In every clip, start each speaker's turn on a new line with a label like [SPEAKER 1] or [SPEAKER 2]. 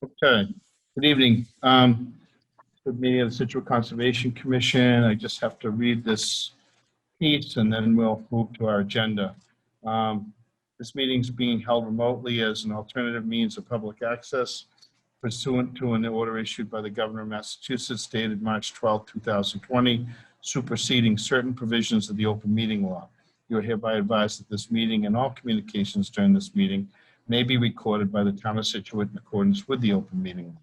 [SPEAKER 1] Okay, good evening. Good meeting of the Scituate Conservation Commission. I just have to read this piece and then we'll move to our agenda. This meeting is being held remotely as an alternative means of public access pursuant to an order issued by the Governor of Massachusetts dated March 12, 2020, superseding certain provisions of the open meeting law. You are hereby advised that this meeting and all communications during this meeting may be recorded by the town of Scituate in accordance with the open meeting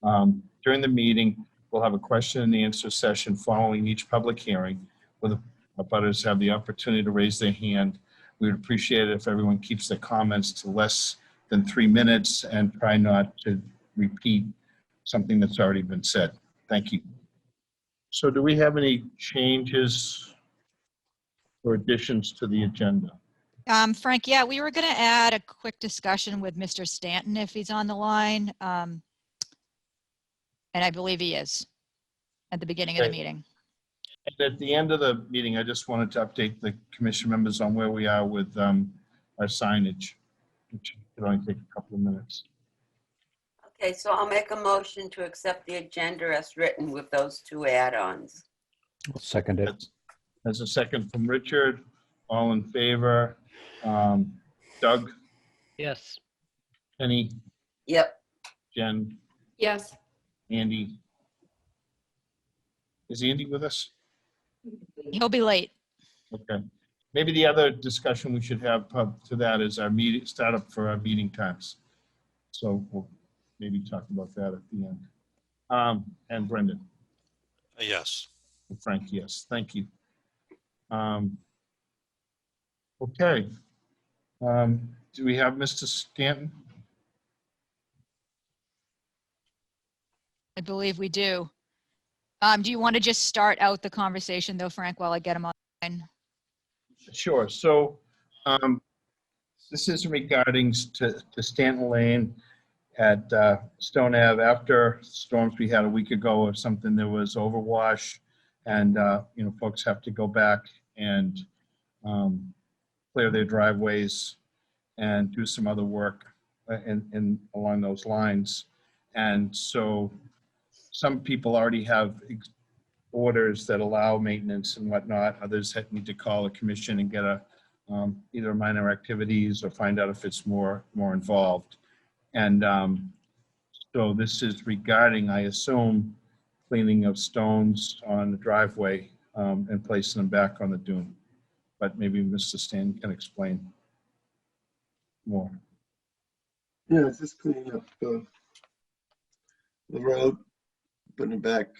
[SPEAKER 1] law. During the meeting, we'll have a question and answer session following each public hearing where the abutters have the opportunity to raise their hand. We would appreciate it if everyone keeps their comments to less than 3 minutes and try not to repeat something that's already been said. Thank you. So do we have any changes or additions to the agenda?
[SPEAKER 2] Frank, yeah, we were going to add a quick discussion with Mr. Stanton if he's on the line. And I believe he is at the beginning of the meeting.
[SPEAKER 1] And at the end of the meeting, I just wanted to update the commission members on where we are with our signage, which could only take a couple of minutes.
[SPEAKER 3] Okay, so I'll make a motion to accept the agenda as written with those two add-ons.
[SPEAKER 4] I'll second it.
[SPEAKER 1] There's a second from Richard. All in favor? Doug?
[SPEAKER 5] Yes.
[SPEAKER 1] Penny?
[SPEAKER 3] Yep.
[SPEAKER 1] Jen?
[SPEAKER 6] Yes.
[SPEAKER 1] Andy? Is Andy with us?
[SPEAKER 2] He'll be late.
[SPEAKER 1] Okay. Maybe the other discussion we should have to that is our meeting startup for our meeting times. So we'll maybe talk about that at the end. And Brendan?
[SPEAKER 7] Yes.
[SPEAKER 1] And Frank, yes. Thank you. Okay. Do we have Mr. Stanton?
[SPEAKER 2] I believe we do. Do you want to just start out the conversation though, Frank, while I get him online?
[SPEAKER 1] Sure. So this is regarding to Stanton Lane at Stone Ave. After storms we had a week ago or something, there was overwash, and folks have to go back and clear their driveways and do some other work in along those lines. And so some people already have orders that allow maintenance and whatnot. Others need to call a commission and get a either minor activities or find out if it's more involved. And so this is regarding, I assume, cleaning of stones on the driveway and placing them back on the dune. But maybe Mr. Stan can explain more.
[SPEAKER 8] Yeah, it's just cleaning up the road, putting it back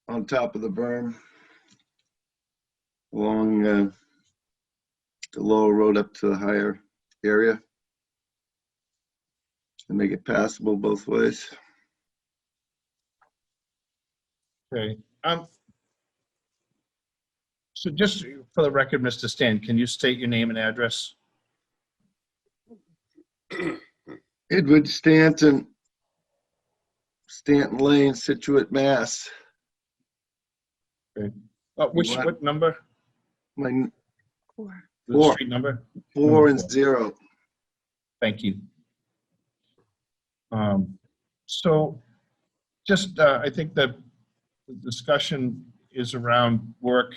[SPEAKER 8] on top of the berm along the lower road up to the higher area and make it passable both ways.
[SPEAKER 1] Okay. So just for the record, Mr. Stan, can you state your name and address?
[SPEAKER 8] Edward Stanton, Stanton Lane, Scituate, Mass.
[SPEAKER 1] Okay. What number?
[SPEAKER 8] My
[SPEAKER 1] The
[SPEAKER 8] Four.
[SPEAKER 1] street number?
[SPEAKER 8] 4 and 0.
[SPEAKER 1] Thank you. So just, I think that the discussion is around work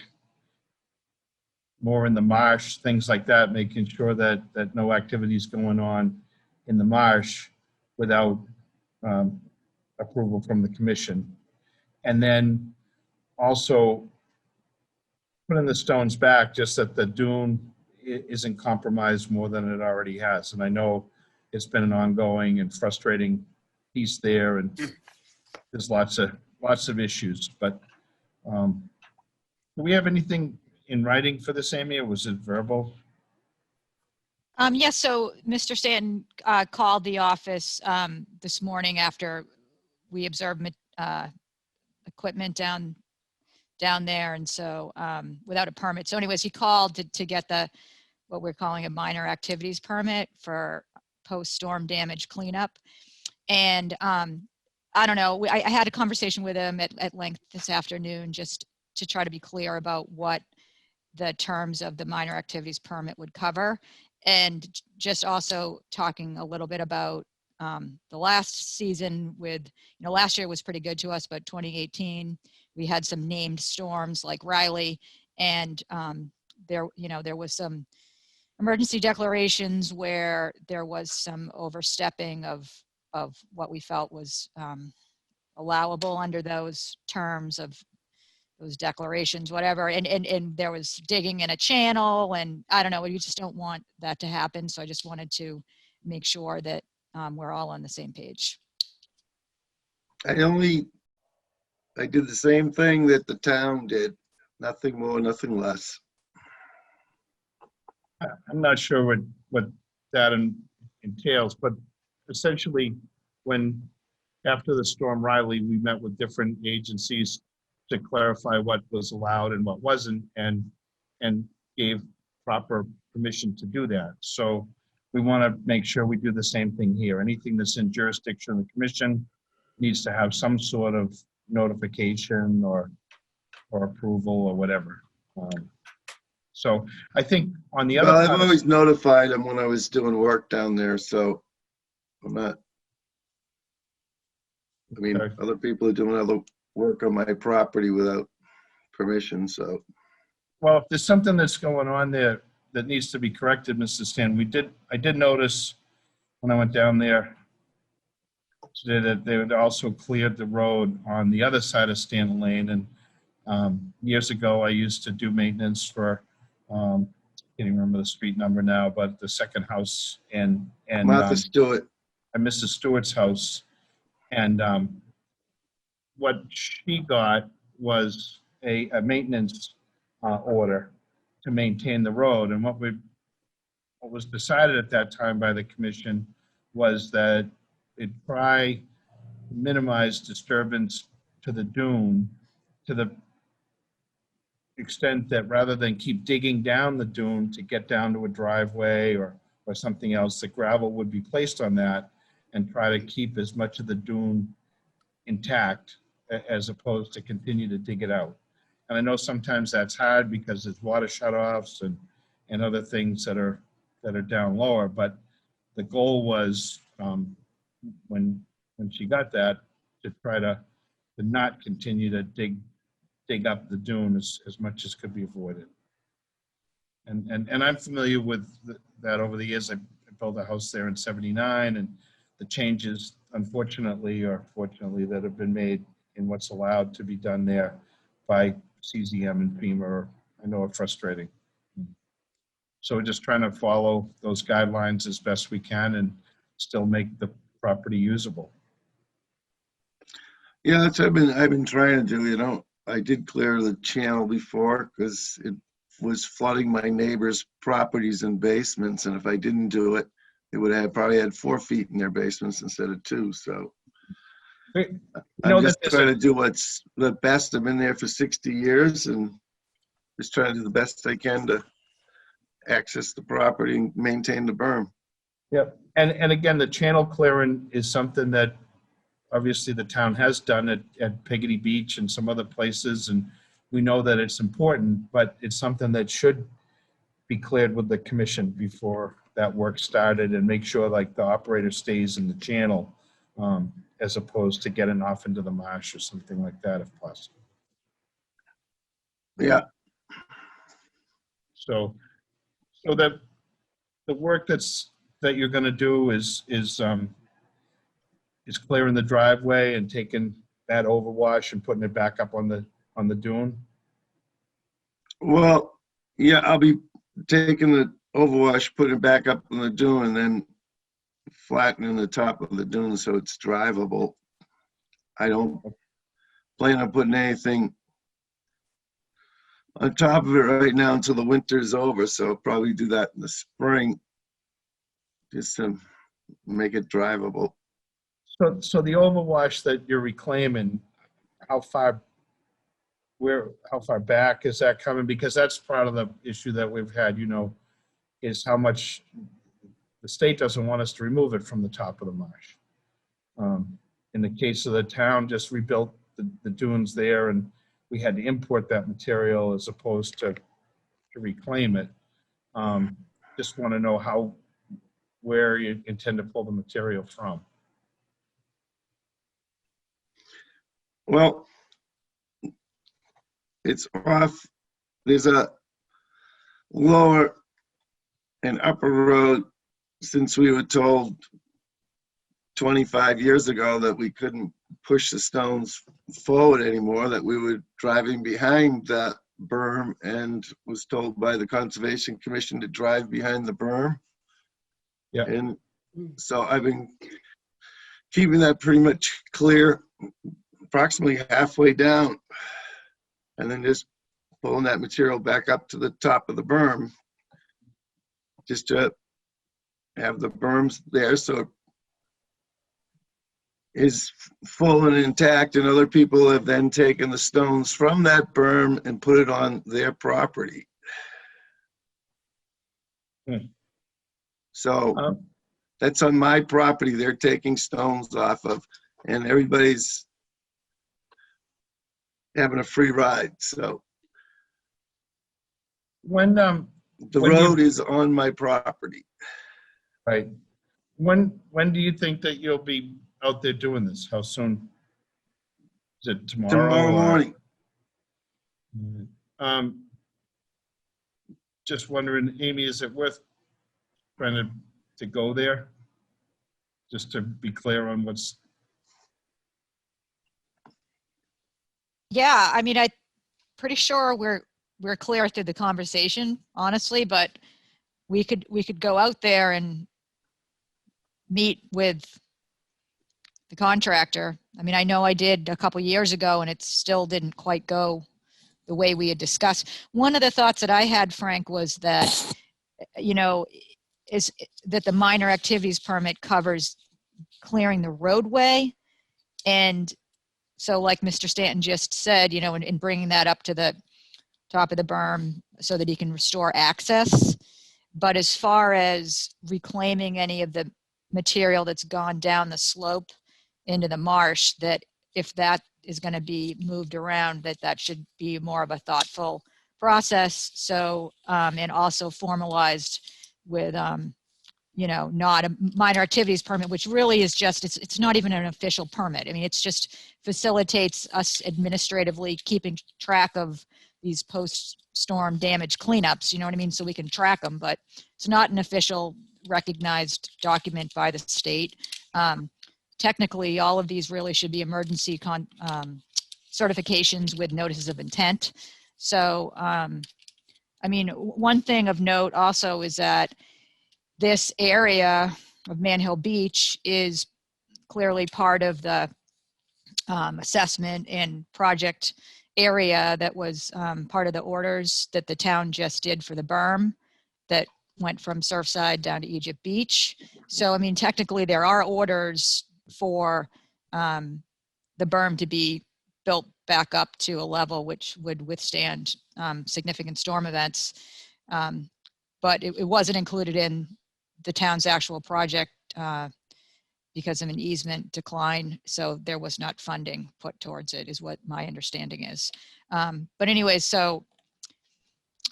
[SPEAKER 1] more in the marsh, things like that, making sure that no activities going on in the marsh without approval from the commission. And then also putting the stones back, just that the dune isn't compromised more than it already has. And I know it's been an ongoing and frustrating piece there, and there's lots of issues. But do we have anything in writing for this, Amy, or was it verbal?
[SPEAKER 2] Yes, so Mr. Stanton called the office this morning after we observed equipment down there, and so without a permit. So anyways, he called to get what we're calling a minor activities permit for post-storm damage cleanup. And I don't know, I had a conversation with him at length this afternoon just to try to be clear about what the terms of the minor activities permit would cover. And just also talking a little bit about the last season with, last year was pretty good to us, but 2018, we had some named storms like Riley, and there was some emergency declarations where there was some overstepping of what we felt was allowable under those terms of those declarations, whatever. And there was digging in a channel, and I don't know, we just don't want that to happen. So I just wanted to make sure that we're all on the same page.
[SPEAKER 8] I did the same thing that the town did. Nothing more, nothing less.
[SPEAKER 1] I'm not sure what that entails, but essentially after the storm Riley, we met with different agencies to clarify what was allowed and what wasn't, and gave proper permission to do that. So we want to make sure we do the same thing here. Anything that's in jurisdiction of the commission needs to have some sort of notification or approval or whatever. So I think on the other
[SPEAKER 8] Well, I've
[SPEAKER 1] part,
[SPEAKER 8] always notified them when I was doing work down there, so I'm not. I mean,
[SPEAKER 1] Okay.
[SPEAKER 8] other people are doing other work on my property without permission, so.
[SPEAKER 1] well, if there's something that's going on there that needs to be corrected, Mr. Stan, I did notice when I went down there today that they had also cleared the road on the other side of Stanton Lane. And years ago, I used to do maintenance for, can't even remember the street number now, but the second house and
[SPEAKER 8] Martha Stewart,
[SPEAKER 1] Mrs. Stewart's house. And what she got was a maintenance order to maintain the road. And what was decided at that time by the commission was that it try to minimize disturbance to the dune to the extent that rather than keep digging down the dune to get down to a driveway or something else, the gravel would be placed on that and try to keep as much of the dune intact as opposed to continue to dig it out. And I know sometimes that's hard because there's water shutoffs and other things that are down lower, but the goal was when she got that to try to not continue to dig up the dune as much as could be avoided. And I'm familiar with that over the years. I built a house there in '79, and the changes, unfortunately or fortunately, that have been made in what's allowed to be done there by CZM and FEMA, I know are frustrating. So we're just trying to follow those guidelines as best we can and still make the property usable.
[SPEAKER 8] yeah, that's what I've been trying to do, you know. I did clear the channel before because it was flooding my neighbors' properties and basements, and if I didn't do it, they would have probably had 4 feet in their basements instead of 2, so. I'm just trying to do what's the best. I've been there for 60 years and just trying to do the best I can to access the property and maintain the berm.
[SPEAKER 1] Yep. And again, the channel clearing is something that obviously the town has done at Peggotty Beach and some other places. And we know that it's important, but it's something that should be cleared with the commission before that work started, and make sure like the operator stays in the channel as opposed to getting off into the marsh or something like that if possible.
[SPEAKER 8] Yeah,
[SPEAKER 1] So that the work that you're going to do is clearing the driveway and taking that overwash and putting it back up on the dune.
[SPEAKER 8] well, yeah, I'll be taking the overwash, putting it back up on the dune, and then flattening the top of the dune so it's drivable. I don't plan on putting anything on top of it right now until the winter's over, so I'll probably do that in the spring just to make it drivable.
[SPEAKER 1] So the overwash that you're reclaiming, how far back is that coming? Because that's part of the issue that we've had, is how much the state doesn't want us to remove it from the top of the marsh. In the case of the town, just rebuilt the dunes there, and we had to import that material as opposed to reclaim it. Just want to know where you intend to pull the material from.
[SPEAKER 8] Well, it's off, there's a lower and upper road, since we were told 25 years ago that we couldn't push the stones forward anymore, that we were driving behind the berm, and was told by the Conservation Commission to drive behind the berm.
[SPEAKER 1] Yeah.
[SPEAKER 8] And so I've been keeping that pretty much clear, approximately halfway down, and then just pulling that material back up to the top of the berm, just to have the berms there so it is full and intact, and other people have then taken the stones from that berm and put it on their property. So
[SPEAKER 1] Um,
[SPEAKER 8] that's on my property they're taking stones off of, and everybody's having a free ride. So
[SPEAKER 1] When,
[SPEAKER 8] the
[SPEAKER 1] When you-
[SPEAKER 8] road is on my property.
[SPEAKER 1] right, when do you think that you'll be out there doing this? How soon? Is it tomorrow?
[SPEAKER 8] Tomorrow
[SPEAKER 1] or-
[SPEAKER 8] morning.
[SPEAKER 1] Just wondering, Amy, is it worth trying to go there? Just to be clear on what's,
[SPEAKER 2] Yeah, I mean, I'm pretty sure we're clear through the conversation, honestly, but we could go out there and meet with the contractor. I mean, I know I did a couple years ago and it still didn't quite go the way we had discussed. One of the thoughts that I had, Frank, was that, you know, is that the minor activities permit covers clearing the roadway. And so like Mr. Stanton just said, you know, in bringing that up to the top of the berm so that he can restore access. But as far as reclaiming any of the material that's gone down the slope into the marsh, that if that is going to be moved around, that should be more of a thoughtful process. So, and also formalized with, you know, not a minor activities permit, which really is just, it's not even an official permit. I mean, it's just facilitates us administratively keeping track of these post-storm damage cleanups, you know what I mean? So we can track them, but it's not an official recognized document by the state. Technically, all of these really should be emergency certifications with notices of intent. So, I mean, one thing of note also is that this area of Man Hill Beach is clearly part of the assessment and project area that was part of the orders that the town just did for the berm that went from Surfside down to Egypt Beach. So, I mean, technically there are orders for the berm to be built back up to a level which would withstand significant storm events. But it wasn't included in the town's actual project because of an easement decline. So there was not funding put towards it, is what my understanding is. But anyway, so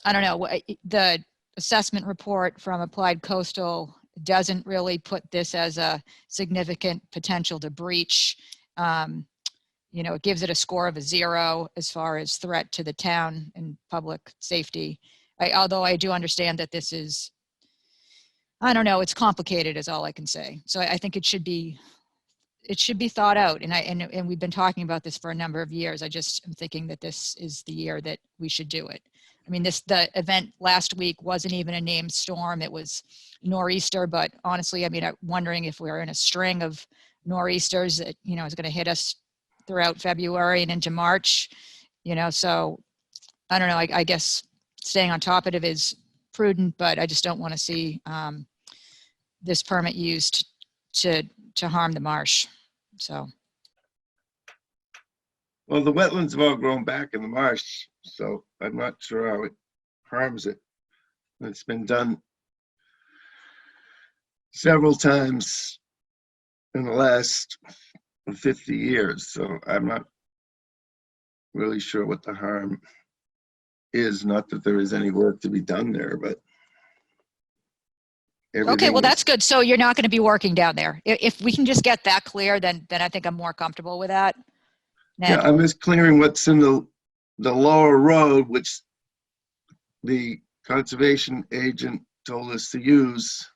[SPEAKER 2] I don't know, the assessment report from Applied Coastal doesn't really put this as a significant potential to breach. You know, it gives it a score of a 0 as far as threat to the town and public safety. Although I do understand that this is, I don't know, it's complicated is all I can say. So I think it should be thought out. And we've been talking about this for a number of years. I just am thinking that this is the year that we should do it. I mean, the event last week wasn't even a named storm. It was nor'easter, but honestly, I mean, I'm wondering if we're in a string of nor'easters that, you know, is going to hit us throughout February and into March, you know, so I don't know, I guess staying on top of it is prudent, but I just don't want to see this permit used to harm the marsh. So.
[SPEAKER 8] Well, the wetlands have all grown back in the marsh, so I'm not sure how it harms it. It's been done several times in the last 50 years, so I'm not really sure what the harm is. Not that there is any work to be done there, but
[SPEAKER 2] Okay, well,
[SPEAKER 8] everything
[SPEAKER 2] that's good. So you're not going to be working down there. If we can just get that clear, then I think I'm more comfortable with that.
[SPEAKER 8] Yeah,
[SPEAKER 2] Ned?
[SPEAKER 8] I'm just clearing what's in the lower road, which the conservation agent told us to use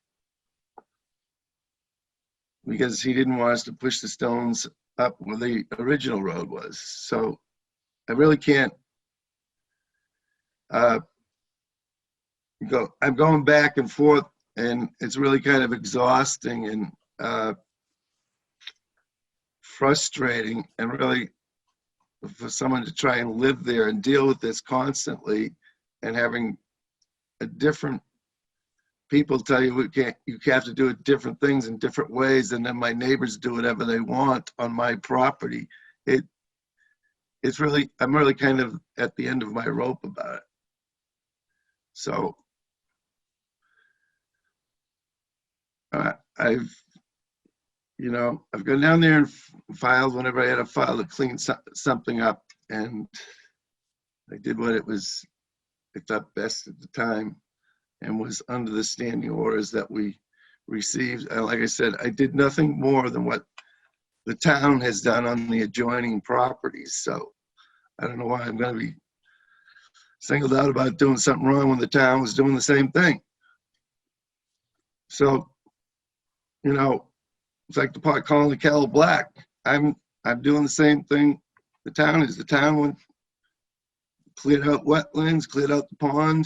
[SPEAKER 8] because he didn't want us to push the stones up where the original road was. So I really can't I'm going back and forth, and it's really kind of exhausting and frustrating, and really for someone to try and live there and deal with this constantly, and having a different people tell you you have to do different things in different ways, and then my neighbors do whatever they want on my property. It's really, I'm really kind of at the end of my rope about it. So I've gone down there and filed whenever I had a file to clean something up, and I did what I thought best at the time, and was under the standing orders that we received. And like I said, I did nothing more than what the town has done on the adjoining properties. So I don't know why I'm going to be singled out about doing something wrong when the town was doing the same thing. So, it's like the pot calling the kettle black. I'm doing the same thing the town is. The town went, cleared out wetlands, cleared out the pond,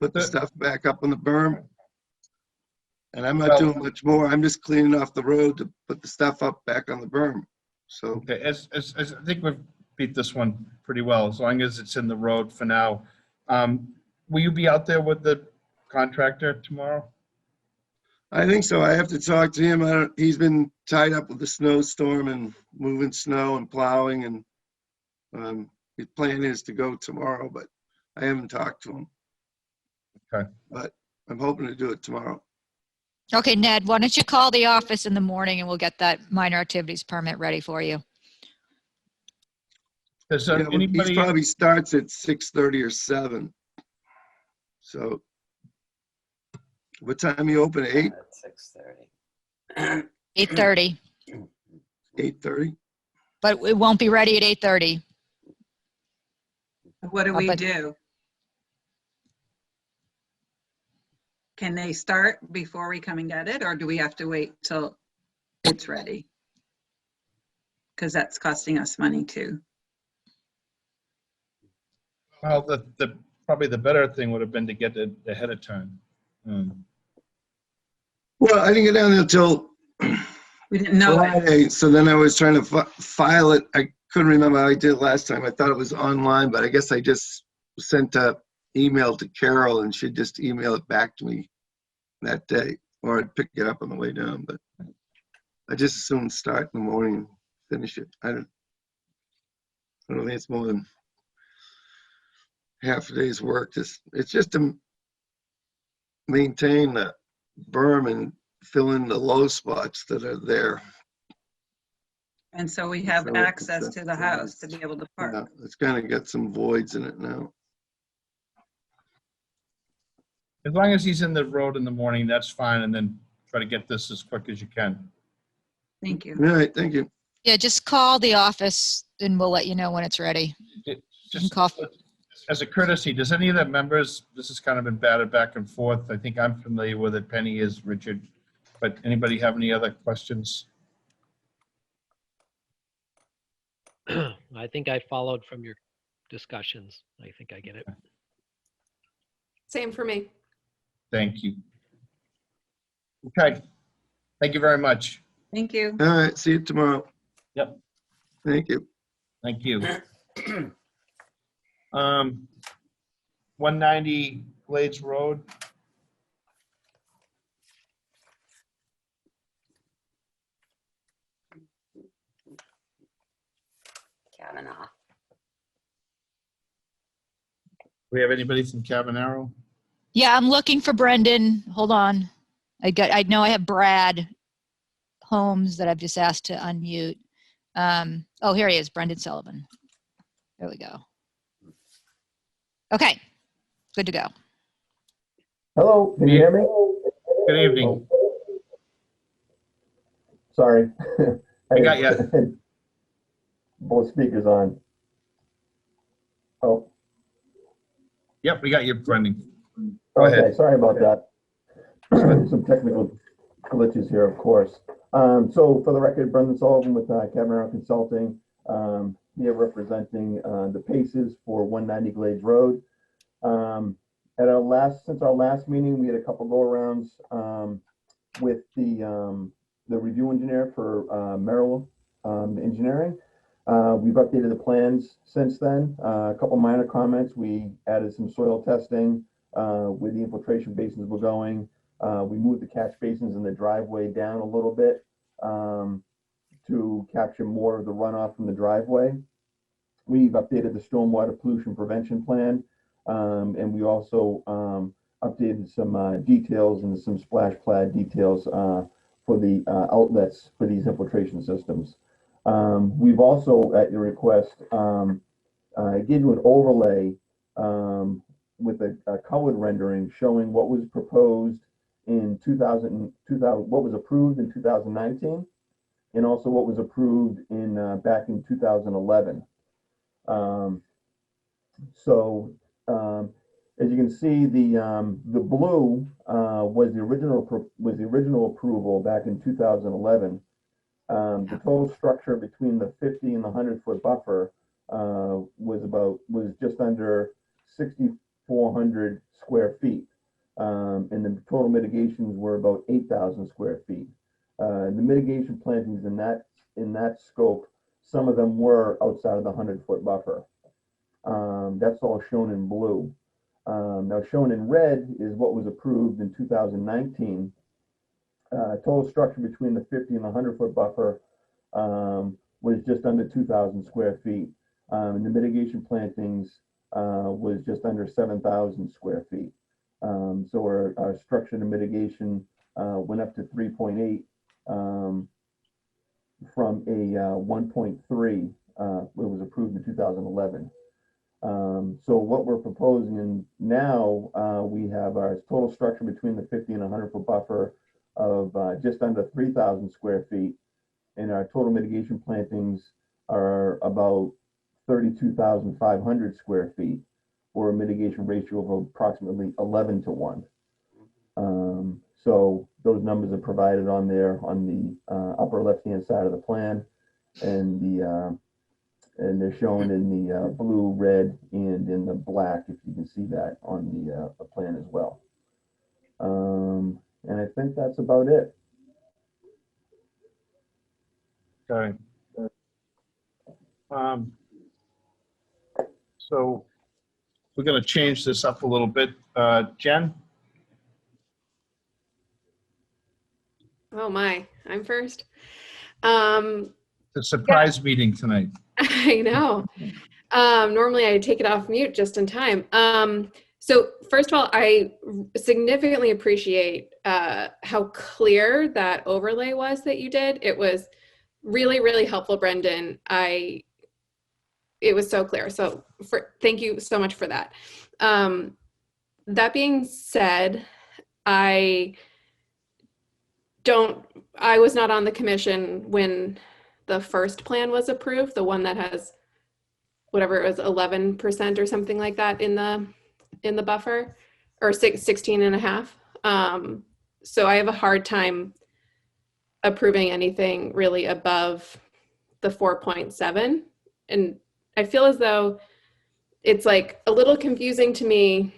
[SPEAKER 8] put the stuff back up on the berm. And I'm not doing much more. I'm just cleaning off the road to put the stuff up back on the berm. So,
[SPEAKER 1] Okay, as I think we've beat this one pretty well, as long as it's in the road for now. Will you be out there with the contractor tomorrow?
[SPEAKER 8] I think so. I have to talk to him. He's been tied up with the snowstorm and moving snow and plowing, and his plan is to go tomorrow, but I haven't talked to him.
[SPEAKER 1] Okay.
[SPEAKER 8] But I'm hoping to do it tomorrow.
[SPEAKER 2] Okay, Ned, why don't you call the office in the morning and we'll get that minor activities permit ready for you.
[SPEAKER 1] Does
[SPEAKER 8] Yeah, he
[SPEAKER 1] anybody,
[SPEAKER 8] probably starts at 6:30 or 7. So what time you open? 8?
[SPEAKER 3] At 6:30.
[SPEAKER 2] 8:30,
[SPEAKER 8] 8:30?
[SPEAKER 2] but it won't be ready at 8:30.
[SPEAKER 4] What do we
[SPEAKER 2] But-
[SPEAKER 4] do? Can they start before we come and get it, or do we have to wait till it's ready? Because that's costing us money too.
[SPEAKER 1] well, probably the better thing would have been to get it ahead of time.
[SPEAKER 8] Well, I didn't get down there until
[SPEAKER 4] We didn't know it.
[SPEAKER 8] Friday, so then I was trying to file it. I couldn't remember how I did it last time. I thought it was online, but I guess I just sent a email to Carol and she'd just email it back to me that day, or I'd pick it up on the way down. But I just as soon start in the morning and finish it. I don't think it's more than half a day's work. It's just to maintain the berm and fill in the low spots that are there.
[SPEAKER 4] And so we have
[SPEAKER 8] So
[SPEAKER 4] access
[SPEAKER 8] it's,
[SPEAKER 4] to the house to be able to park.
[SPEAKER 8] Yeah, it's kind of got some voids in it now.
[SPEAKER 1] As long as he's in the road in the morning, that's fine, and then try to get this as quick as you can.
[SPEAKER 4] Thank you.
[SPEAKER 8] All right, thank you.
[SPEAKER 2] Yeah, just call the office and we'll let you know when it's ready. You can
[SPEAKER 1] Just
[SPEAKER 2] call.
[SPEAKER 1] as a courtesy, does any of the members, this has kind of been batted back and forth. I think I'm familiar with it. Penny is, Richard. But anybody have any other questions?
[SPEAKER 5] I think I followed from your discussions. I think I get it.
[SPEAKER 6] Same for me.
[SPEAKER 1] Thank you. Okay. Thank you very much.
[SPEAKER 4] Thank you.
[SPEAKER 8] All right, see you tomorrow.
[SPEAKER 1] Yep.
[SPEAKER 8] Thank you.
[SPEAKER 1] Thank you. 190 Glades Road.
[SPEAKER 3] Kavanaugh.
[SPEAKER 1] We have anybody from Cavanero?
[SPEAKER 2] Yeah, I'm looking for Brendan. Hold on. I know I have Brad Holmes that I've just asked to unmute. Oh, here he is, Brendan Sullivan. There we go. Okay, good to go.
[SPEAKER 9] Hello, can you hear me?
[SPEAKER 1] Good evening.
[SPEAKER 9] Oh. Sorry.
[SPEAKER 1] I got you.
[SPEAKER 9] both speakers on. Oh,
[SPEAKER 1] Yep, we got you, Brendan. Go
[SPEAKER 9] okay,
[SPEAKER 1] ahead.
[SPEAKER 9] sorry about that. Some technical glitches here, of course. So for the record, Brendan Sullivan with Cameron Consulting, here representing the Paces for 190 Glades Road. Since our last meeting, we had a couple go-arounds with the review engineer for Merrill Engineering. We've updated the plans since then. A couple minor comments. We added some soil testing where the infiltration basins were going. We moved the catch basins in the driveway down a little bit to capture more of the runoff from the driveway. We've updated the stormwater pollution prevention plan, and we also updated some details and some splash pad details for the outlets for these infiltration systems. We've also, at your request, gave you an overlay with a colored rendering showing what was proposed in 2000, what was approved in 2019, and also what was approved in back in 2011. As you can see, the blue was the original approval back in 2011. The total structure between the 50 and the 100-foot buffer was just under 6,400 square feet, and the total mitigations were about 8,000 square feet. The mitigation plantings in that scope, some of them were outside of the 100-foot buffer. That's all shown in blue. Now shown in red is what was approved in 2019. Total structure between the 50 and the 100-foot buffer was just under 2,000 square feet. And the mitigation plantings was just under 7,000 square feet. So our structure to mitigation went up to 3.8 from a 1.3 it was approved in 2011. So what we're proposing now, we have our total structure between the 50 and 100-foot buffer of just under 3,000 square feet, and our total mitigation plantings are about 32,500 square feet, or a mitigation ratio of approximately 11 to 1. So those numbers are provided on there on the upper left-hand side of the plan, and they're shown in the blue, red, and in the black, if you can see that on the plan as well. And I think that's about it.
[SPEAKER 1] Okay. So we're going to change this up a little bit. Jen?
[SPEAKER 6] Oh my, I'm first.
[SPEAKER 1] The surprise meeting tonight.
[SPEAKER 6] I know. Normally I take it off mute just in time. So first of all, I significantly appreciate how clear that overlay was that you did. It was really, really helpful, Brendan. It was so clear. So thank you so much for that. That being said, I was not on the commission when the first plan was approved, the one that has whatever it was, 11% or something like that in the buffer, or 16 and a half. So I have a hard time approving anything really above the 4.7. And I feel as though it's like a little confusing to me.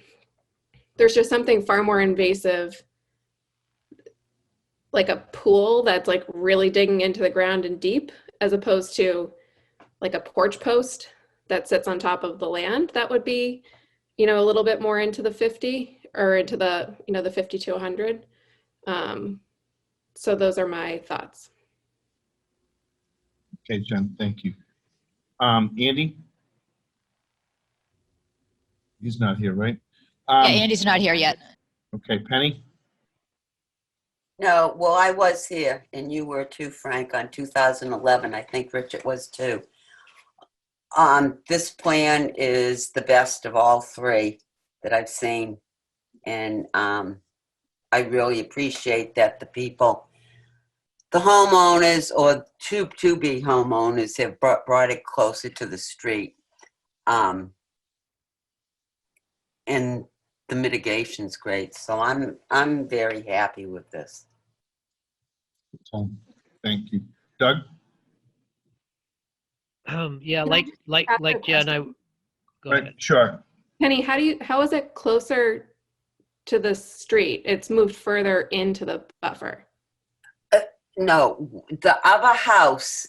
[SPEAKER 6] There's just something far more invasive, like a pool that's like really digging into the ground and deep, as opposed to like a porch post that sits on top of the land. That would be, a little bit more into the 50 or into the, the 50 to 100. So those are my thoughts.
[SPEAKER 1] Okay, Jen, thank you. Andy? He's not here, right?
[SPEAKER 2] Yeah, Andy's not here yet.
[SPEAKER 1] Okay, Penny?
[SPEAKER 3] No, well, I was here, and you were too, Frank, on 2011. I think Richard was too. This plan is the best of all three that I've seen, and I really appreciate that the people the homeowners or to-be homeowners have brought it closer to the street. And the mitigation's great. So I'm very happy with this.
[SPEAKER 1] So, thank you. Doug?
[SPEAKER 5] Yeah,
[SPEAKER 6] Can I
[SPEAKER 5] like
[SPEAKER 6] ask a
[SPEAKER 5] Jen,
[SPEAKER 6] question?
[SPEAKER 5] go ahead.
[SPEAKER 1] Sure.
[SPEAKER 6] Penny, how is it closer to the street? It's moved further into the buffer.
[SPEAKER 3] No, the other house,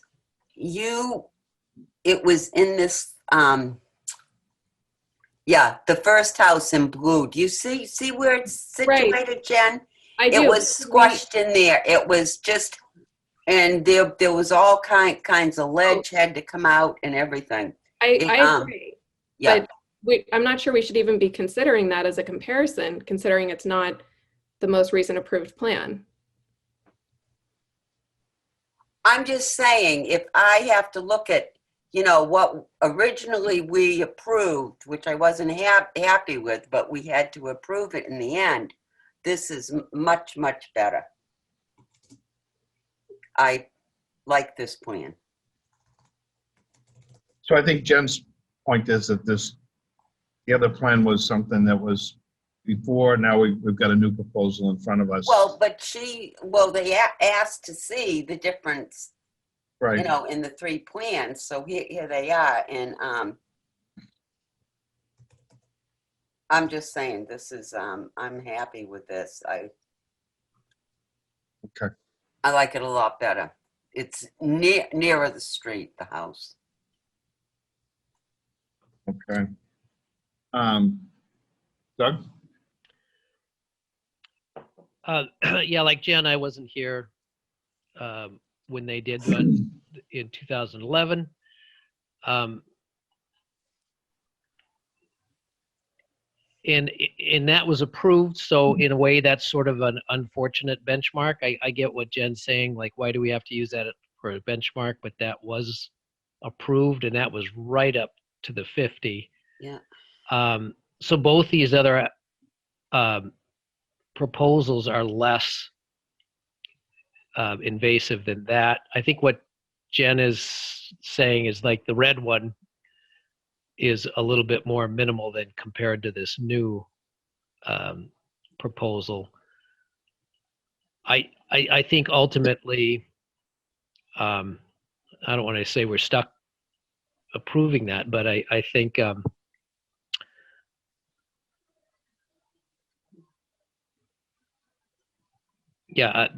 [SPEAKER 3] it was in this, yeah, the first house in blue. Do you see where it's situated, Jen?
[SPEAKER 6] I do.
[SPEAKER 3] It was squashed in there. It was just, and there was all kinds of ledge had to come out and everything.
[SPEAKER 6] I agree.
[SPEAKER 3] Yeah.
[SPEAKER 6] But I'm not sure we should even be considering that as a comparison, considering it's not the most recent approved plan.
[SPEAKER 3] I'm just saying, if I have to look at, what originally we approved, which I wasn't happy with, but we had to approve it in the end, this is much, much better. I like this plan.
[SPEAKER 1] So I think Jen's point is that the other plan was something that was before. Now we've got a new proposal in front of us.
[SPEAKER 3] Well, but they asked to see the difference,
[SPEAKER 1] Right.
[SPEAKER 3] in the three plans. So here they are. And I'm just saying, this is, I'm happy with this.
[SPEAKER 1] Okay.
[SPEAKER 3] I like it a lot better. It's nearer the street, the house.
[SPEAKER 1] Okay. Doug?
[SPEAKER 5] Yeah, like Jen, I wasn't here when they did one in 2011. And that was approved. So in a way, that's sort of an unfortunate benchmark. I get what Jen's saying, like, why do we have to use that for a benchmark? But that was approved, and that was right up to the 50.
[SPEAKER 3] Yeah.
[SPEAKER 5] So both these other proposals are less invasive than that. I think what Jen is saying is like the red one is a little bit more minimal than compared to this new proposal. I think ultimately, I don't want to say we're stuck approving that, but I think yeah,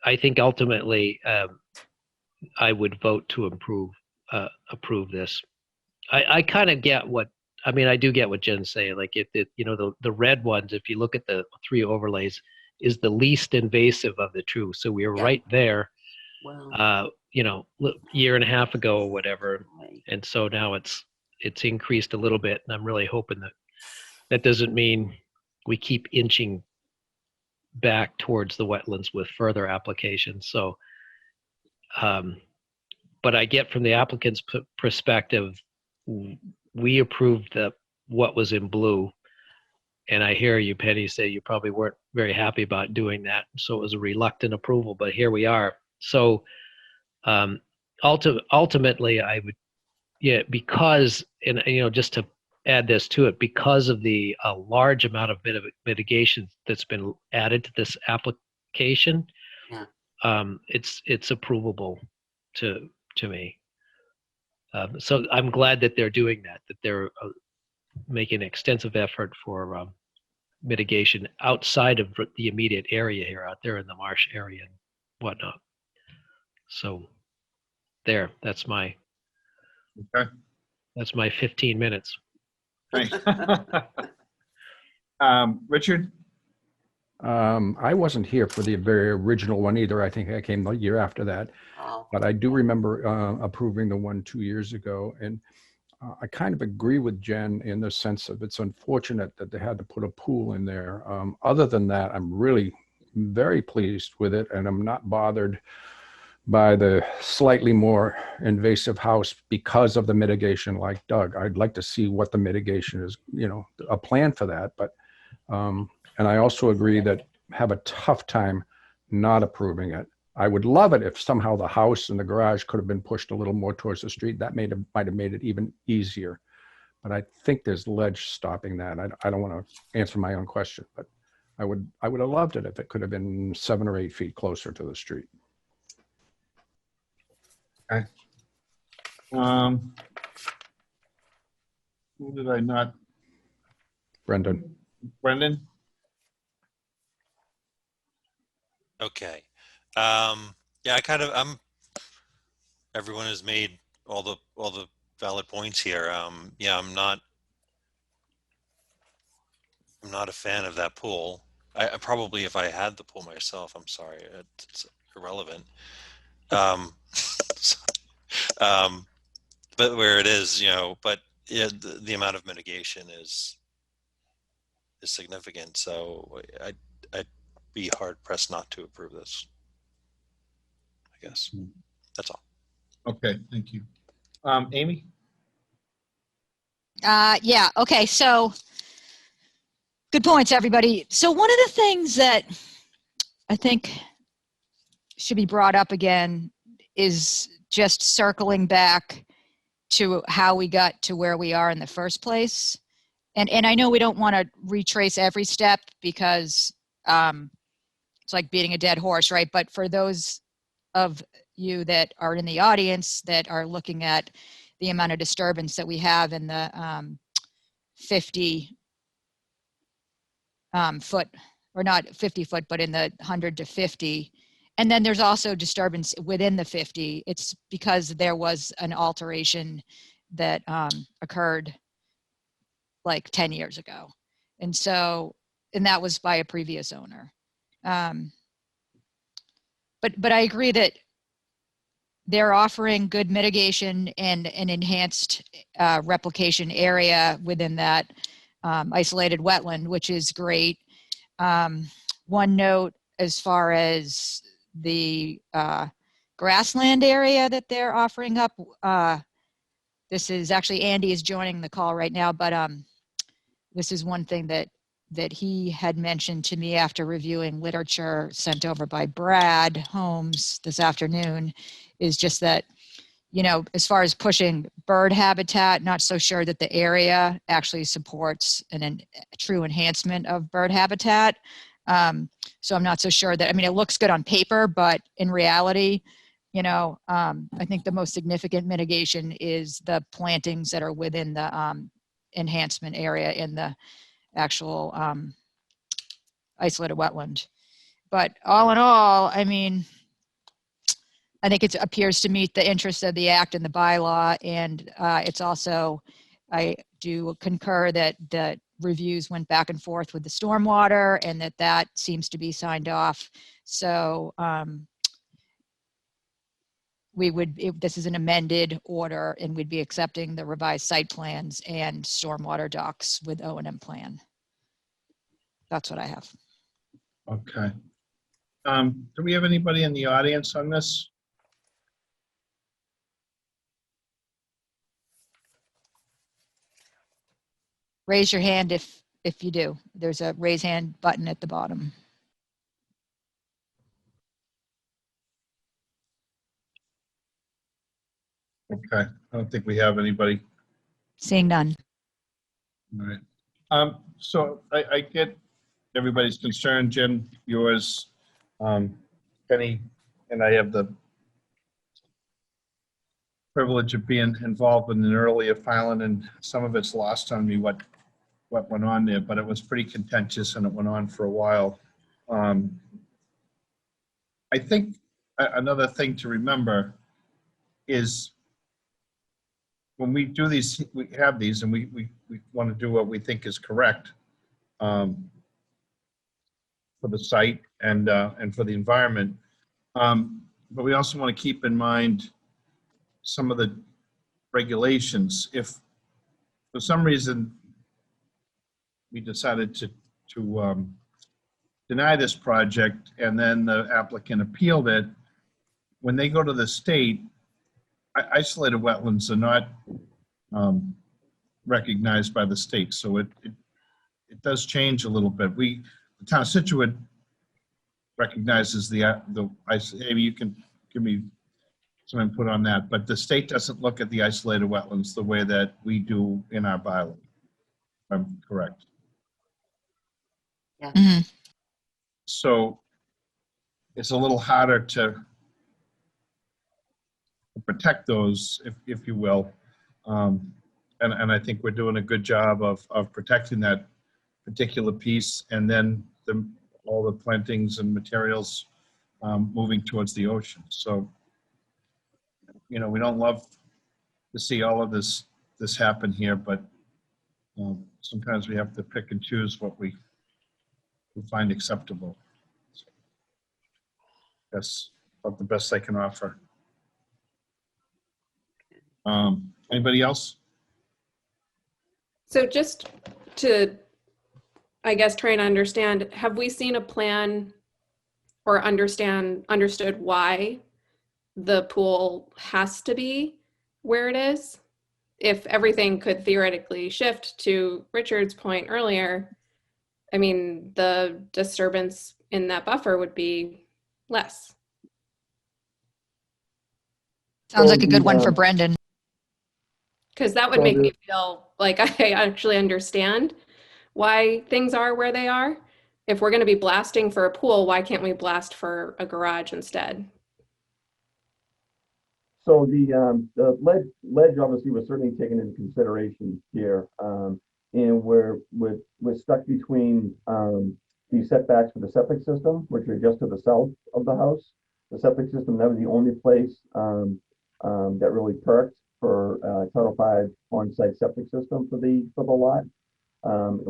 [SPEAKER 5] I think ultimately I would vote to approve this. I kind of get I do get what Jen's saying. Like the red ones, if you look at the three overlays, is the least invasive of the two. So we were right there,
[SPEAKER 3] Well,
[SPEAKER 5] year and a half ago or whatever. And so now it's increased a little bit, and I'm really hoping that doesn't mean we keep inching back towards the wetlands with further applications. So, but I get from the applicant's perspective, we approved what was in blue, and I hear you, Penny, say you probably weren't very happy about doing that. So it was a reluctant approval, but here we are. So ultimately, I would, because, and just to add this to it, because of the large amount of mitigation that's been added to this application, it's approvable to me. So I'm glad that they're doing that they're making an extensive effort for mitigation outside of the immediate area here, out there in the Marsh area and whatnot. So that's my 15 minutes.
[SPEAKER 1] Thanks. Richard?
[SPEAKER 10] I wasn't here for the very original one either. I think I came the year after that.
[SPEAKER 3] oh,
[SPEAKER 10] But I do remember approving the one 2 years ago. And I kind of agree with Jen in the sense of it's unfortunate that they had to put a pool in there. Other than that, I'm really very pleased with it. And I'm not bothered by the slightly more invasive house because of the mitigation like Doug. I'd like to see what the mitigation is, a plan for that. But and I also agree that have a tough time not approving it. I would love it if somehow the house and the garage could have been pushed a little more towards the street. That might have made it even easier. But I think there's ledge stopping that. I don't want to answer my own question, but I would have loved it if it could have been 7 or 8 feet closer to the street.
[SPEAKER 1] Who did I not?
[SPEAKER 10] Brendan.
[SPEAKER 1] Brendan?
[SPEAKER 7] Okay. Yeah, everyone has made all the valid points here. Yeah, I'm not a fan of that pool. I probably, if I had the pool myself, I'm sorry, it's irrelevant. But where it is, but yeah, the amount of mitigation is significant. So I'd be hard pressed not to approve this. I guess that's all.
[SPEAKER 1] Okay, thank you. Amy?
[SPEAKER 2] Yeah, okay, so good points, everybody. So one of the things that I think should be brought up again is just circling back to how we got to where we are in the first place. And I know we don't want to retrace every step because it's like beating a dead horse, right? But for those of you that are in the audience that are looking at the amount of disturbance that we have in the 50 foot, or not 50 foot, but in the 100 to 50. And then there's also disturbance within the 50. It's because there was an alteration that occurred like 10 years ago. And that was by a previous owner. But I agree that they're offering good mitigation and an enhanced replication area within that isolated wetland, which is great. One note as far as the grassland area that they're offering up, this is actually, Andy is joining the call right now, but this is one thing that he had mentioned to me after reviewing literature sent over by Brad Holmes this afternoon, is just that, as far as pushing bird habitat, not so sure that the area actually supports a true enhancement of bird habitat. So I'm not so sure that, it looks good on paper, but in reality, I think the most significant mitigation is the plantings that are within the enhancement area in the actual isolated wetland. But all in all, I think it appears to meet the interests of the act and the bylaw, and it's also, I do concur that the reviews went back and forth with the stormwater, and that seems to be signed off. So this is an amended order, and we'd be accepting the revised site plans and stormwater docs with O&M plan. That's what I have.
[SPEAKER 1] Okay. Do we have anybody in the audience on this?
[SPEAKER 2] Raise your hand if you do. There's a raise hand button at the bottom.
[SPEAKER 1] Okay, I don't think we have anybody.
[SPEAKER 2] Seeing none.
[SPEAKER 1] All right. So I get everybody's concern, Jen, yours, Penny, and I have the privilege of being involved in an earlier filing, and some of it's lost on me what went on there, but it was pretty contentious and it went on for a while. I think another thing to remember is when we do these, we have these, and we want to do what we think is correct for the site and for the environment. But we also want to keep in mind some of the regulations. If for some reason we decided to deny this project and then the applicant appealed it, when they go to the state, isolated wetlands are not recognized by the state. So it does change a little bit. The town of Scituate recognizes maybe you can give me some input on that, but the state doesn't look at the isolated wetlands the way that we do in our bylaw. If I'm correct.
[SPEAKER 2] Mhm.
[SPEAKER 1] So it's a little harder to protect those, if you will. And I think we're doing a good job of protecting that particular piece, and then all the plantings and materials moving towards the ocean. So, we don't love to see all of this happen here, but sometimes we have to pick and choose what we find acceptable. That's about the best I can offer. Anybody else?
[SPEAKER 6] So just to, I guess, try and understand, have we seen a plan or understood why the pool has to be where it is? If everything could theoretically shift, to Richard's point earlier, I mean, the disturbance in that buffer would be less.
[SPEAKER 2] Sounds
[SPEAKER 9] So
[SPEAKER 2] like a good one
[SPEAKER 9] the,
[SPEAKER 2] for Brendan.
[SPEAKER 6] Because that would
[SPEAKER 9] So
[SPEAKER 6] make
[SPEAKER 9] the-
[SPEAKER 6] me feel like I actually understand why things are where they are. If we're going to be blasting for a pool, why can't we blast for a garage instead?
[SPEAKER 9] So the ledge obviously was certainly taken into consideration here. And we're stuck between the setbacks for the septic system, which are just to the south of the house. The septic system, that was the only place that really perked for Title V on-site septic system for the lot. And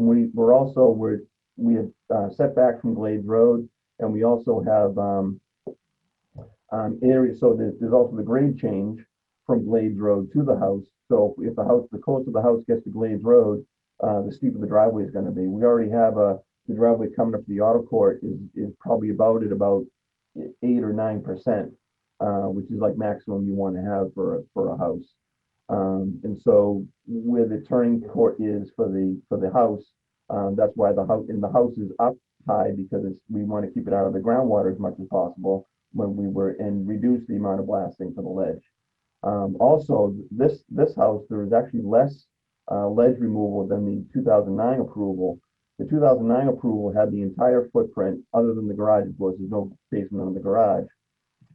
[SPEAKER 9] we have setback from Glades Road, and we also have area. So there's also the grade change from Glades Road to the house. So if the closer the house gets to Glades Road, the steeper the driveway is going to be. We already have the driveway coming up to the auto court is probably about 8 or 9%, which is like maximum you want to have for a house. And so where the turning court is for the house, that's why the house is up high, because we want to keep it out of the groundwater as much as possible and reduce the amount of blasting to the ledge. Also, this house, there is actually less ledge removal than the 2009 approval. The 2009 approval had the entire footprint, other than the garage, of course, there's no basement in the garage.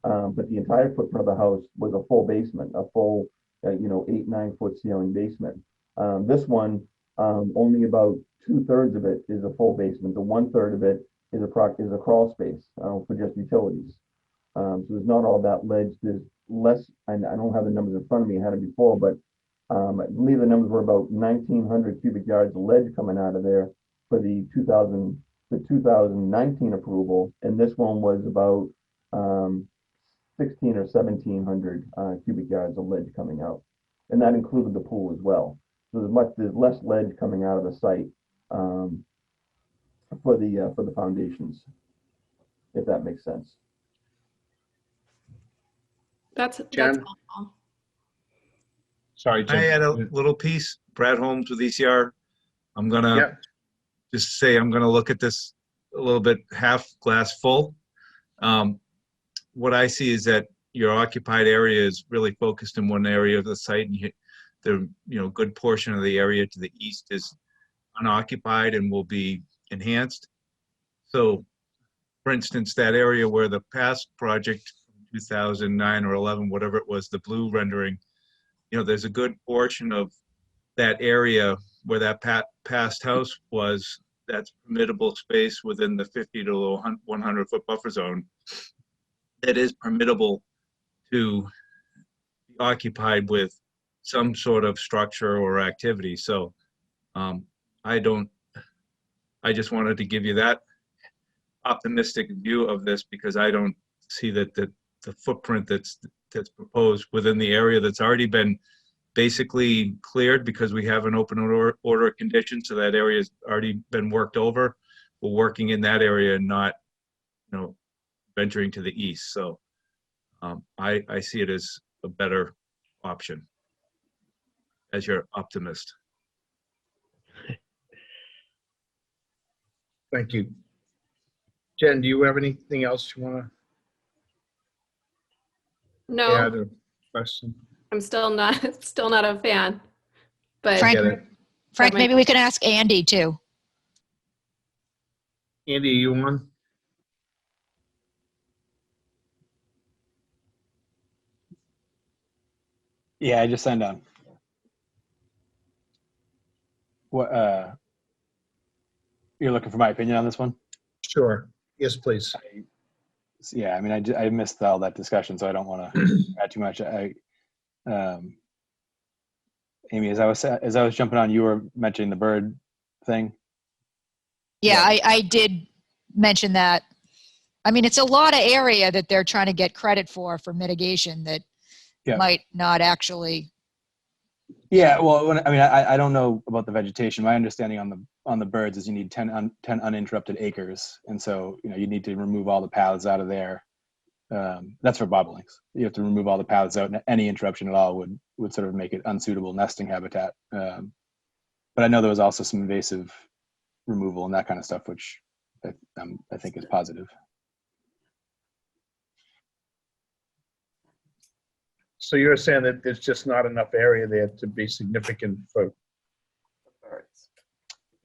[SPEAKER 9] But the entire footprint of the house was a full basement, a full, 8-9 foot ceiling basement. This one, only about 2/3 of it is a full basement. The 1/3 of it is a crawl space for just utilities. So there's not all that ledge. There's less, and I don't have the numbers in front of me. I had it before, but I believe the numbers were about 1,900 cubic yards of ledge coming out of there for the 2019 approval, and this one was about 1,600 or 1,700 cubic yards of ledge coming out, and that included the pool as well. So there's less ledge coming out of the site for the foundations, if that makes sense.
[SPEAKER 6] That's
[SPEAKER 1] Jen?
[SPEAKER 6] helpful.
[SPEAKER 1] Sorry,
[SPEAKER 11] I had a
[SPEAKER 1] Jim.
[SPEAKER 11] little piece, Brad Holmes with ECR. I'm gonna
[SPEAKER 1] Yep.
[SPEAKER 11] just say, I'm gonna look at this a little bit half glass full. What I see is that your occupied area is really focused in one area of the site, and the good portion of the area to the east is unoccupied and will be enhanced. So, for instance, that area where the past project, 2009 or 11, whatever it was, the blue rendering, there's a good portion of that area where that past house was, that's permittable space within the 50 to 100 foot buffer zone that is permittable to be occupied with some sort of structure or activity. So I just wanted to give you that optimistic view of this, because I don't see that the footprint that's proposed within the area that's already been basically cleared, because we have an open order of conditions, so that area has already been worked over. We're working in that area and not, venturing to the east. So I see it as a better option, as your optimist.
[SPEAKER 1] Thank you. Jen, do you have anything else you want to
[SPEAKER 6] No,
[SPEAKER 1] add or question?
[SPEAKER 6] I'm still not still not a fan. But
[SPEAKER 2] Frank,
[SPEAKER 1] Get it.
[SPEAKER 2] Frank,
[SPEAKER 6] That might-
[SPEAKER 2] maybe we can ask Andy too.
[SPEAKER 1] Andy, you on?
[SPEAKER 12] Yeah, I just signed on. What, you're looking for my opinion on this one?
[SPEAKER 1] Sure. Yes, please.
[SPEAKER 12] Yeah, I mean, I missed all that discussion, so I don't want to add too much. Amy, as I was jumping on, you were mentioning the bird thing.
[SPEAKER 2] Yeah, I did mention that. I mean, it's a lot of area that they're trying to get credit for mitigation that
[SPEAKER 12] Yeah.
[SPEAKER 2] might not actually.
[SPEAKER 12] Yeah, well, I don't know about the vegetation. My understanding on the birds is you need 10 uninterrupted acres, and so you need to remove all the paths out of there. That's for bobolinks. You have to remove all the paths out, and any interruption at all would sort of make it unsuitable nesting habitat. But I know there was also some invasive removal and that kind of stuff, which I think is positive.
[SPEAKER 1] So you're saying that there's just not enough area there to be significant for,
[SPEAKER 3] Birds.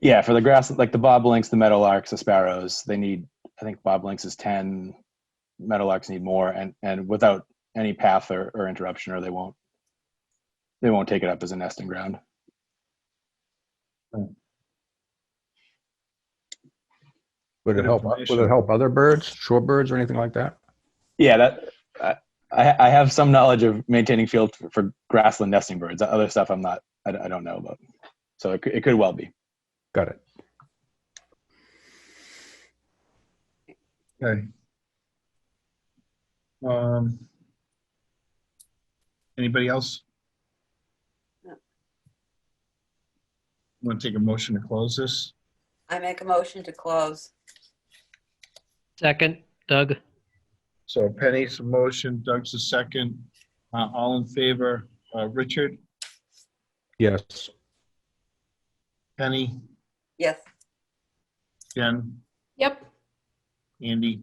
[SPEAKER 12] Yeah, for the grass, like the bobolinks, the meadowlarks, the sparrows, they need, I think bobolinks is 10, meadowlarks need more, and without any path or interruption, or they won't take it up as a nesting ground.
[SPEAKER 10] Would
[SPEAKER 1] Good
[SPEAKER 10] it help? Would
[SPEAKER 1] information.
[SPEAKER 10] it help other birds, shorebirds, or anything like that?
[SPEAKER 12] Yeah, I have some knowledge of maintaining field for grassland nesting birds. Other stuff I don't know about. So it could well be.
[SPEAKER 10] Got it.
[SPEAKER 1] okay. Anybody else?
[SPEAKER 3] No.
[SPEAKER 1] Want to take a motion to close this?
[SPEAKER 3] I make a motion to close.
[SPEAKER 5] Second, Doug.
[SPEAKER 1] So Penny's a motion, Doug's a second. All in favor, Richard,
[SPEAKER 10] Yes.
[SPEAKER 1] Penny,
[SPEAKER 3] Yes.
[SPEAKER 1] Jen,
[SPEAKER 6] yep.
[SPEAKER 1] Andy,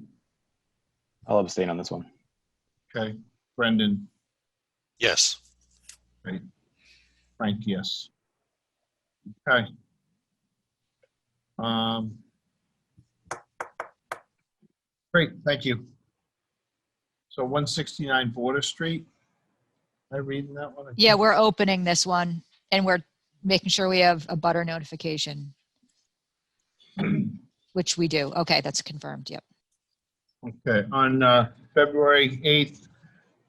[SPEAKER 12] I'll abstain on this one.
[SPEAKER 1] okay, Brendan,
[SPEAKER 7] Yes.
[SPEAKER 1] Frank, yes. Okay. Great, thank you. So 169 Border Street. Am I reading that one?
[SPEAKER 2] Yeah, we're opening this one and we're making sure we have a butter notification, which we do. Okay, that's confirmed. Yep.
[SPEAKER 1] Okay, on February 8th,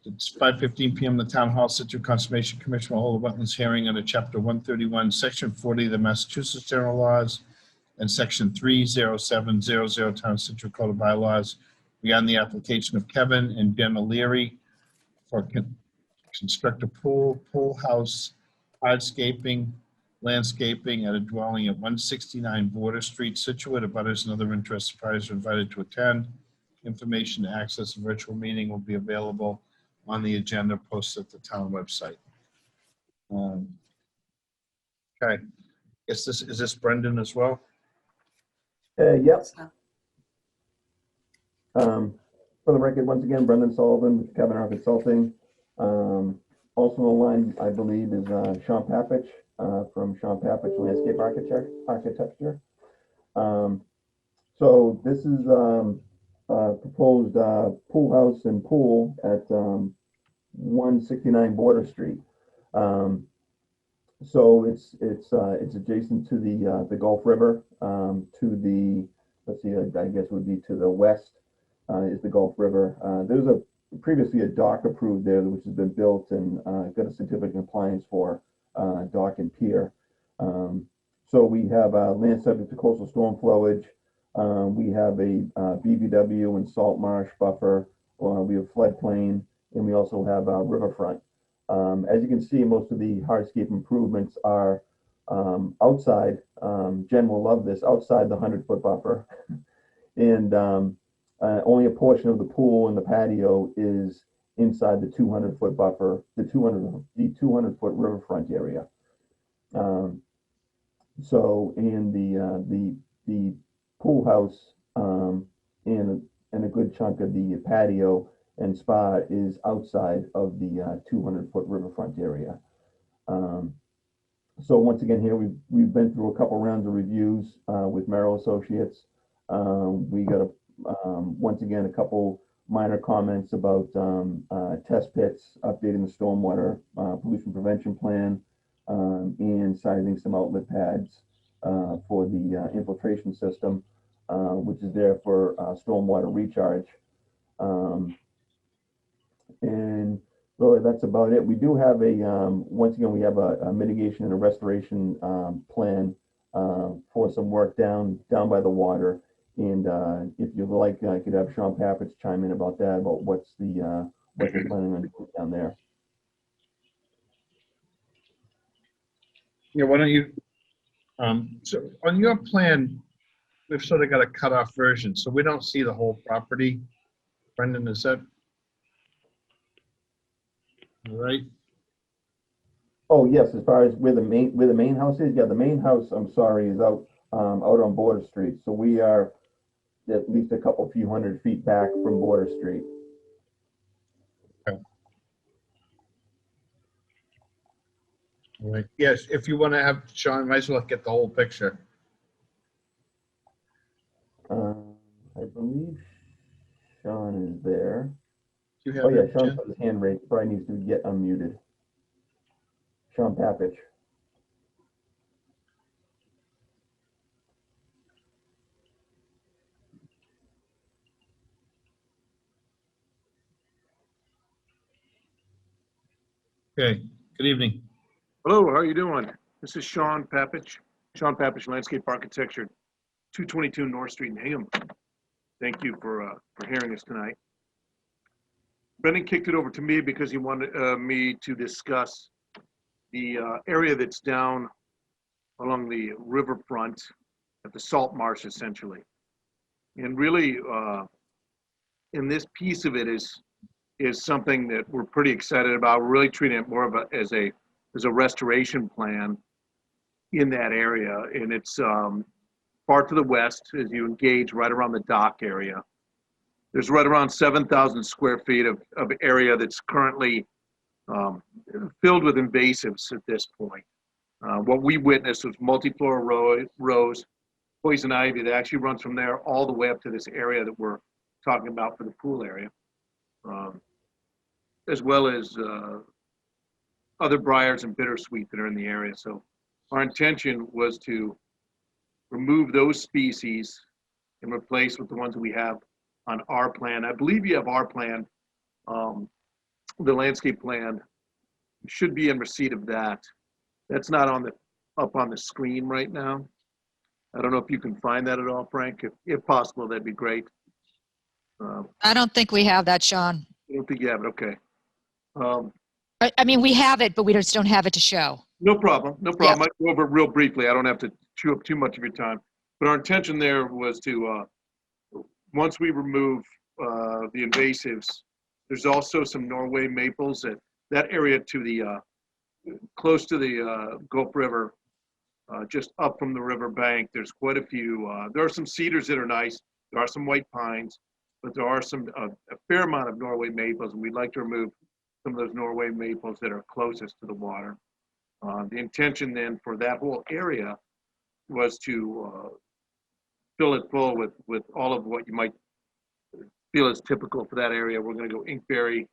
[SPEAKER 1] it's 5:15 p.m. The Town Hall, Scituate Conservation Commission will hold a wetlands hearing under Chapter 131, Section 40 of the Massachusetts General Laws and Section 30700 Town of Scituate Code of Bylaws regarding the application of Kevin and Jen O'Leary for construct a pool house, hardscaping, landscaping at a dwelling at 169 Border Street, Scituate. Abutters and other interested parties are invited to attend. Information to access a virtual meeting will be available on the agenda posted at the town website. Okay, is this Brendan as well?
[SPEAKER 9] Yep.
[SPEAKER 3] So,
[SPEAKER 9] For the record, once again, Brendan Sullivan with Kevin R Consulting. Also on the line, I believe, is Sean Papich from Sean Papich Landscape Architecture. So this is proposed pool house and pool at 169 Border Street. So it's adjacent to the Gulf River. To the, let's see, I guess would be to the west is the Gulf River. There's previously a dock approved there, which has been built and got a certificate of compliance for dock and pier. So we have land subject to coastal storm flowage. We have a BVW and salt marsh buffer. We have floodplain, and we also have riverfront. As you can see, most of the hardscape improvements are outside. Jen will love this, outside the 100-foot buffer. And only a portion of the pool and the patio is inside the 200-foot buffer, the 200-foot riverfront area. So in the pool house and a good chunk of the patio and spa is outside of the 200-foot riverfront area. So once again, here we've been through a couple rounds of reviews with Merrill Associates. We got once again a couple minor comments about test pits, updating the stormwater pollution prevention plan, and sizing some outlet pads for the infiltration system, which is there for stormwater recharge. And really, that's about it. We do have once again, we have a mitigation and a restoration plan for some work down by the water. And if you'd like, I could have Sean Pappas chime in about that, about what they're planning on doing down there.
[SPEAKER 1] Yeah, why don't you, so on your plan, we've sort of got a cut-off version, so we don't see the whole property. Brendan, is that right?
[SPEAKER 9] Oh yes, as far as where the main house is, yeah, the main house, I'm sorry, is out on Border Street. So we are at least a few hundred feet back from Border Street.
[SPEAKER 1] Okay. All right. Yes, if you want to have Sean, might as well get the whole picture.
[SPEAKER 9] I believe Sean is there.
[SPEAKER 1] Do you have
[SPEAKER 9] Oh yeah,
[SPEAKER 1] it,
[SPEAKER 9] Sean's
[SPEAKER 1] Jen?
[SPEAKER 9] got his hand raised. Probably needs to get unmuted. Sean Papich.
[SPEAKER 1] Okay, good evening.
[SPEAKER 13] Hello, how are you doing? This is Sean Papich, Landscape Architecture, 222 North Street in Hingham. Thank you for hearing us tonight. Brendan kicked it over to me because he wanted me to discuss the area that's down along the riverfront at the salt marsh, essentially. And really, in this piece of it is something that we're pretty excited about. We're really treating it more of as a restoration plan in that area. And it's far to the west as you engage right around the dock area. There's right around 7,000 square feet of area that's currently filled with invasives at this point. What we witnessed was multiflora rose, poison ivy that actually runs from there all the way up to this area that we're talking about for the pool area, as well as other briars and bittersweet that are in the area. So our intention was to remove those species and replace with the ones that we have on our plan. I believe you have our plan, the landscape plan. You should be in receipt of that. That's not up on the screen right now. I don't know if you can find that at all, Frank. If possible, that'd be great.
[SPEAKER 2] I don't think we have that, Sean.
[SPEAKER 13] I don't think you have it. Okay.
[SPEAKER 2] I mean, we have it, but we just don't have it to show.
[SPEAKER 13] No problem. No problem.
[SPEAKER 2] Yeah.
[SPEAKER 13] I go over it real briefly. I don't have to chew up too much of your time. But our intention there was to, once we remove the invasives, there's also some Norway maples at that area to the close to the Gulf River, just up from the river bank. There's quite a few. There are some cedars that are nice. There are some white pines, but there are a fair amount of Norway maples, and we'd like to remove some of those Norway maples that are closest to the water. The intention then for that whole area was to fill it full with all of what you might feel is typical for that area. We're going to go inkberry,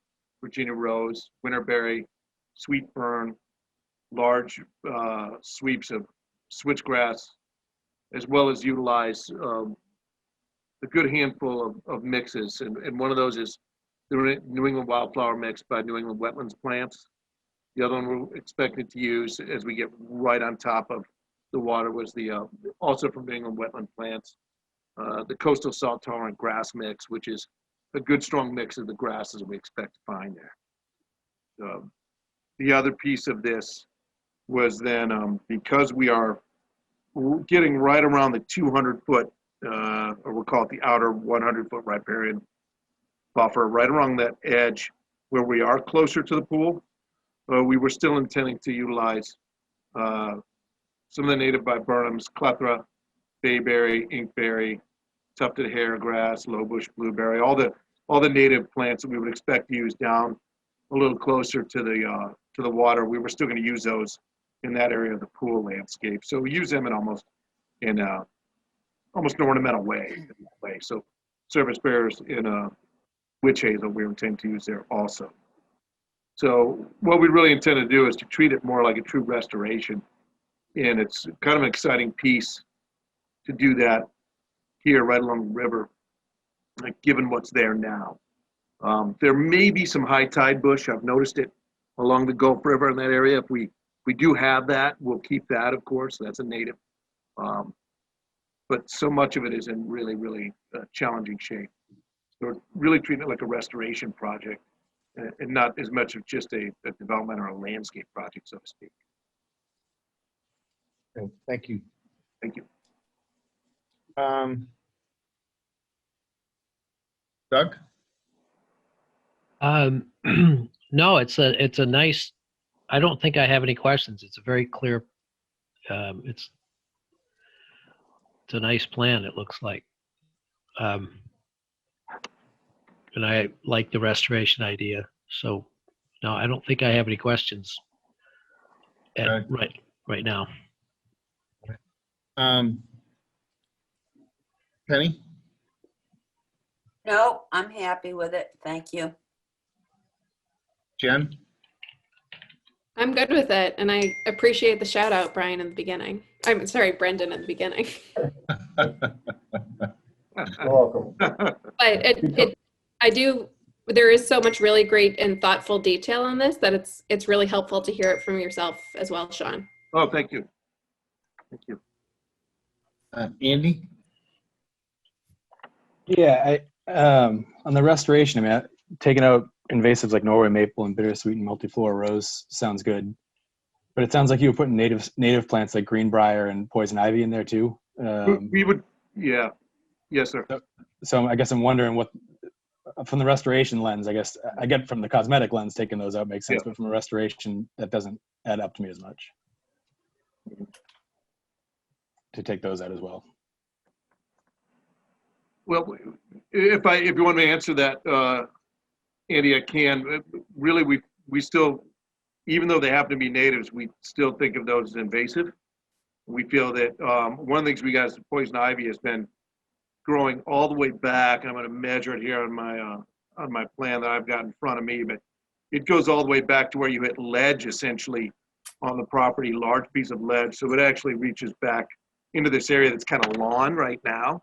[SPEAKER 13] Virginia rose, winterberry, sweet fern, large sweeps of switchgrass, as well as utilize a good handful of mixes. And one of those is the New England Wildflower Mix by New England Wetlands Plants. The other one we're expected to use as we get right on top of the water was the also from New England Wetland Plants, the Coastal Salt Tolerant Grass Mix, which is a good strong mix of the grasses we expect to find there. The other piece of this was then because we are getting right around the 200-foot, or we'll call it the outer 100-foot riparian buffer, right around that edge where we are closer to the pool, we were still intending to utilize some of the native viburnums, clethra, bayberry, inkberry, tufted hairgrass, low bush blueberry, all the native plants that we would expect to use down a little closer to the water. We were still going to use those in that area of the pool landscape. So we use them in almost an ornamental way. So service bearers in a witch hazel we intend to use there also. So what we really intend to do is to treat it more like a true restoration. And it's kind of an exciting piece to do that here right along the river, like, given what's there now. There may be some high tide bush. I've noticed it along the Gulf River in that area. If we do have that, we'll keep that, of course. That's a native. But so much of it is in really, really challenging shape. So we're really treating it like a restoration project and not as much of just a development or a landscape project, so to speak.
[SPEAKER 1] Okay, thank you.
[SPEAKER 13] Thank you.
[SPEAKER 1] Doug?
[SPEAKER 5] No, it's a nice, I don't think I have any questions. It's a very clear, it's a nice plan, it looks like. And I like the restoration idea. So no, I don't think I have any questions right now.
[SPEAKER 1] Penny?
[SPEAKER 3] No, I'm happy with it. Thank you.
[SPEAKER 1] Jen?
[SPEAKER 6] I'm good with it, and I appreciate the shout out, Brian, in the beginning. I'm sorry, Brendan, in the beginning.
[SPEAKER 9] You're welcome.
[SPEAKER 6] But there is so much really great and thoughtful detail on this that it's really helpful to hear it from yourself as well, Sean.
[SPEAKER 13] Oh, thank you. Thank you.
[SPEAKER 1] Andy?
[SPEAKER 12] Yeah, on the restoration, I mean, taking out invasives like Norway maple and bittersweet and multiflora rose sounds good, but it sounds like you were putting native plants like greenbrier and poison ivy in there too.
[SPEAKER 13] We would, yeah, yes, sir.
[SPEAKER 12] So I guess I'm wondering what, from the restoration lens, I guess I get from the cosmetic lens taking those out makes sense, but from a restoration that doesn't add up to me as much. To take those out as well.
[SPEAKER 13] Well, if you want me to answer that, Andy, I can. Really, we still, even though they happen to be natives, we still think of those as invasive. We feel that one of the things we got is poison ivy has been growing all the way back. I'm going to measure it here on my plan that I've got in front of me, but it goes all the way back to where you hit ledge essentially on the property, large piece of ledge. So it actually reaches back into this area that's kind of lawn right now.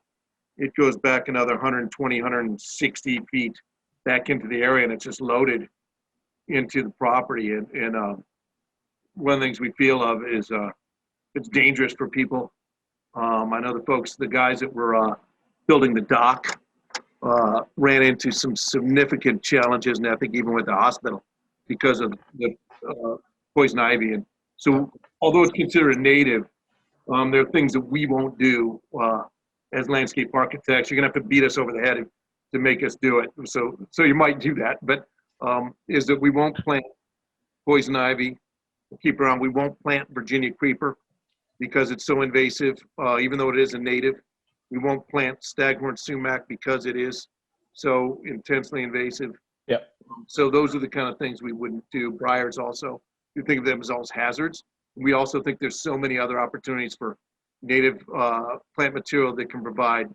[SPEAKER 13] It goes back another 120, 160 feet back into the area, and it's just loaded into the property. And one of the things we feel of is it's dangerous for people. I know the guys that were building the dock ran into some significant challenges, and I think even with the hospital because of the poison ivy. And so although it's considered a native, there are things that we won't do as landscape architects. You're gonna have to beat us over the head to make us do it. So you might do that, but is that we won't plant poison ivy, keep around. We won't plant Virginia creeper because it's so invasive, even though it is a native. We won't plant staghorn sumac because it is so intensely invasive.
[SPEAKER 12] Yep.
[SPEAKER 13] So those are the kind of things we wouldn't do. Briars also, you think of them as almost hazards. We also think there's so many other opportunities for native plant material that can provide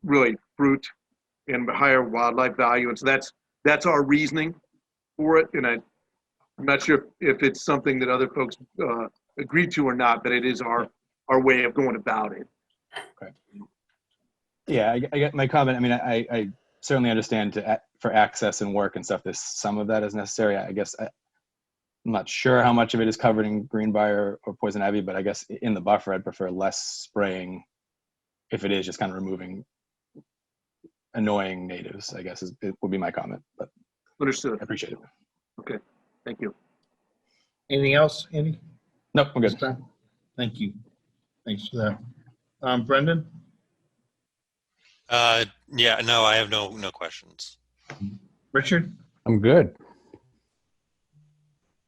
[SPEAKER 13] really fruit and higher wildlife value. And so that's our reasoning for it. And I'm not sure if it's something that other folks agree to or not, but it is our way of going about it.
[SPEAKER 12] Okay. Yeah, I get my comment. I mean, I certainly understand for access and work and stuff, some of that is necessary. I guess I'm not sure how much of it is covered in greenbrier or poison ivy, but I guess in the buffer, I'd prefer less spraying if it is just kind of removing annoying natives, I guess it would be my comment, but
[SPEAKER 13] Understood.
[SPEAKER 12] I appreciate it.
[SPEAKER 13] Okay, thank you.
[SPEAKER 1] Anything else, Andy?
[SPEAKER 12] Nope, I'm good.
[SPEAKER 1] Thank you. Thanks for that. Brendan?
[SPEAKER 7] Yeah, no, I have no questions.
[SPEAKER 1] Richard?
[SPEAKER 10] I'm good.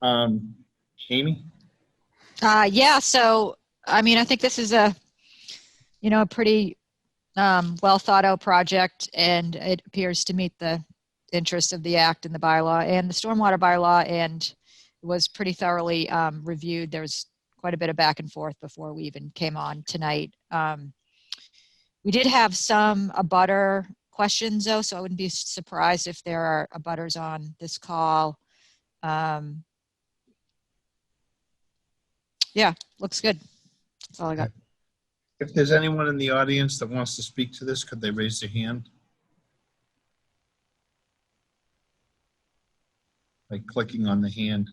[SPEAKER 1] Amy?
[SPEAKER 2] Yeah, so, I mean, I think this is a pretty well thought out project, and it appears to meet the interest of the act and the bylaw and the stormwater bylaw, and was pretty thoroughly reviewed. There was quite a bit of back and forth before we even came on tonight. We did have some abutter questions though, so I wouldn't be surprised if there are abutters on this call. Yeah, looks good. That's all I got.
[SPEAKER 1] If there's anyone in the audience that wants to speak to this, could they raise their hand? By clicking on the hand.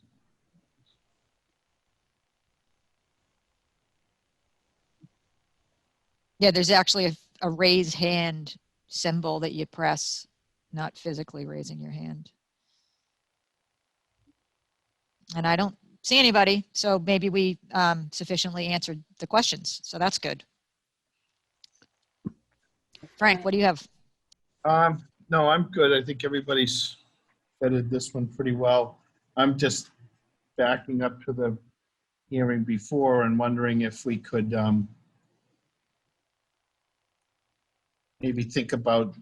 [SPEAKER 2] Yeah, there's actually a raise hand symbol that you press, not physically raising your hand. And I don't see anybody, so maybe we sufficiently answered the questions, so that's good. Frank, what do you have?
[SPEAKER 1] No, I'm good. I think everybody's vetted this one pretty well. I'm just backing up to the hearing before and wondering if we could maybe think about,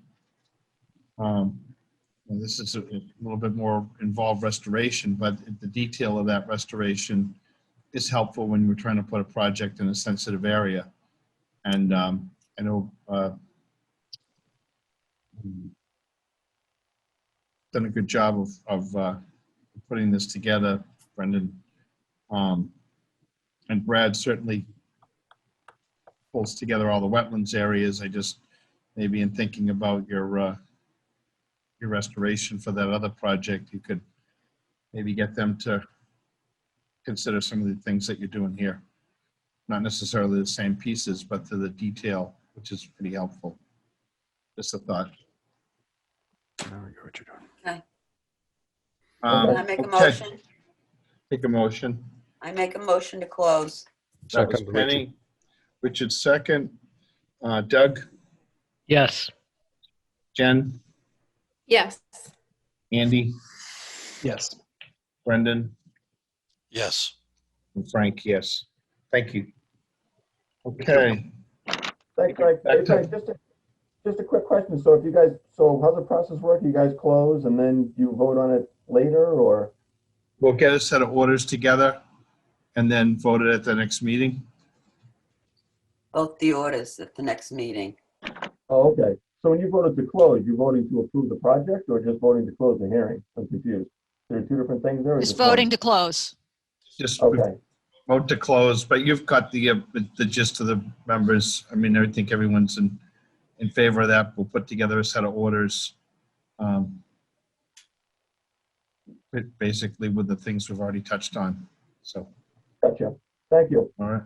[SPEAKER 1] and this is a little bit more involved restoration, but the detail of that restoration is helpful when we're trying to put a project in a sensitive area. And I know done a good job of putting this together, Brendan. And Brad certainly pulls together all the wetlands areas. I just, maybe in thinking about your restoration for that other project, you could maybe get them to consider some of the things that you're doing here. Not necessarily the same pieces, but to the detail, which is pretty helpful. Just a thought.
[SPEAKER 10] Now I get what you're doing.
[SPEAKER 3] Okay.
[SPEAKER 1] Okay.
[SPEAKER 3] I make a motion?
[SPEAKER 1] Take a motion.
[SPEAKER 3] I make a motion to close.
[SPEAKER 1] That was
[SPEAKER 10] Second,
[SPEAKER 1] Penny. Richard second. Doug,
[SPEAKER 5] Yes.
[SPEAKER 1] Jen,
[SPEAKER 6] Yes.
[SPEAKER 1] Andy,
[SPEAKER 12] Yes.
[SPEAKER 1] Brendan,
[SPEAKER 7] Yes.
[SPEAKER 1] and Frank, yes. Thank you. Okay.
[SPEAKER 9] Thanks, Frank.
[SPEAKER 1] Back
[SPEAKER 9] Hey,
[SPEAKER 1] to-
[SPEAKER 9] Frank, just a quick question. So if you guys, so how's the process work? You guys close and then you vote on it later, or?
[SPEAKER 1] We'll get a set of orders together and then vote it at the next meeting.
[SPEAKER 3] Both the orders at the next meeting.
[SPEAKER 9] Oh, okay. So when you voted to close, you're voting to approve the project or just voting to close the hearing? I'm confused. There are two different things there? or
[SPEAKER 2] Just
[SPEAKER 9] one?
[SPEAKER 2] voting to close.
[SPEAKER 1] Just
[SPEAKER 9] Okay,
[SPEAKER 1] vote to close, but you've got the gist of the members. I mean, I think everyone's in favor of that. We'll put together a set of orders. Basically with the things we've already touched on. So,
[SPEAKER 9] gotcha. Thank you.
[SPEAKER 1] all right.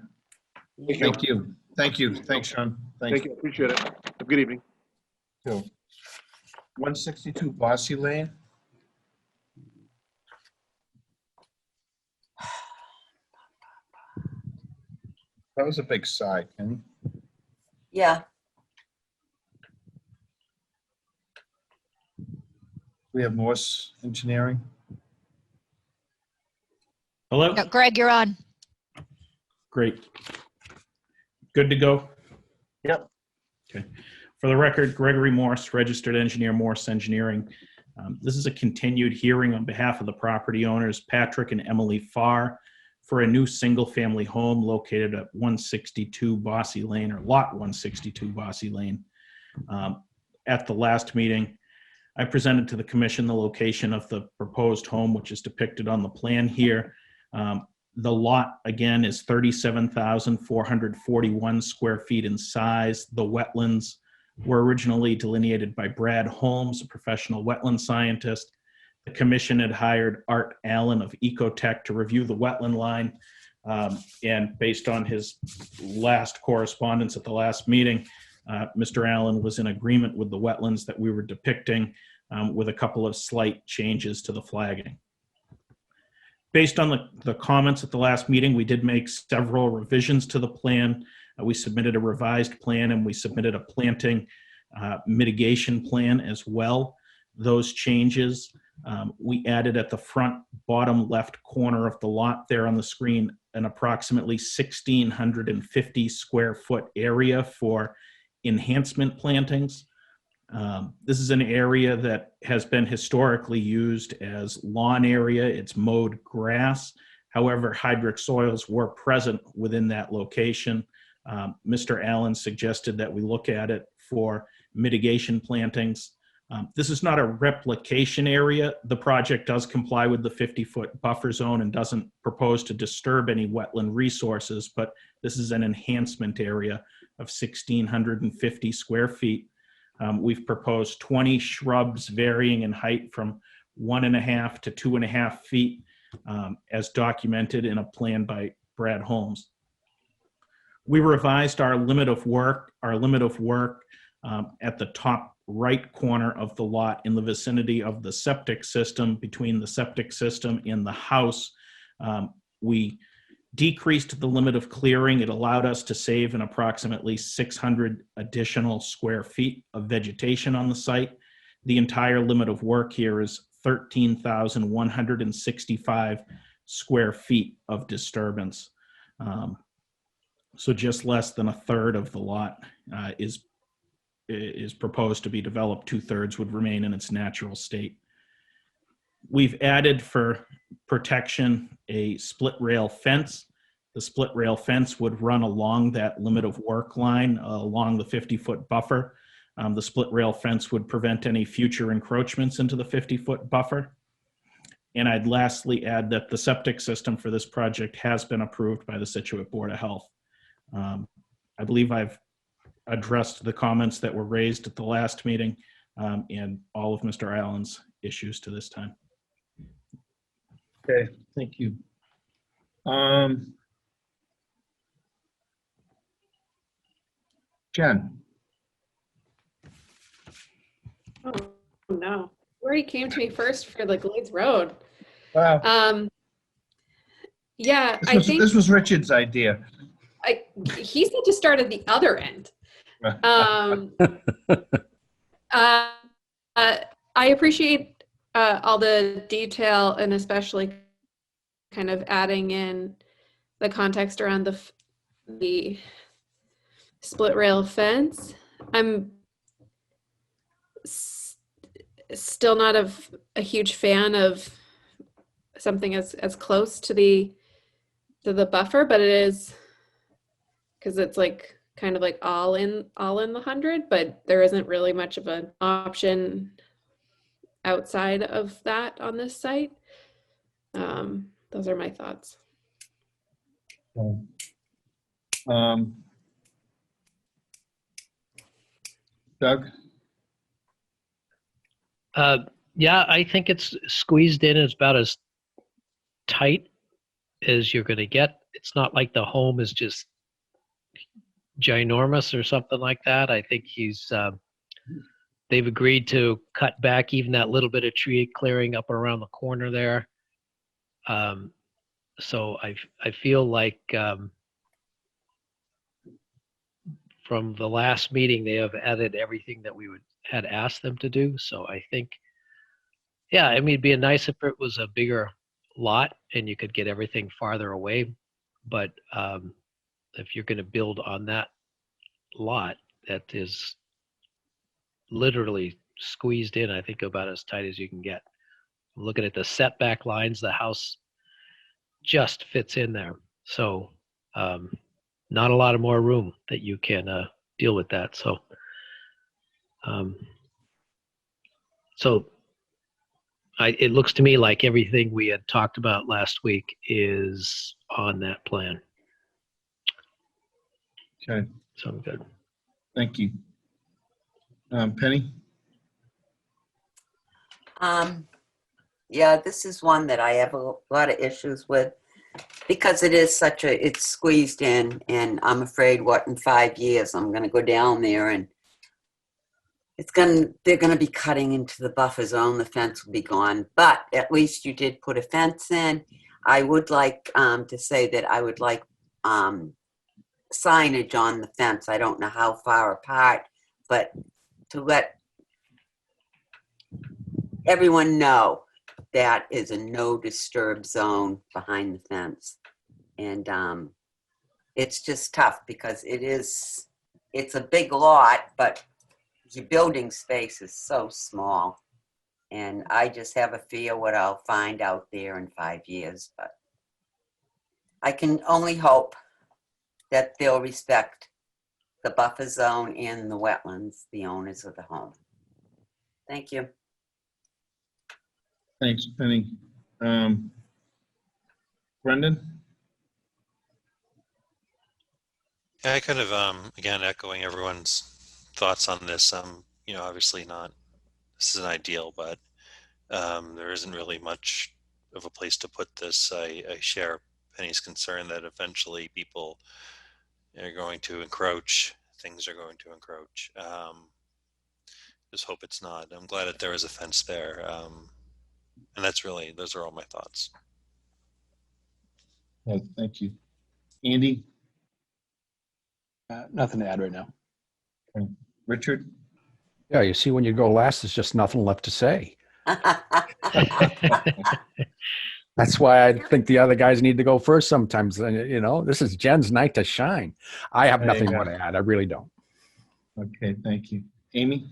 [SPEAKER 1] Thank you. Thank you. Thanks, Sean. Thanks.
[SPEAKER 13] Thank you, appreciate it. Have a good evening.
[SPEAKER 1] 162 Bossy Lane. That was a big sigh, Kenny.
[SPEAKER 3] Yeah,
[SPEAKER 1] We have Morse Engineering.
[SPEAKER 14] Hello?
[SPEAKER 2] No, Greg, you're on.
[SPEAKER 14] Great. Good to go?
[SPEAKER 1] Yep.
[SPEAKER 14] Okay. For the record, Gregory Morse, registered engineer, Morse Engineering. This is a continued hearing on behalf of the property owners, Patrick and Emily Farr, for a new single-family home located at 162 Bossy Lane, or Lot 162 Bossy Lane. At the last meeting, I presented to the commission the location of the proposed home, which is depicted on the plan here. The lot, again, is 37,441 square feet in size. The wetlands were originally delineated by Brad Holmes, a professional wetland scientist. The commission had hired Art Allen of Ecotech to review the wetland line. And based on his last correspondence at the last meeting, Mr. Allen was in agreement with the wetlands that we were depicting, with a couple of slight changes to the flagging. Based on the comments at the last meeting, we did make several revisions to the plan. We submitted a revised plan and we submitted a planting mitigation plan as well. Those changes, we added at the front bottom left corner of the lot there on the screen an approximately 1,650 square foot area for enhancement plantings. This is an area that has been historically used as lawn area. It's mowed grass. However, hydric soils were present within that location. Mr. Allen suggested that we look at it for mitigation plantings. This is not a replication area. The project does comply with the 50-foot buffer zone and doesn't propose to disturb any wetland resources, but this is an enhancement area of 1,650 square feet. We've proposed 20 shrubs varying in height from 1.5 to 2.5 feet, as documented in a plan by Brad Holmes. We revised our limit of work at the top right corner of the lot in the vicinity of the septic system, between the septic system and the house. We decreased the limit of clearing. It allowed us to save an approximately 600 additional square feet of vegetation on the site. The entire limit of work here is 13,165 square feet of disturbance. So just less than a third of the lot is proposed to be developed. 2/3 would remain in its natural state. We've added for protection a split rail fence. The split rail fence would run along that limit of work line, along the 50-foot buffer. The split rail fence would prevent any future encroachments into the 50-foot buffer. And I'd lastly add that the septic system for this project has been approved by the Scituate Board of Health. I believe I've addressed the comments that were raised at the last meeting and all of Mr. Allen's issues to this time.
[SPEAKER 1] Okay, thank you. Jen.
[SPEAKER 6] Oh, no. Already came to me first for the Glades Road.
[SPEAKER 1] Wow.
[SPEAKER 6] Yeah,
[SPEAKER 1] This was Richard's idea.
[SPEAKER 6] he said to start at the other end. I appreciate all the detail and especially kind of adding in the context around the split rail fence. I'm still not a huge fan of something as close to the buffer, but it is because it's like kind of like all in the 100, but there isn't really much of an option outside of that on this site. Those are my thoughts.
[SPEAKER 1] Doug?
[SPEAKER 5] Yeah, I think it's squeezed in. It's about as tight as you're going to get. It's not like the home is just ginormous or something like that. I think they've agreed to cut back even that little bit of tree clearing up around the corner there. So I feel like from the last meeting, they have added everything that we had asked them to do. So I think, yeah, I mean, it'd be nice if it was a bigger lot and you could get everything farther away. But if you're going to build on that lot that is literally squeezed in, I think about as tight as you can get. Looking at the setback lines, the house just fits in there. So not a lot of more room that you can deal with that. So it looks to me like everything we had talked about last week is on that plan.
[SPEAKER 1] Okay.
[SPEAKER 5] So good.
[SPEAKER 1] Thank you. Penny?
[SPEAKER 3] Yeah, this is one that I have a lot of issues with because it is it's squeezed in, and I'm afraid in 5 years I'm going to go down there and they're going to be cutting into the buffer zone. The fence will be gone, but at least you did put a fence in. I would like to say that I would like signage on the fence. I don't know how far apart, but to let everyone know that is a no disturb zone behind the fence. And it's just tough because it is it's a big lot, but your building space is so small. And I just have a fear what I'll find out there in 5 years, but I can only hope that they'll respect the buffer zone and the wetlands, the owners of the home. Thank you.
[SPEAKER 1] Thanks, Penny. Brendan?
[SPEAKER 7] Yeah, I kind of, again, echoing everyone's thoughts on this. Obviously not, this isn't ideal, but there isn't really much of a place to put this. I share Penny's concern that eventually people are going to encroach, things are going to encroach. Just hope it's not. I'm glad that there is a fence there. And those are all my thoughts.
[SPEAKER 1] Oh, thank you. Andy?
[SPEAKER 12] Nothing to add right now.
[SPEAKER 1] Okay. Richard?
[SPEAKER 10] Yeah, you see, when you go last, there's just nothing left to say. That's why I think the other guys need to go first sometimes. This is Jen's night to shine. I have
[SPEAKER 1] There you
[SPEAKER 10] nothing
[SPEAKER 1] go.
[SPEAKER 10] more to add. I really don't.
[SPEAKER 1] Okay, thank you. Amy?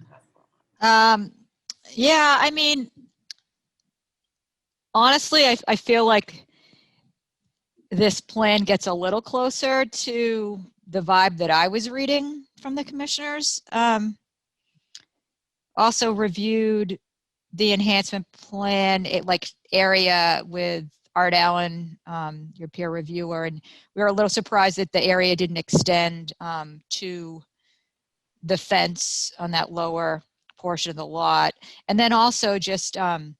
[SPEAKER 2] Yeah, I mean, honestly, I feel like this plan gets a little closer to the vibe that I was reading from the commissioners. Also reviewed the enhancement plan, area with Art Allen, your peer reviewer, and we were a little surprised that the area didn't extend to the fence on that lower portion of the lot. And then also just, if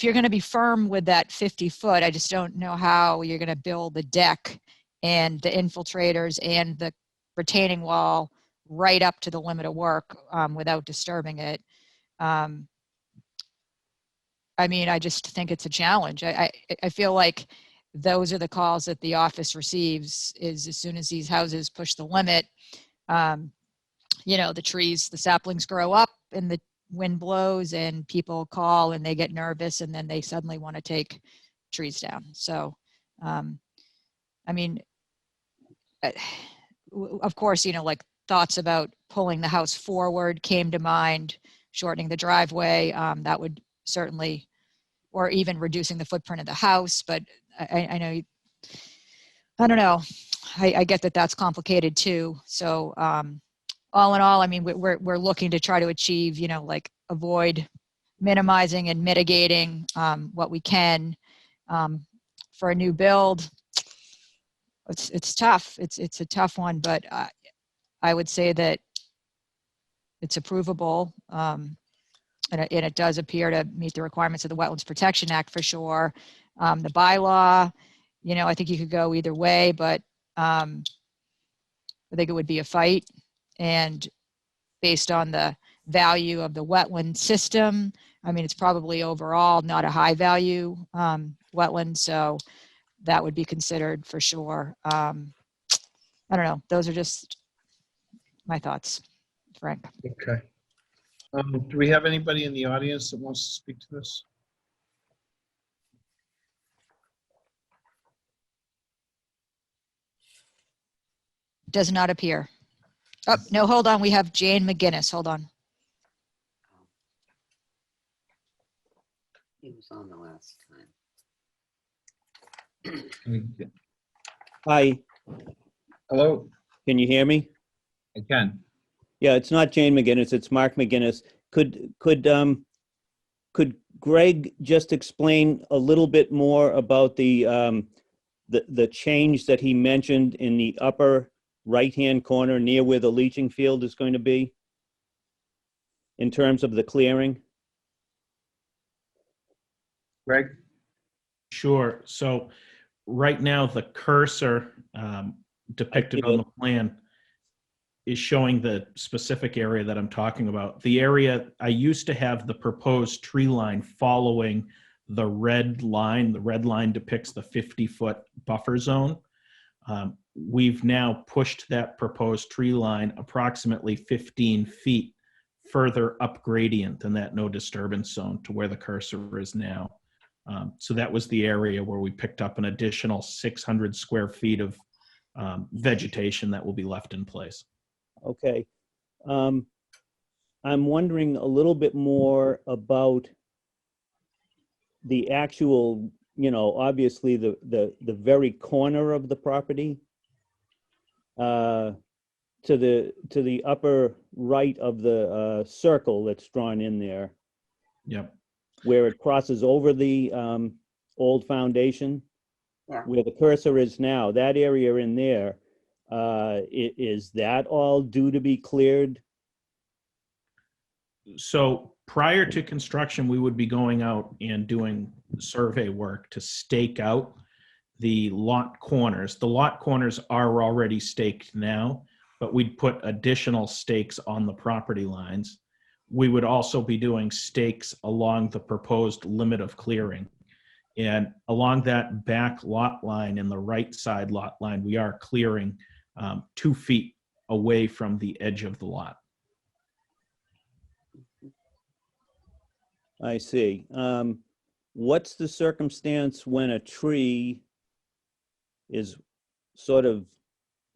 [SPEAKER 2] you're going to be firm with that 50 foot, I just don't know how you're going to build the deck and the infiltrators and the retaining wall right up to the limit of work without disturbing it. I just think it's a challenge. I feel like those are the calls that the office receives is as soon as these houses push the limit, the trees, the saplings grow up and the wind blows and people call and they get nervous and then they suddenly want to take trees down. So, of course, thoughts about pulling the house forward came to mind, shortening the driveway, that would certainly, or even reducing the footprint of the house. But I know, I don't know. I get that that's complicated too. So all in all, we're looking to try to achieve, avoid minimizing and mitigating what we can for a new build. It's tough. It's a tough one, but I would say that it's approvable. And it does appear to meet the requirements of the Wetlands Protection Act for sure. The bylaw, I think you could go either way, but I think it would be a fight. And based on the value of the wetland system, it's probably overall not a high value wetland, so that would be considered for sure. I don't know. Those are just my thoughts, Frank.
[SPEAKER 1] Okay. Do we have anybody in the audience that wants to speak to this?
[SPEAKER 2] Does not appear. Oh, no, hold on. We have Jane McGinnis. Hold on.
[SPEAKER 3] He was on the last time.
[SPEAKER 15] Hi,
[SPEAKER 1] Hello,
[SPEAKER 15] can you hear me?
[SPEAKER 1] I can.
[SPEAKER 15] Yeah, it's not Jane McGinnis, it's Mark McGinnis. Could Greg just explain a little bit more about the change that he mentioned in the upper right-hand corner near where the leaching field is going to be in terms of the clearing?
[SPEAKER 1] Greg?
[SPEAKER 14] Sure. So right now the cursor depicted on the plan is showing the specific area that I'm talking about. The area, I used to have the proposed tree line following the red line. The red line depicts the 50-foot buffer zone. We've now pushed that proposed tree line approximately 15 feet further up gradient than that no disturbance zone to where the cursor is now. So that was the area where we picked up an additional 600 square feet of vegetation that will be left in place.
[SPEAKER 15] Okay. I'm wondering a little bit more about the actual, obviously the very corner of the property, to the upper right of the circle that's drawn in there,
[SPEAKER 14] Yep.
[SPEAKER 15] where it crosses over the old foundation,
[SPEAKER 3] Yeah.
[SPEAKER 15] where the cursor is now, that area in there, is that all due to be cleared?
[SPEAKER 14] So prior to construction, we would be going out and doing survey work to stake out the lot corners. The lot corners are already staked now, but we'd put additional stakes on the property lines. We would also be doing stakes along the proposed limit of clearing. And along that back lot line and the right side lot line, we are clearing 2 feet away from the edge of the lot.
[SPEAKER 15] I see. What's the circumstance when a tree is sort of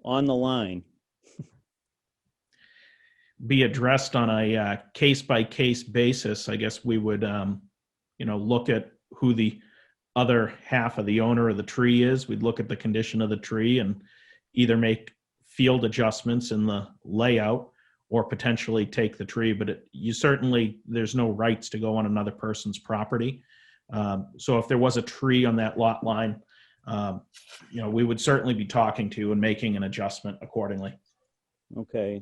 [SPEAKER 15] on the line?
[SPEAKER 14] Be addressed on a case-by-case basis. I guess we would, look at who the other half of the owner of the tree is. We'd look at the condition of the tree and either make field adjustments in the layout or potentially take the tree. But there's no rights to go on another person's property. So if there was a tree on that lot line, we would certainly be talking to and making an adjustment accordingly.
[SPEAKER 15] Okay.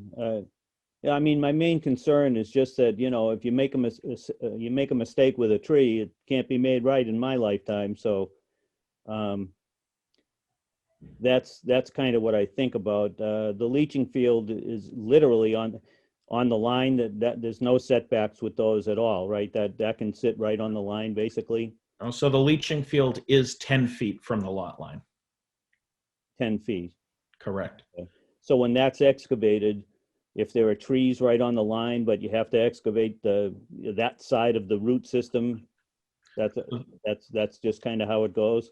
[SPEAKER 15] Yeah, I mean, my main concern is just that, if you make a mistake with a tree, it can't be made right in my lifetime. So that's kind of what I think about. The leaching field is literally on the line, that there's no setbacks with those at all, right? That can sit right on the line, basically.
[SPEAKER 14] So the leaching field is 10 feet from the lot line.
[SPEAKER 15] 10 feet.
[SPEAKER 14] Correct.
[SPEAKER 15] Okay. So when that's excavated, if there are trees right on the line, but you have to excavate that side of the root system, that's just kind of how it goes.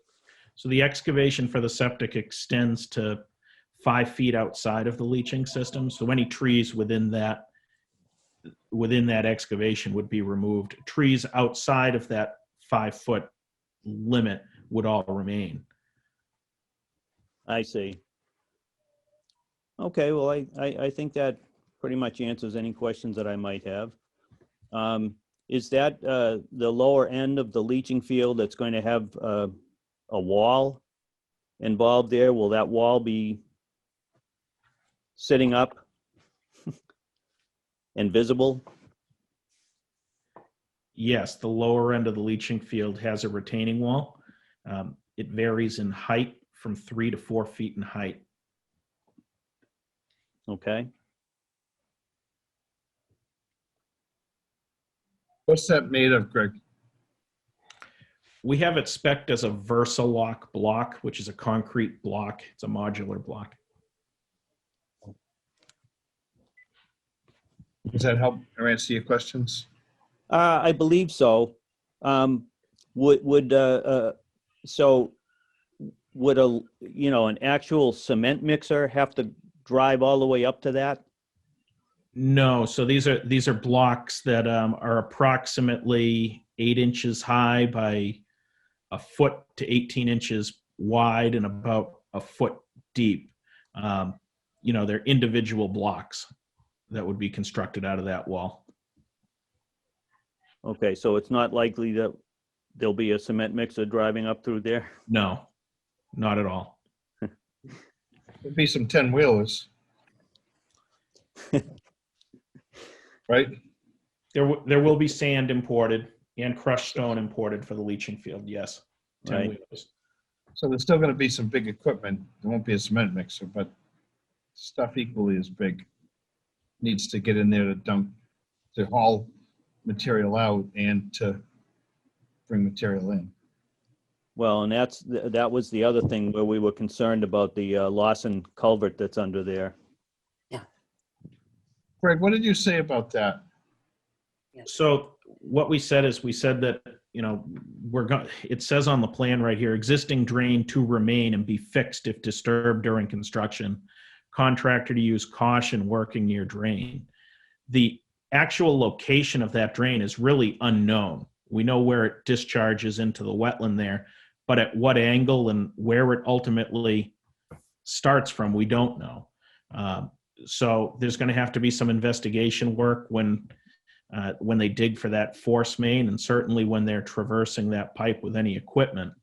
[SPEAKER 14] So the excavation for the septic extends to 5 feet outside of the leaching system. So any trees within that excavation would be removed. Trees outside of that 5-foot limit would all remain.
[SPEAKER 15] I see. Okay, well, I think that pretty much answers any questions that I might have. Is that the lower end of the leaching field that's going to have a wall involved there? Will that wall be sitting up and visible?
[SPEAKER 14] Yes, the lower end of the leaching field has a retaining wall. It varies in height from 3 to 4 feet in height.
[SPEAKER 15] Okay.
[SPEAKER 1] What's that made of, Greg?
[SPEAKER 14] We have it spec'd as a Versalock block, which is a concrete block. It's a modular block.
[SPEAKER 1] Does that help or answer your questions?
[SPEAKER 15] I believe so. Would an actual cement mixer have to drive all the way up to that?
[SPEAKER 14] No, so these are blocks that are approximately 8 inches high by a foot to 18 inches wide and about a foot deep. They're individual blocks that would be constructed out of that wall.
[SPEAKER 15] Okay, so it's not likely that there'll be a cement mixer driving up through there?
[SPEAKER 14] No, not at all.
[SPEAKER 1] There'd be some 10-wheelers. Right?
[SPEAKER 14] There will be sand imported and crushed stone imported for the leaching field, yes. 10
[SPEAKER 15] Right.
[SPEAKER 14] wheelers.
[SPEAKER 1] So there's still going to be some big equipment. There won't be a cement mixer, but stuff equally as big needs to get in there to haul material out and to bring material in.
[SPEAKER 15] Well, and that was the other thing where we were concerned about the Lawson culvert that's under there.
[SPEAKER 1] Greg, what did you say about that?
[SPEAKER 14] So what we said is we said that, you know, it says on the plan right here, existing drain to remain and be fixed if disturbed during construction. Contractor to use caution working near drain. The actual location of that drain is really unknown. We know where it discharges into the wetland there, but at what angle and where it ultimately starts from, we don't know. So there's going to have to be some investigation work when they dig for that force main, and certainly when they're traversing that pipe with any equipment.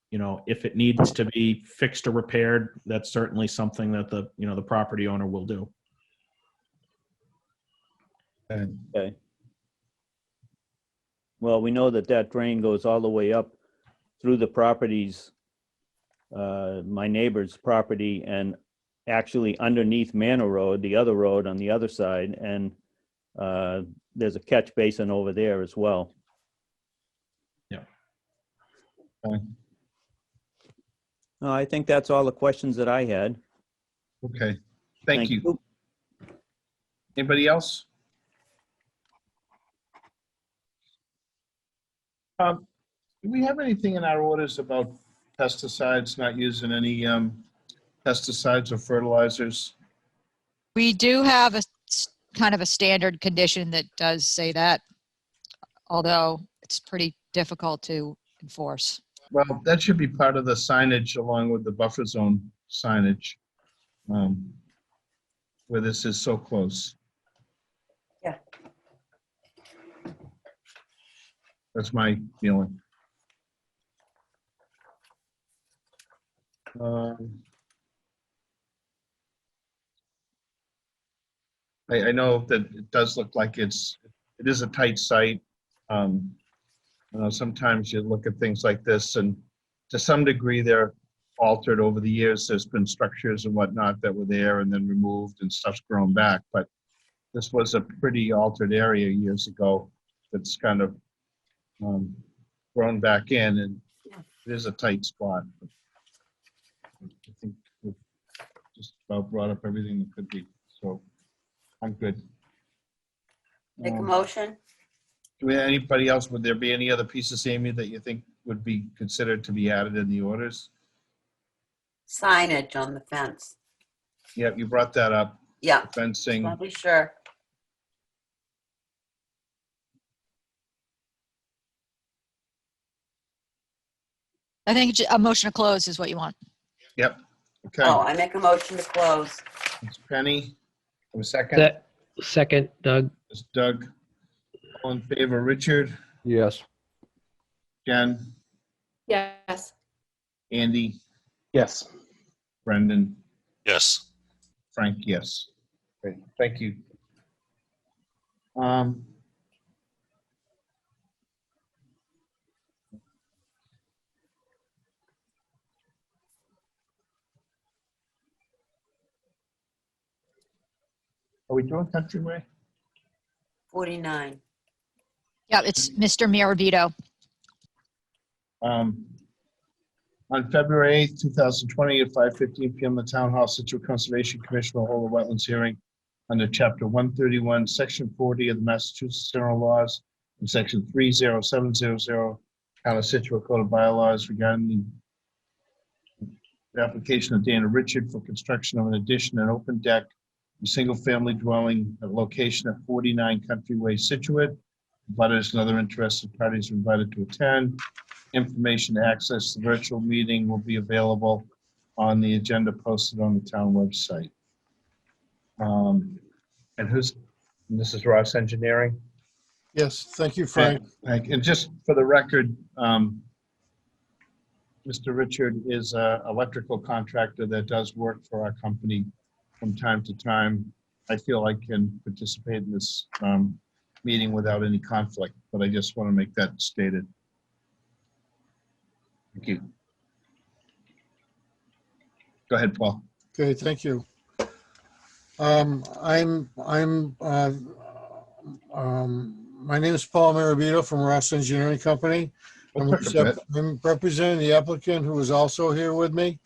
[SPEAKER 14] You know, if it needs to be fixed or repaired, that's certainly something that the property owner will do.
[SPEAKER 15] Okay. Well, we know that that drain goes all the way up through the properties, my neighbor's property, and actually underneath Manor Road, the other road on the other side, and there's a catch basin over there as well.
[SPEAKER 14] Yeah.
[SPEAKER 1] Okay.
[SPEAKER 15] No, I think that's all the questions that I had.
[SPEAKER 1] Okay. Thank you. Anybody else? Do we have anything in our orders about pesticides, not using any pesticides or fertilizers?
[SPEAKER 2] We do have a kind of a standard condition that does say that, although it's pretty difficult to enforce.
[SPEAKER 1] Well, that should be part of the signage along with the buffer zone signage, where this is so close.
[SPEAKER 3] Yeah.
[SPEAKER 1] That's my feeling. I know that it does look like it is a tight site. You know, sometimes you look at things like this, and to some degree they're altered over the years. There's been structures and whatnot that were there and then removed, and stuff's grown back. But this was a pretty altered area years ago that's kind of grown back in, and it is a tight spot. I think we've just about brought up everything that could be, so I'm good.
[SPEAKER 3] Make a motion?
[SPEAKER 1] Do we have anybody else? Would there be any other pieces, Amy, that you think would be considered to be added in the orders?
[SPEAKER 3] Signage on the fence.
[SPEAKER 1] Yeah, you brought that up.
[SPEAKER 3] Yeah.
[SPEAKER 1] Fencing.
[SPEAKER 3] I'll be sure.
[SPEAKER 2] I think a motion to close is what you want.
[SPEAKER 1] Yep. Okay.
[SPEAKER 3] Oh, I make a motion to close.
[SPEAKER 1] It's Penny. Have a second?
[SPEAKER 5] Second, Doug.
[SPEAKER 1] It's Doug. All in favor, Richard?
[SPEAKER 10] Yes.
[SPEAKER 1] Jen?
[SPEAKER 6] Yes.
[SPEAKER 1] Andy?
[SPEAKER 12] Yes.
[SPEAKER 1] Brendan?
[SPEAKER 7] Yes.
[SPEAKER 1] Frank, yes. Great, thank you. Are we doing Countryway?
[SPEAKER 3] 49.
[SPEAKER 2] Yeah, it's Mr. Mirabito.
[SPEAKER 1] On February 8th, 2020 at 5:15 p.m., the Town Hall Scituate Conservation Commission will hold a wetlands hearing under Chapter 131, Section 40 of the Massachusetts General Laws and Section 30700 Town of Scituate Code of Bylaws regarding the application of Dana Richard for construction of an addition and open deck, a single-family dwelling at location at 49 Countryway, Scituate. Butters and other interested parties are invited to attend. Information to access the virtual meeting will be available on the agenda posted on the town website. And this is Ross Engineering?
[SPEAKER 16] Yes, thank you, Frank.
[SPEAKER 1] And just for the record, Mr. Richard is an electrical contractor that does work for our company from time to time. I feel I can participate in this meeting without any conflict, but I just want to make that stated. Thank you. Go ahead, Paul.
[SPEAKER 16] Okay, thank you. My name is Paul Marabito from Ross Engineering Company. I'm representing the applicant who is also here with me,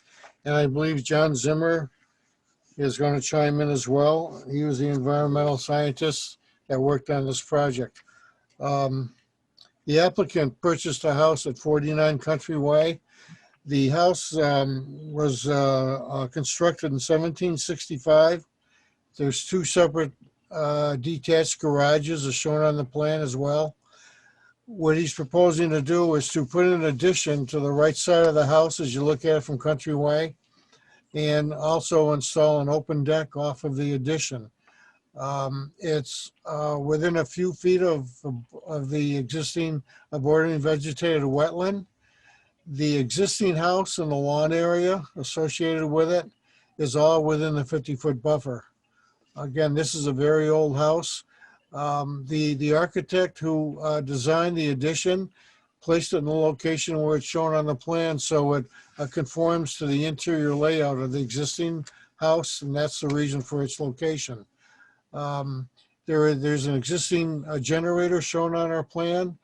[SPEAKER 16] and I believe John Zimmer is going to chime in as well. He was the environmental scientist that worked on this project. The applicant purchased a house at 49 Country Way. The house was constructed in 1765. There's two separate detached garages as shown on the plan as well. What he's proposing to do is to put an addition to the right side of the house as you look at it from Country Way, and also install an open deck off of the addition. It's within a few feet of the existing bordering vegetated wetland. The existing house and the lawn area associated with it is all within the 50-foot buffer. Again, this is a very old house. The architect who designed the addition placed it in the location where it's shown on the plan, so it conforms to the interior layout of the existing house, and that's the reason for its location. There's an existing generator shown on our plan.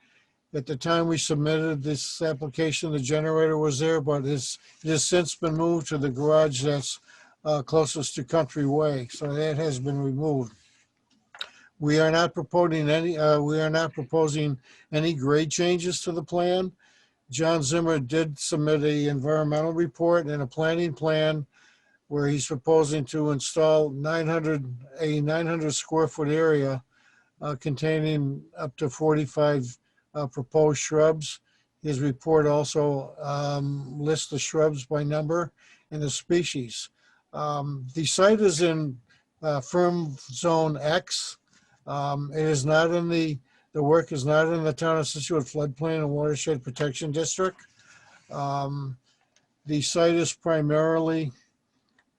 [SPEAKER 16] At the time we submitted this application, the generator was there, but it has since been moved to the garage that's closest to Country Way, so that has been removed. We are not proposing any grade changes to the plan. John Zimmer did submit an environmental report and a planning plan where he's proposing to install a 900 square foot area containing up to 45 proposed shrubs. His report also lists the shrubs by number and the species. The site is in firm zone X. It is not in the work is not in the town of Scituate floodplain and watershed protection district. The site is primarily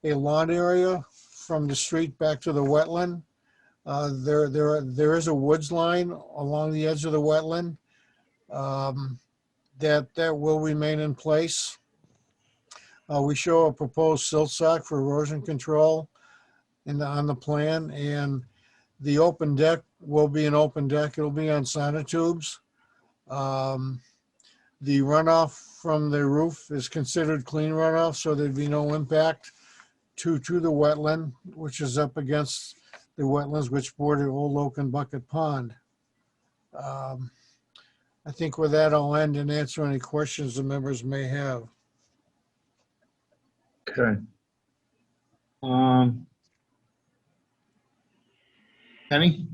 [SPEAKER 16] a lawn area from the street back to the wetland. There is a woods line along the edge of the wetland that will remain in place. We show a proposed silt sock for erosion control on the plan, and the open deck will be an open deck. It'll be on sonotubes. The runoff from the roof is considered clean runoff, so there'd be no impact to the wetland, which is up against the wetlands which border Old Oak and Bucket Pond. I think with that, I'll end and answer any questions the members may have.
[SPEAKER 1] Okay. Penny?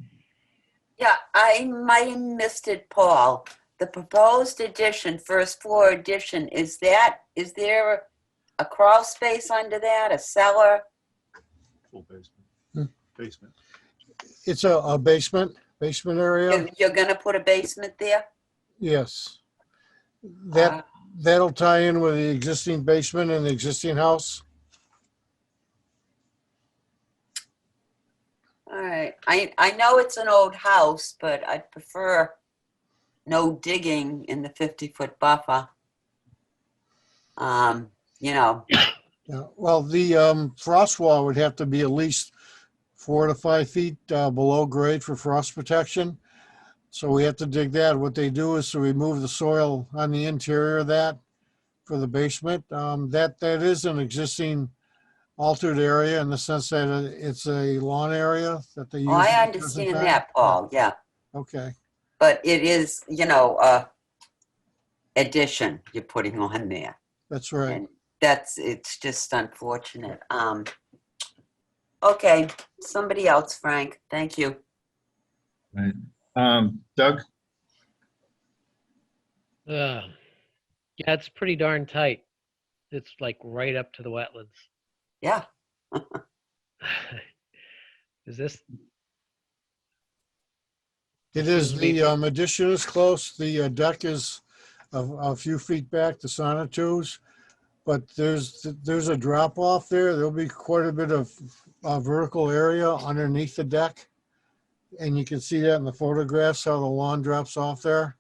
[SPEAKER 3] Yeah, I might have missed it, Paul. The proposed addition, first floor addition, is there a crawl space under that, a cellar?
[SPEAKER 11] Full basement. Basement.
[SPEAKER 16] It's a basement area.
[SPEAKER 3] You're gonna put a basement there?
[SPEAKER 16] Yes. That'll tie in with the existing basement and the existing house.
[SPEAKER 3] All right, I know it's an old house, but I'd prefer no digging in the 50-foot buffer. You know.
[SPEAKER 16] Yeah, well, the frost wall would have to be at least 4 to 5 feet below grade for frost protection. So we have to dig that. What they do is to remove the soil on the interior of that for the basement. That is an existing altered area in the sense that it's a lawn area that they use.
[SPEAKER 3] Oh, I understand that, Paul, yeah.
[SPEAKER 16] Okay.
[SPEAKER 3] But it is, addition you're putting on there.
[SPEAKER 16] That's right.
[SPEAKER 3] And it's just unfortunate. Okay, somebody else, Frank. Thank you.
[SPEAKER 1] Right. Doug?
[SPEAKER 5] Yeah, it's pretty darn tight. It's like right up to the wetlands.
[SPEAKER 3] Yeah.
[SPEAKER 5] Is this?
[SPEAKER 16] It is. The addition is close. The deck is a few feet back to sonotubes, but there's a drop off there. There'll be quite a bit of vertical area underneath the deck. And you can see that in the photographs, how the lawn drops off there.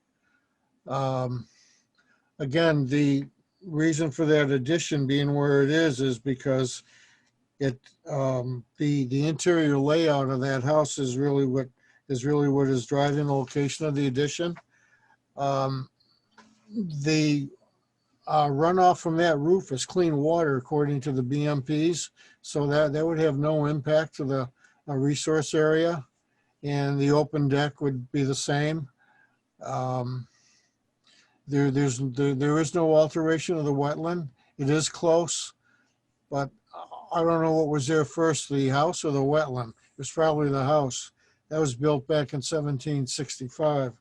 [SPEAKER 16] Again, the reason for that addition being where it is because the interior layout of that house is really what is driving the location of the addition. The runoff from that roof is clean water according to the BMPs, so that would have no impact to the resource area. And the open deck would be the same. There is no alteration of the wetland. It is close, but I don't know what was there first, the house or the wetland. It was probably the house. That was built back in 1765.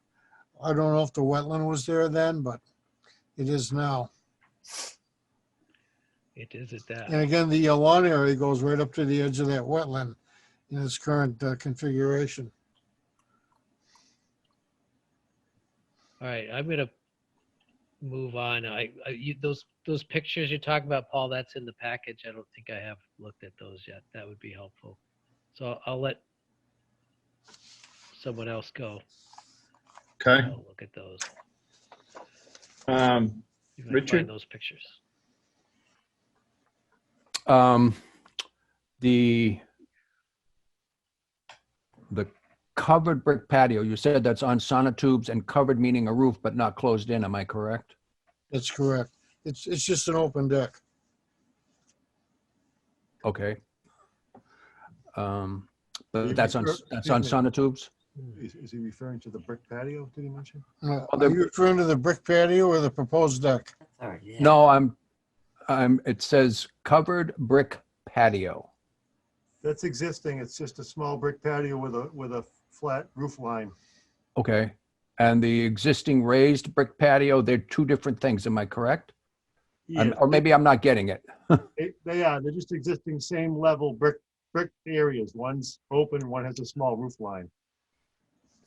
[SPEAKER 16] I don't know if the wetland was there then, but it is now.
[SPEAKER 5] It is at that.
[SPEAKER 16] And again, the lawn area goes right up to the edge of that wetland in its current configuration.
[SPEAKER 5] All right, I'm gonna move on. Those pictures you're talking about, Paul, that's in the package. I don't think I have looked at those yet. That would be helpful. So I'll let someone else go.
[SPEAKER 1] Okay.
[SPEAKER 5] I'll look at those. You might
[SPEAKER 1] Richard?
[SPEAKER 5] find those pictures.
[SPEAKER 10] The covered brick patio, you said that's on sonotubes and covered meaning a roof, but not closed in, am I correct?
[SPEAKER 16] That's correct. It's just an open deck.
[SPEAKER 10] Okay.
[SPEAKER 17] You
[SPEAKER 10] But that's on
[SPEAKER 17] excuse me.
[SPEAKER 10] sonotubes?
[SPEAKER 17] Is he referring to the brick patio, did he mention?
[SPEAKER 16] Are you referring to the brick patio or the proposed deck?
[SPEAKER 10] No, it says covered brick patio.
[SPEAKER 17] That's existing. It's just a small brick patio with a flat roof line.
[SPEAKER 10] Okay. And the existing raised brick patio, they're two different things, am I correct?
[SPEAKER 17] Yeah,
[SPEAKER 10] Or maybe I'm not getting it.
[SPEAKER 17] they are. They're just existing same level brick areas. One's open, one has a small roof line.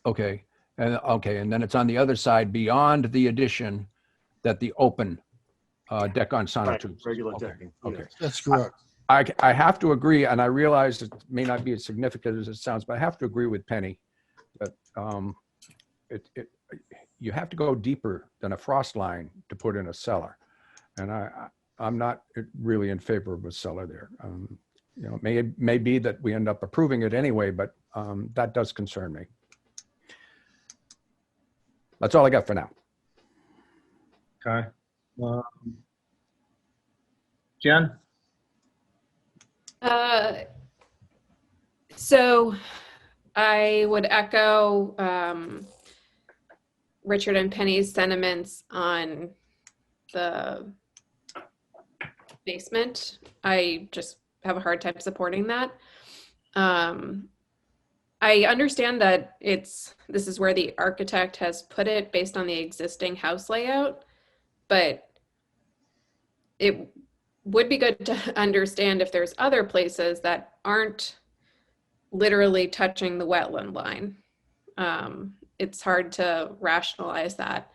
[SPEAKER 10] Okay. And then it's on the other side beyond the addition that the open deck on
[SPEAKER 17] Right,
[SPEAKER 10] sonotubes.
[SPEAKER 17] regular
[SPEAKER 10] Okay.
[SPEAKER 17] decking.
[SPEAKER 10] Okay.
[SPEAKER 17] yes.
[SPEAKER 16] That's correct.
[SPEAKER 10] I have to agree, and I realize it may not be as significant as it sounds, but I have to agree with Penny that you have to go deeper than a frost line to put in a cellar. And I'm not really in favor of a cellar there. It may be that we end up approving it anyway, but that does concern me. That's all I got for now.
[SPEAKER 1] Okay. Jen?
[SPEAKER 6] So I would echo Richard and Penny's sentiments on the basement. I just have a hard time supporting that. I understand that this is where the architect has put it based on the existing house layout, but it would be good to understand if there's other places that aren't literally touching the wetland line. It's hard to rationalize that,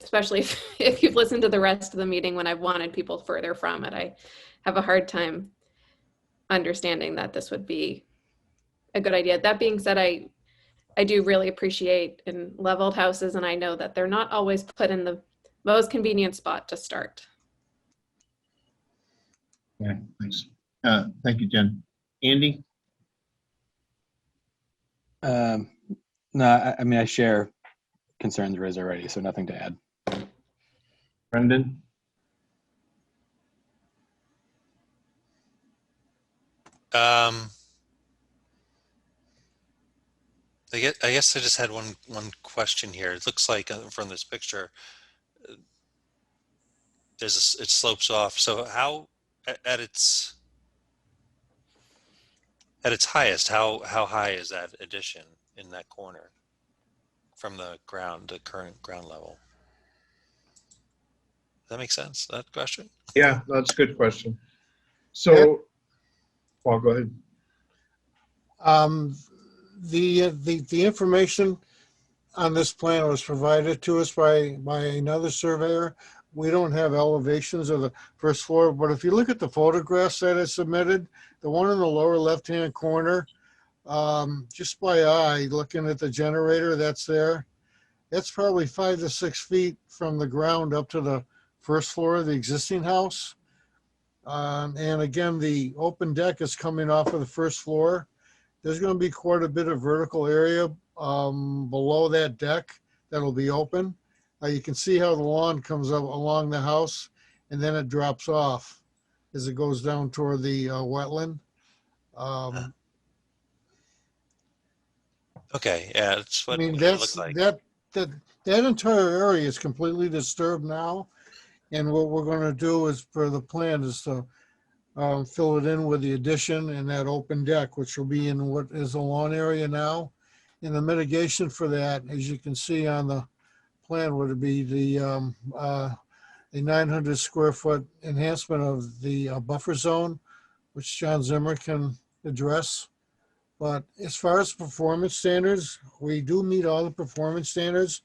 [SPEAKER 6] especially if you've listened to the rest of the meeting when I've wanted people further from it. I have a hard time understanding that this would be a good idea. That being said, I do really appreciate in leveled houses, and I know that they're not always put in the most convenient spot to start.
[SPEAKER 1] Okay, thanks. Thank you, Jen. Andy?
[SPEAKER 12] No, I mean, I share concerns raised already, so nothing to add.
[SPEAKER 1] Brendan?
[SPEAKER 7] I guess I just had one question here. It looks like from this picture, it slopes off. So how at its highest, how high is that addition in that corner from the current ground level? Does that make sense? That question?
[SPEAKER 1] Yeah, that's a good question. So, Paul, go ahead.
[SPEAKER 16] The information on this plan was provided to us by another surveyor. We don't have elevations of the first floor, but if you look at the photographs that I submitted, the one in the lower left-hand corner, just by eye, looking at the generator that's there, that's probably 5 to 6 feet from the ground up to the first floor of the existing house. And again, the open deck is coming off of the first floor. There's going to be quite a bit of vertical area below that deck that'll be open. You can see how the lawn comes up along the house, and then it drops off as it goes down toward the wetland.
[SPEAKER 7] Okay, yeah, that's what
[SPEAKER 16] I mean,
[SPEAKER 7] it looked like.
[SPEAKER 16] that entire area is completely disturbed now. And what we're gonna do is, per the plan, is to fill it in with the addition and that open deck, which will be in what is a lawn area now. And the mitigation for that, as you can see on the plan, would be the a 900 square foot enhancement of the buffer zone, which John Zimmer can address. But as far as performance standards, we do meet all the performance standards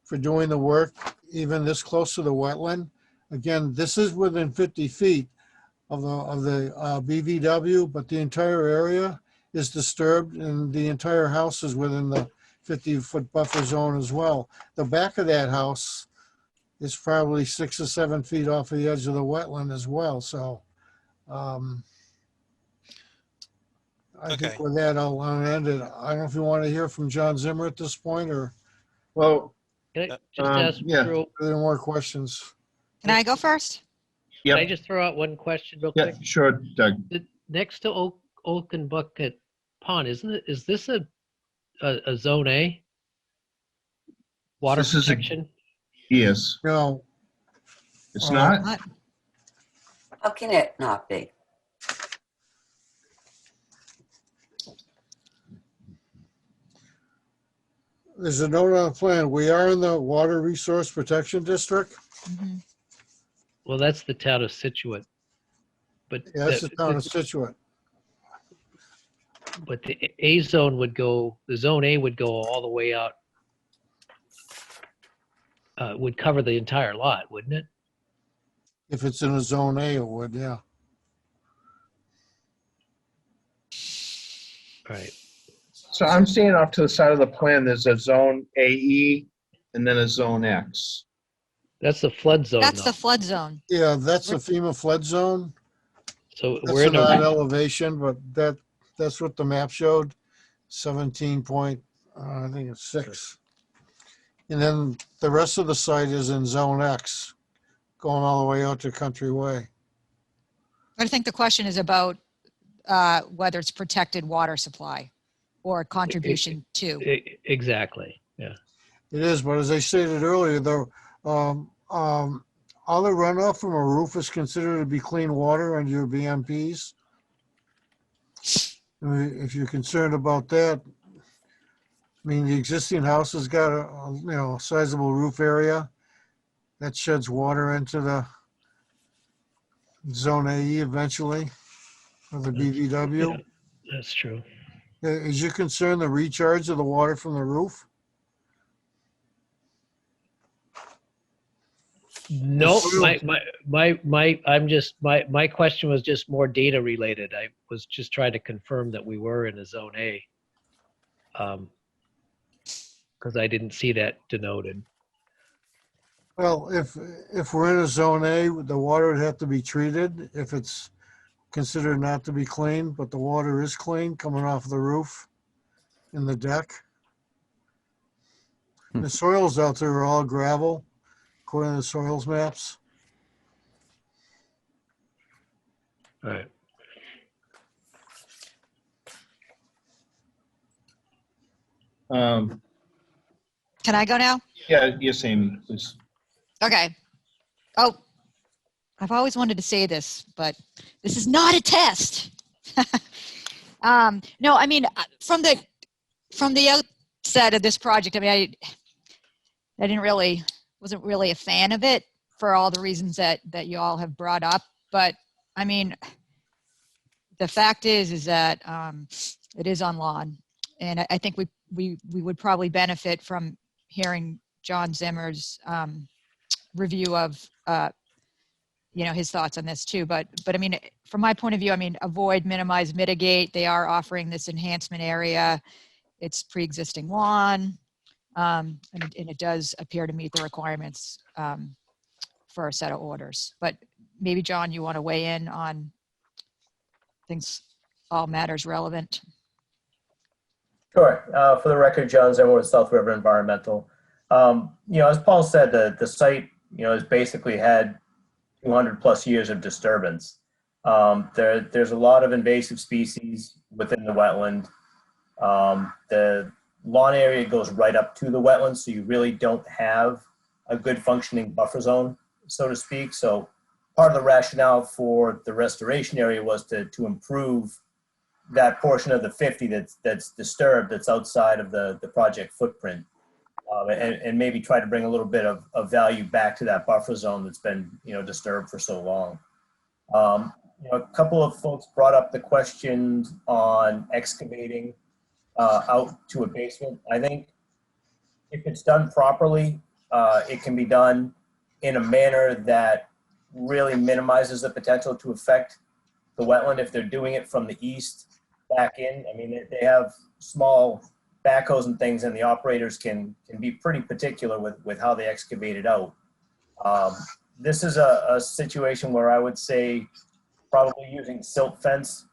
[SPEAKER 16] for doing the work, even this close to the wetland. Again, this is within 50 feet of the BVW, but the entire area is disturbed and the entire house is within the 50-foot buffer zone as well. The back of that house is probably 6 or 7 feet off the edge of the wetland as well. So I think with that, I'll end it. I don't know if you want to hear from John Zimmer at this point, or
[SPEAKER 1] Well,
[SPEAKER 5] Can I just ask,
[SPEAKER 1] yeah.
[SPEAKER 5] Drew,
[SPEAKER 16] are there more questions?
[SPEAKER 2] Can I go first?
[SPEAKER 5] can I
[SPEAKER 1] Yep.
[SPEAKER 5] just throw out one question real
[SPEAKER 1] Yeah,
[SPEAKER 5] quick?
[SPEAKER 1] sure, Doug.
[SPEAKER 5] Next to Oak and Bucket Pond, is this a zone A? Water
[SPEAKER 1] This is a-
[SPEAKER 5] protection?
[SPEAKER 1] Yes.
[SPEAKER 16] No.
[SPEAKER 1] It's not?
[SPEAKER 2] Not-
[SPEAKER 3] How can it not be?
[SPEAKER 16] There's a note on the plan. We are in the Water Resource Protection District.
[SPEAKER 2] mhm.
[SPEAKER 5] Well, that's the town of Scituate. But
[SPEAKER 16] Yeah, that's the town of Scituate.
[SPEAKER 5] but the A zone would go, the zone A would go all the way out. Would cover the entire lot, wouldn't it?
[SPEAKER 16] If it's in a zone A, it would, yeah.
[SPEAKER 5] Right.
[SPEAKER 1] So I'm seeing off to the side of the plan, there's a zone AE and then a zone X.
[SPEAKER 5] That's the flood zone.
[SPEAKER 2] That's
[SPEAKER 5] though.
[SPEAKER 2] the flood zone.
[SPEAKER 16] Yeah, that's the FEMA flood zone.
[SPEAKER 5] So
[SPEAKER 16] That's
[SPEAKER 5] we're in
[SPEAKER 16] an odd
[SPEAKER 5] a,
[SPEAKER 16] elevation, but that's what the map showed. 17 point, I think it's 6. And then the rest of the site is in zone X, going all the way out to Country Way.
[SPEAKER 2] I think the question is about whether it's protected water supply or contribution to.
[SPEAKER 5] exactly. Yeah.
[SPEAKER 16] It is, but as I stated earlier, though, all the runoff from a roof is considered to be clean water under your BMPs. I mean, if you're concerned about that, I mean, the existing house has got a sizable roof area that sheds water into the zone AE eventually, or the BVW.
[SPEAKER 5] Yeah, that's true.
[SPEAKER 16] Is your concern the recharge of the water from the roof?
[SPEAKER 5] No, my question was just more data related. I was just trying to confirm that we were in a zone A. Because I didn't see that denoted.
[SPEAKER 16] Well, if we're in a zone A, the water would have to be treated if it's considered not to be clean, but the water is clean coming off the roof in the deck. The soils out there are all gravel, according to the soils maps.
[SPEAKER 5] All right.
[SPEAKER 2] Can I go now?
[SPEAKER 1] Yeah, yes, Amy, please.
[SPEAKER 2] Okay. Oh, I've always wanted to say this, but this is not a test. No, I mean, from the outset of this project, I mean, I wasn't really a fan of it for all the reasons that you all have brought up. But I mean, the fact is that it is on lawn, and I think we would probably benefit from hearing John Zimmer's review of his thoughts on this too. But I mean, from my point of view, I mean, avoid, minimize, mitigate. They are offering this enhancement area. It's pre-existing lawn, and it does appear to meet the requirements for a set of orders. But maybe, John, you want to weigh in on things, all matters relevant.
[SPEAKER 18] Sure. For the record, John Zimmer with South River Environmental. As Paul said, the site, has basically had 200 plus years of disturbance. There's a lot of invasive species within the wetland. lawn area goes right up to the wetlands, so you really don't have a good functioning buffer zone, so to speak. So part of the rationale for the restoration area was to improve that portion of the 50 that's disturbed, that's outside of the project footprint, and maybe try to bring a little bit of value back to that buffer zone that's been, you know, disturbed for so long. You know, a couple of folks brought up the question on excavating out to a basement. I think if it's done properly, it can be done in a manner that really minimizes the potential to affect the wetland. If they're doing it from the east back in, I mean, they have small backhoes and things, and the operators can be pretty particular with how they excavate it out. This is a situation where I would say probably using silt fence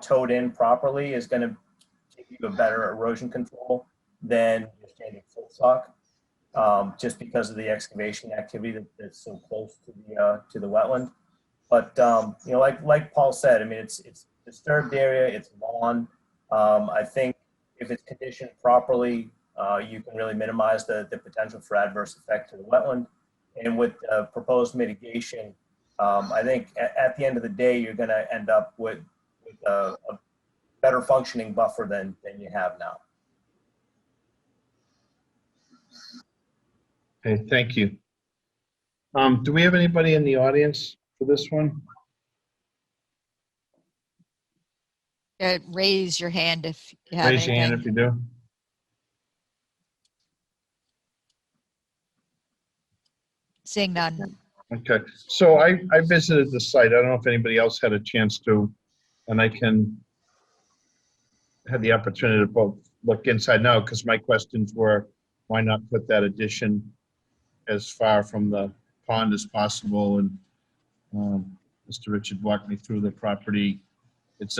[SPEAKER 18] towed in properly is going to give you a better erosion control than your standard silt sock, just because of the excavation activity that's so close to the wetland. But you know, like Paul said, I mean, it's disturbed area, it's lawn. I think if it's conditioned properly, you can really minimize the potential for adverse effect to the wetland. And with proposed mitigation, I think at the end of the day, you're going to end up with a better functioning buffer than you have now.
[SPEAKER 1] Okay, thank you. Do we have anybody in the audience for this one?
[SPEAKER 2] Raise your hand if you have
[SPEAKER 1] Raise your hand if you do.
[SPEAKER 2] Seeing none.
[SPEAKER 1] Okay, so I visited the site. I don't know if anybody else had a chance to, and I had the opportunity to both look inside now, because my questions were, why not put that addition as far from the pond as possible? And Mr. Richard walked me through the property. It's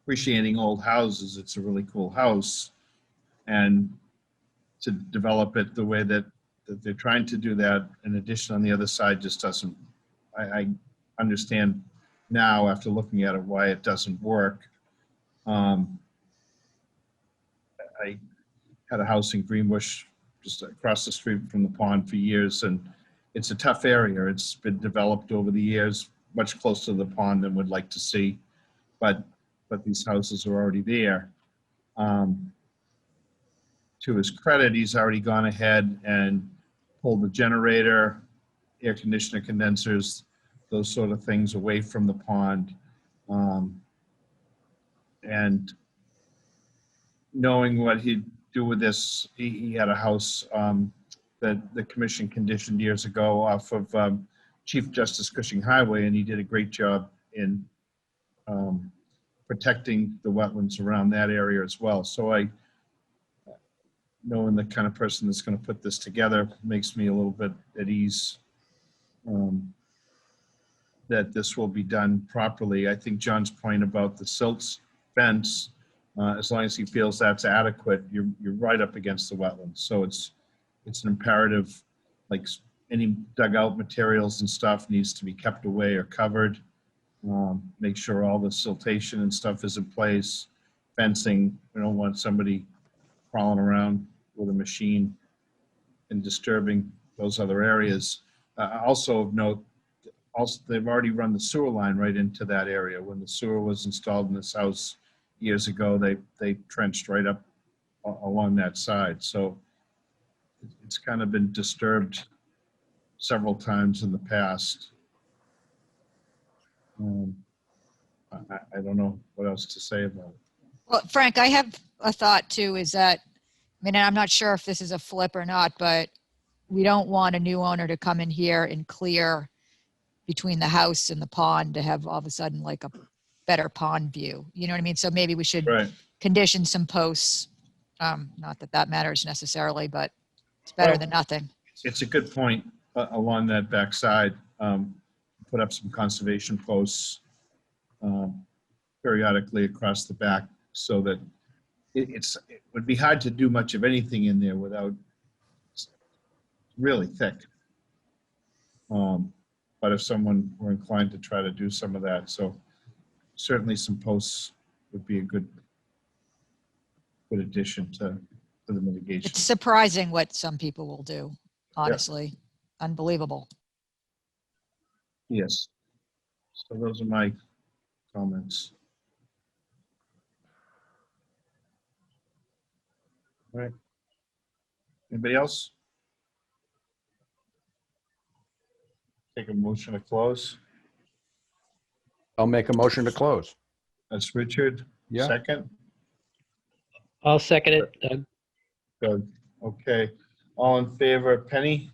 [SPEAKER 1] appreciating old houses. It's a really cool house, and to develop it the way that they're trying to do that, in addition on the other side, just doesn't. I understand now after looking at it why it doesn't work. I had a house in Greenbush just across the street from the pond for years, and it's a tough area. It's been developed over the years, much closer to the pond than we'd like to see, but these houses are already there. To his credit, he's already gone ahead and pulled the generator, air conditioner, condensers, those sort of things away from the pond. And knowing what he'd do with this, he had a house that the commission conditioned years ago off of Chief Justice Cushing Highway, and he did a great job in protecting the wetlands around that area as well. So knowing the kind of person that's going to put this together makes me a little bit at ease that this will be done properly. I think John's point about the silts fence, as long as he feels that's adequate, you're right up against the wetlands. So it's an imperative, like any dugout materials and stuff needs to be kept away or covered. Make sure all the siltation and stuff is in place. Fencing, we don't want somebody crawling around with a machine and disturbing those other areas. Also of note, they've already run the sewer line right into that area. When the sewer was installed in this house years ago, they trenched right up along that side. So it's kind of been disturbed several times in the past. I don't know what else to say about it.
[SPEAKER 2] Well, Frank, I have a thought too, is that, I mean, I'm not sure if this is a flip or not, but we don't want a new owner to come in here and clear between the house and the pond to have all of a sudden like a better pond view. You know what I mean? So maybe we should condition some posts. Not that that matters necessarily, but it's better than nothing.
[SPEAKER 1] It's a good point along that backside. Put up some conservation posts periodically across the back, so that it would be hard to do much of anything in there without really thick. But if someone were inclined to try to do some of that, so certainly some posts would be a good good addition to the mitigation.
[SPEAKER 2] It's surprising what some people will do, honestly. Unbelievable.
[SPEAKER 1] Yes. So those are my comments. All right. Anybody else? Take a motion to close.
[SPEAKER 10] I'll make a motion to close.
[SPEAKER 1] That's Richard.
[SPEAKER 10] Yeah.
[SPEAKER 1] Second.
[SPEAKER 5] I'll second it, Doug.
[SPEAKER 1] Good. Okay. All in favor, Penny?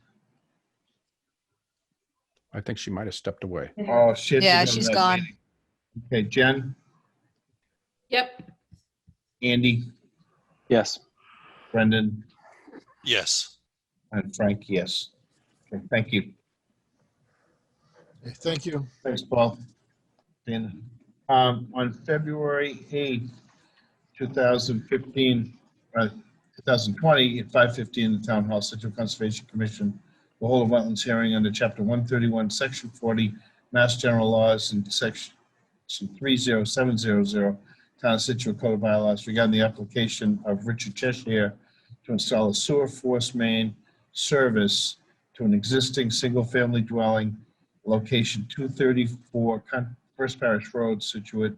[SPEAKER 10] I think she might have stepped away.
[SPEAKER 1] Oh, shit.
[SPEAKER 2] Yeah,
[SPEAKER 1] we're going
[SPEAKER 2] she's
[SPEAKER 1] to that
[SPEAKER 2] gone.
[SPEAKER 1] meeting. Okay, Jen,
[SPEAKER 6] Yep.
[SPEAKER 1] Andy,
[SPEAKER 12] Yes.
[SPEAKER 1] Brendan,
[SPEAKER 7] Yes.
[SPEAKER 1] and Frank, yes. Okay, thank you.
[SPEAKER 16] Okay, thank you.
[SPEAKER 1] Thanks, Paul. Dan. On February 8th, 2015, 2020, at 5:15 in the Town Hall, Situate Conservation Commission will hold a wetlands hearing under Chapter 131, Section 40, Mass General Laws, and Section 30700, Town of Situate Code of Bylaws regarding the application of Richard Cheshire to install a sewer force main service to an existing single-family dwelling, location 234 First Parish Road, Scituate.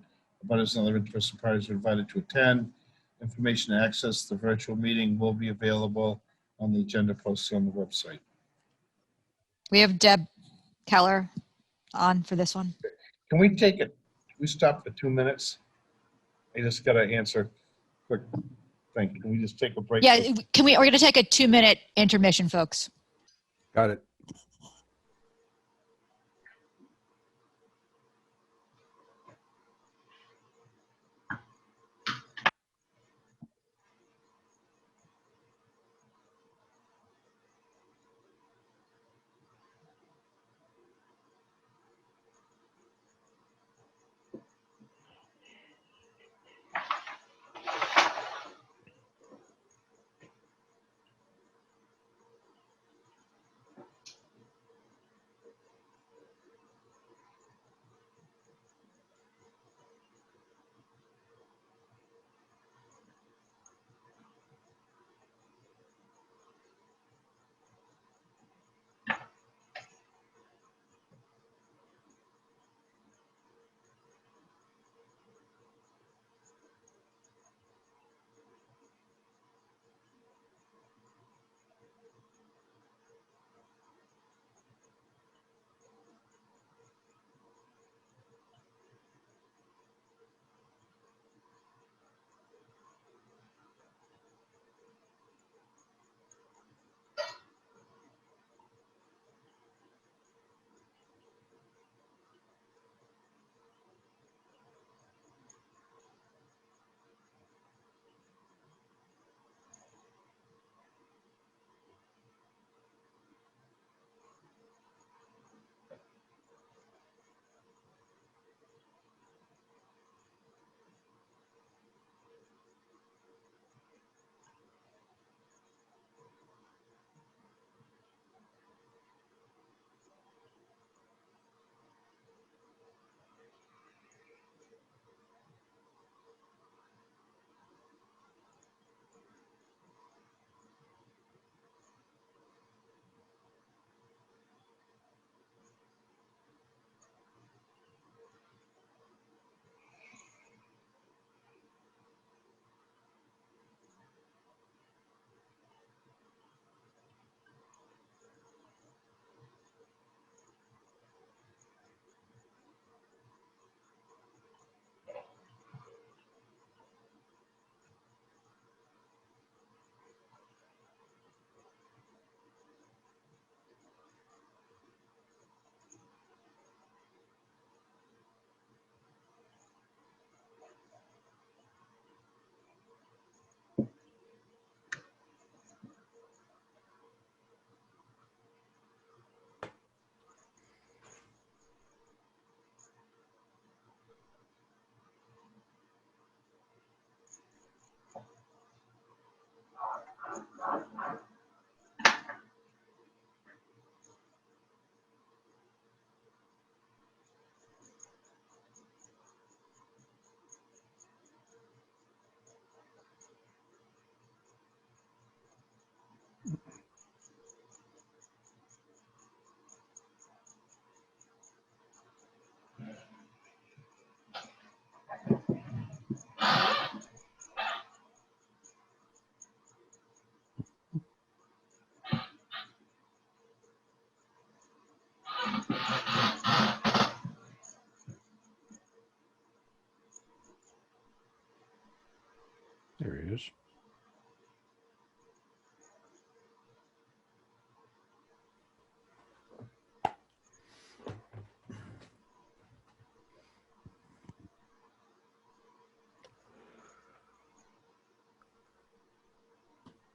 [SPEAKER 1] Abutters and other interested parties are invited to attend. Information to access the virtual meeting will be available on the agenda posted on the website.
[SPEAKER 2] We have Deb Keller on for this one.
[SPEAKER 1] Can we take it? Can we stop for 2 minutes? I just got to answer quick thing. Can we just take a break?
[SPEAKER 2] Yeah, we're going to take a 2-minute intermission, folks.
[SPEAKER 10] Got it.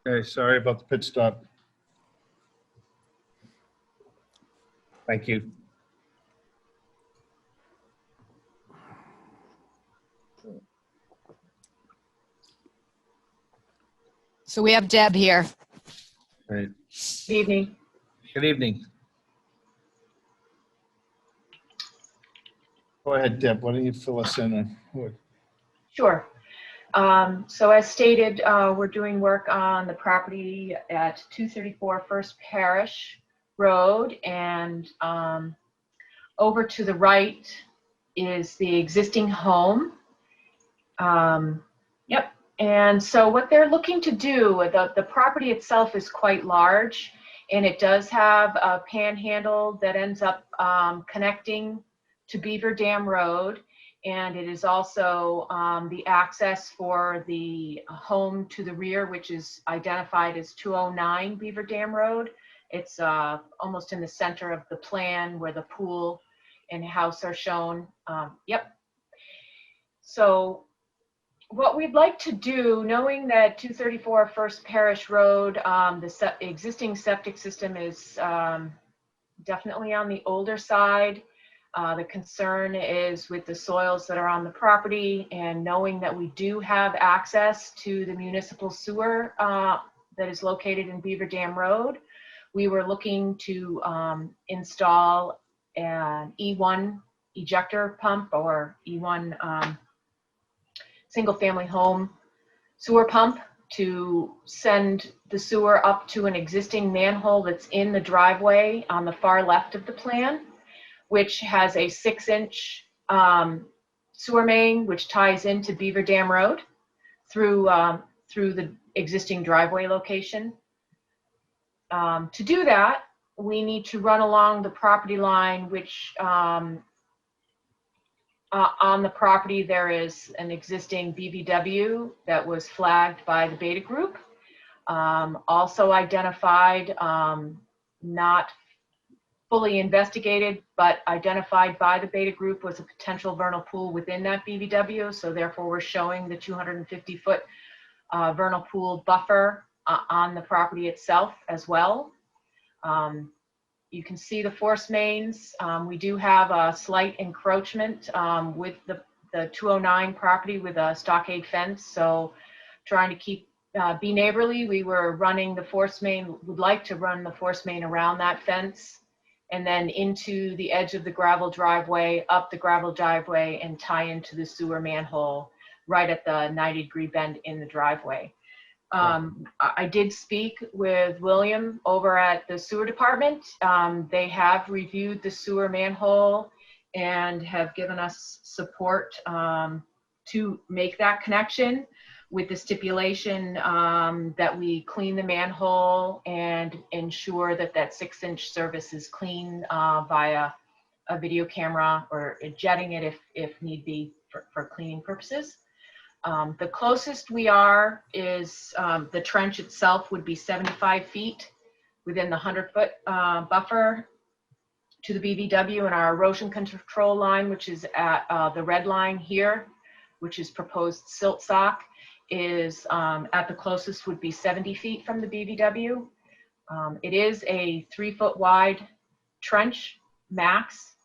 [SPEAKER 1] Okay, sorry about the pit stop. Thank you.
[SPEAKER 2] So we have Deb here.
[SPEAKER 1] Right.
[SPEAKER 19] Good evening.
[SPEAKER 1] Good evening. Go ahead, Deb. Why don't you fill us in on
[SPEAKER 19] Sure. So as stated, we're doing work on the property at 234 First Parish Road, and over to the right is the existing home. Yep. And so what they're looking to do, the property itself is quite large, and it does have a panhandle that ends up connecting to Beaver Dam Road. And it is also the access for the home to the rear, which is identified as 209 Beaver Dam Road. It's almost in the center of the plan where the pool and house are shown. Yep. So what we'd like to do, knowing that 234 First Parish Road, the existing septic system is definitely on the older side. The concern is with the soils that are on the property, and knowing that we do have access to the municipal sewer that is located in Beaver Dam Road, we were looking to install an E1 ejector pump or E1 single family home sewer pump to send the sewer up to an existing manhole that's in the driveway on the far left of the plan, which has a 6-inch sewer main which ties into Beaver Dam Road through the existing driveway location. To do that, we need to run along the property line, which on the property there is an existing BVW that was flagged by the beta group. Also identified, not fully investigated, but identified by the beta group was a potential vernal pool within that BVW. So therefore we're showing the 250-foot vernal pool buffer on the property itself as well. You can see the force mains. We do have a slight encroachment with the 209 property with a stockade fence. So trying to keep, be neighborly, we were running the force main, would like to run the force main around that fence and then into the edge of the gravel driveway, up the gravel driveway, and tie into the sewer manhole right at the 90-degree bend in the driveway. I did speak with William over at the sewer department. They have reviewed the sewer manhole and have given us support to make that connection, with the stipulation that we clean the manhole and ensure that that 6-inch service is clean via a video camera or jetting it if need be for cleaning purposes. The closest we are is the trench itself would be 75 feet within the 100-foot buffer to the BVW, and our erosion control line, which is at the red line here, which is proposed silt sock, is at the closest would be 70 feet from the BVW. It is a 3-foot wide trench max.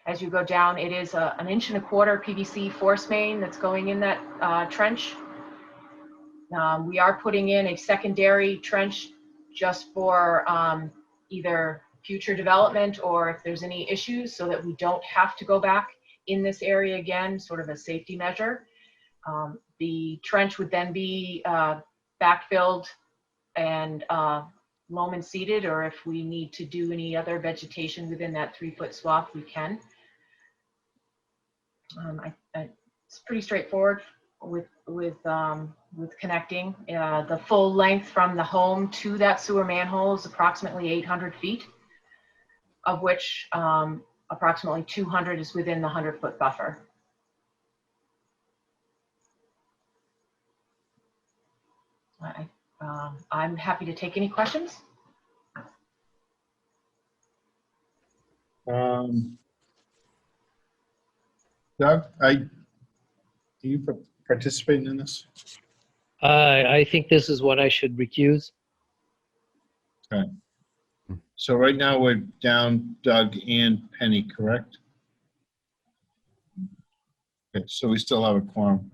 [SPEAKER 19] As you go down, it is an 1.25 inch PVC force main that's going in that trench. We are putting in a secondary trench just for either future development or if there's any issues, so that we don't have to go back in this area again, sort of a safety measure. The trench would then be backfilled and loam and seeded, or if we need to do any other vegetation within that 3-foot swath, we can. It's pretty straightforward with connecting. The full length from the home to that sewer manhole is approximately 800 feet, of which approximately 200 is within the 100-foot buffer. I'm happy to take any questions.
[SPEAKER 1] Doug, are you participating in this?
[SPEAKER 5] I think this is what I should recuse.
[SPEAKER 1] Okay. So right now we're down Doug and Penny, correct? Okay, so we still have a quorum.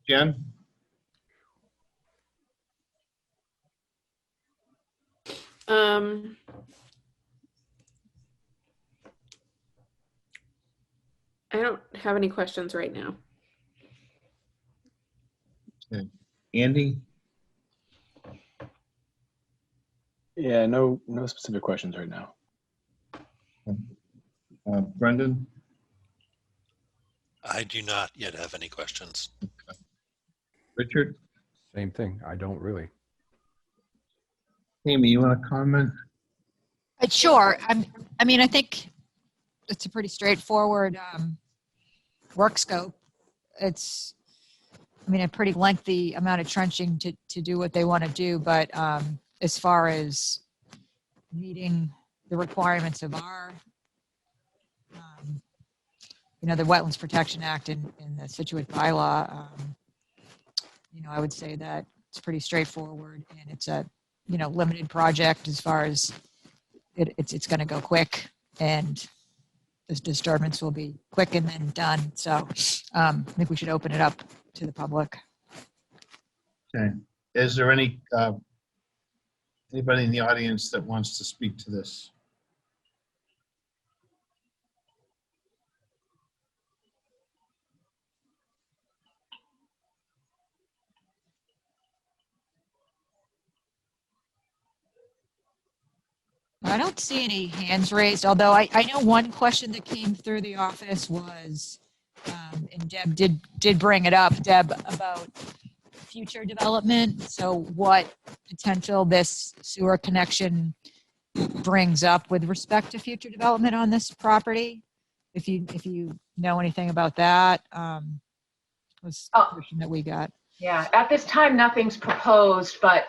[SPEAKER 1] Jen?
[SPEAKER 6] I don't have any questions right now.
[SPEAKER 1] Okay. Andy?
[SPEAKER 12] Yeah, no specific questions right now.
[SPEAKER 1] Brendan?
[SPEAKER 7] I do not yet have any questions.
[SPEAKER 1] Okay. Richard?
[SPEAKER 10] Same thing. I don't really.
[SPEAKER 1] Amy, you want to comment?
[SPEAKER 2] Sure. I mean, I think it's a pretty straightforward work scope. It's, I mean, a pretty lengthy amount of trenching to do what they want to do, but as far as meeting the requirements of our, the Wetlands Protection Act and the Scituate bylaw, I would say that it's pretty straightforward, and it's a, limited project as far as it's going to go quick, and this disturbance will be quick and then done. So I think we should open it up to the public.
[SPEAKER 1] Okay. Is there any anybody in the audience that wants to speak to this?
[SPEAKER 2] I don't see any hands raised, although I know one question that came through the office was, and Deb did bring it up, Deb, about future development. So what potential this sewer connection brings up with respect to future development on this property? If you know anything about that, was the question that we got.
[SPEAKER 19] Yeah, at this time, nothing's proposed, but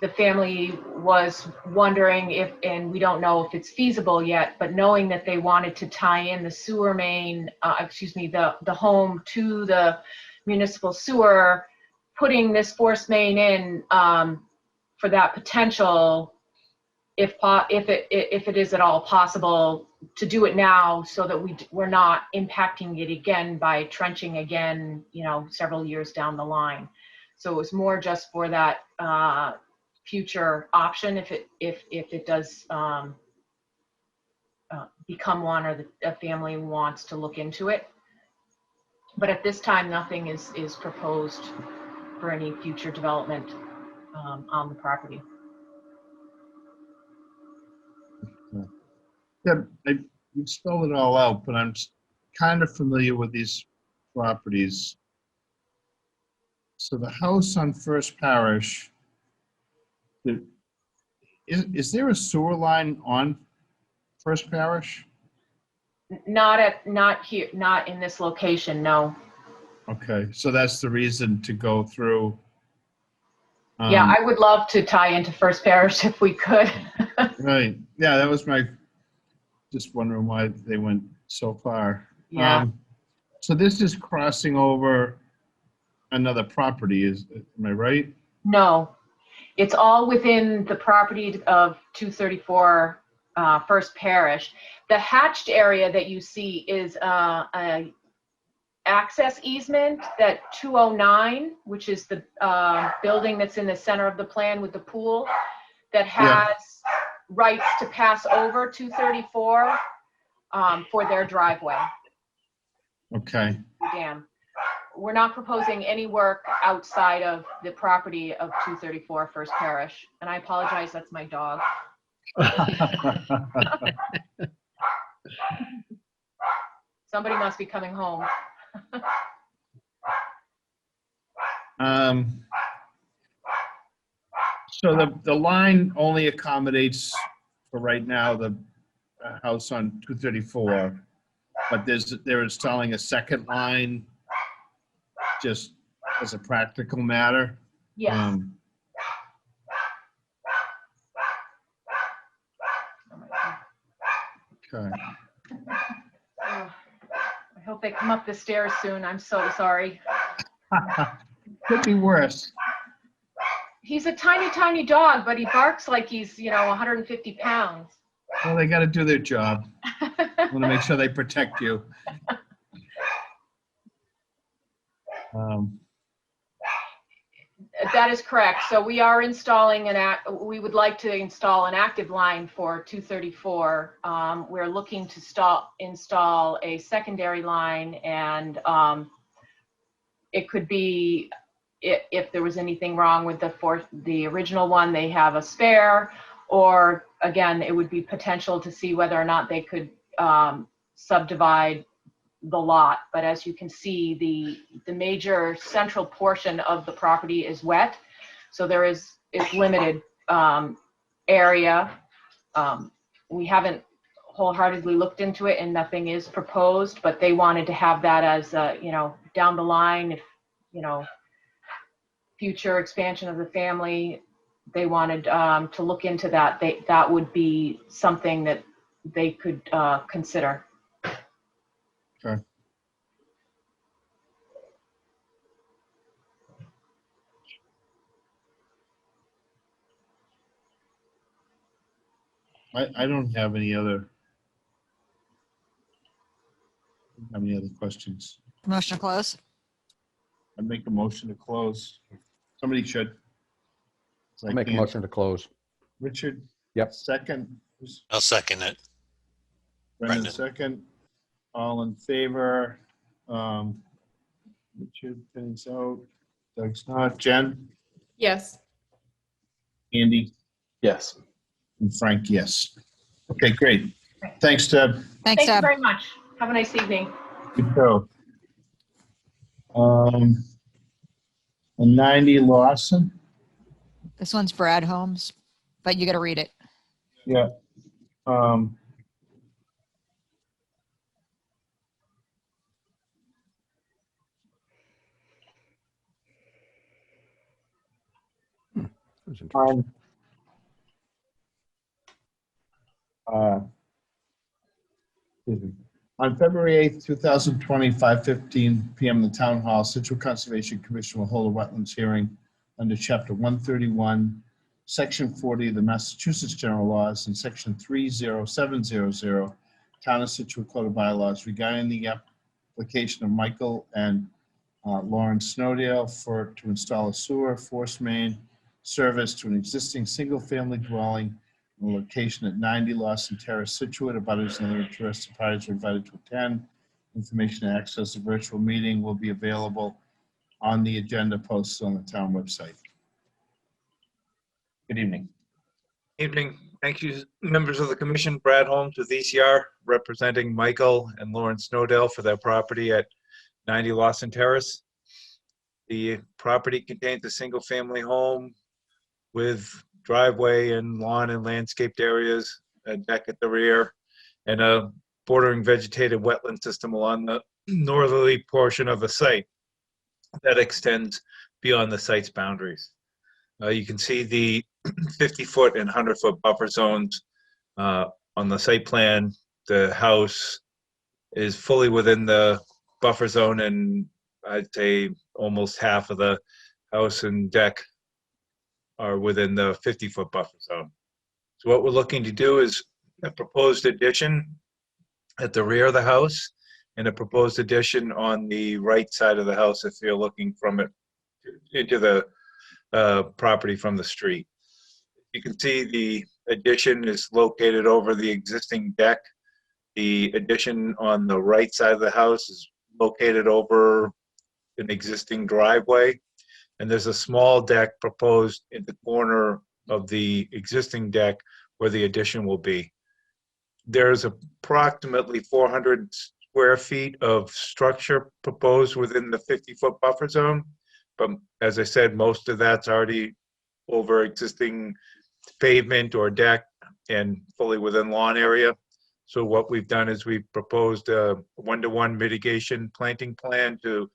[SPEAKER 19] the family was wondering if, and we don't know if it's feasible yet, but knowing that they wanted to tie in the sewer main, the home to the municipal sewer, putting this force main in for that potential, if it is at all possible to do it now, so that we're not impacting it again by trenching again, several years down the line. So it was more just for that future option if it does become one, or the family wants to look into it. But at this time, nothing is proposed for any future development on the property.
[SPEAKER 1] Yeah, you spelled it all out, but I'm kind of familiar with these properties. So the house on First Parish, is there a sewer line on First Parish?
[SPEAKER 19] Not here, not in this location, no.
[SPEAKER 1] Okay, so that's the reason to go through.
[SPEAKER 19] Yeah, I would love to tie into First Parish if we could.
[SPEAKER 1] Right, yeah, that was just wondering why they went so far.
[SPEAKER 19] Yeah.
[SPEAKER 1] So this is crossing over another property, am I right?
[SPEAKER 19] No, it's all within the property of 234 First Parish. The hatched area that you see is a access easement that 209, which is the building that's in the center of the plan with the pool, that has rights to pass over 234 for their driveway.
[SPEAKER 1] Okay.
[SPEAKER 19] Dam. We're not proposing any work outside of the property of 234 First Parish. And I apologize, that's my dog. Somebody must be coming home.
[SPEAKER 1] So the line only accommodates for right now the house on 234, but they're installing a second line just as a practical matter.
[SPEAKER 19] Yes.
[SPEAKER 1] Okay.
[SPEAKER 19] I I hope they come up the stairs soon. I'm so sorry.
[SPEAKER 1] Could be worse.
[SPEAKER 19] He's a tiny, tiny dog, but he barks like he's, 150 pounds.
[SPEAKER 1] Well, they got to do their job. Want to make sure they protect you.
[SPEAKER 19] That is correct. So we are installing we would like to install an active line for 234. We're looking to install a secondary line, and it could be, if there was anything wrong with the original one, they have a spare, or again, it would be potential to see whether or not they could subdivide the lot. But as you can see, the major central portion of the property is wet, so it's limited area. We haven't wholeheartedly looked into it, and nothing is proposed, but they wanted to have that as down the line, if future expansion of the family, they wanted to look into that. That would be something that they could consider.
[SPEAKER 1] Okay. I don't have any other questions.
[SPEAKER 2] Motion to close?
[SPEAKER 1] I'd make a motion to close. Somebody should.
[SPEAKER 10] I'll make a motion to close.
[SPEAKER 1] Richard?
[SPEAKER 10] Yep.
[SPEAKER 1] Second?
[SPEAKER 7] I'll second it.
[SPEAKER 1] Brendan, second. All in favor? Richard, Penny's out. Doug's not. Jen?
[SPEAKER 6] Yes.
[SPEAKER 1] Andy?
[SPEAKER 12] Yes.
[SPEAKER 1] And Frank, yes. Okay, great. Thanks, Deb.
[SPEAKER 2] Thanks,
[SPEAKER 19] Thank you
[SPEAKER 2] Deb.
[SPEAKER 19] very much. Have a nice evening.
[SPEAKER 1] Good show. 90 Lawson?
[SPEAKER 2] This one's Brad Holmes, but you got to read it.
[SPEAKER 1] Yeah. On February 8th, 2020, 5:15 p.m. in the Town Hall, Scituate Conservation Commission will hold a wetlands hearing under Chapter 131, Section 40 of the Massachusetts General Laws, and Section 30700, Town of Scituate Code of Bylaws, regarding the application of Michael and Lauren Snowdale to install a sewer force main service to an existing single-family dwelling in the location at 90 Lawson Terrace, Scituate. Abutters and other interested parties are invited to attend. Information to access the virtual meeting will be available on the agenda posted on the town website. Good evening.
[SPEAKER 11] Evening. Thank you, members of the commission. Brad Holmes with ECR, representing Michael and Lauren Snowdale for their property at 90 Lawson Terrace. The property contains a single-family home with driveway and lawn and landscaped areas, a deck at the rear, and a bordering vegetated wetland system along the northerly portion of the site that extends beyond the site's boundaries. You can see the 50-foot and 100-foot buffer zones on the site plan. The house is fully within the buffer zone, and I'd say almost half of the house and deck are within the 50-foot buffer zone. So what we're looking to do is a proposed addition at the rear of the house and a proposed addition on the right side of the house if you're looking from it into the property from the street. You can see the addition is located over the existing deck. The addition on the right side of the house is located over an existing driveway. And there's a small deck proposed in the corner of the existing deck where the addition will be. There's approximately 400 square feet of structure proposed within the 50-foot buffer zone. But as I said, most of that's already over existing pavement or deck and fully within lawn area. So what we've done is we've proposed a one-to-one mitigation planting plan to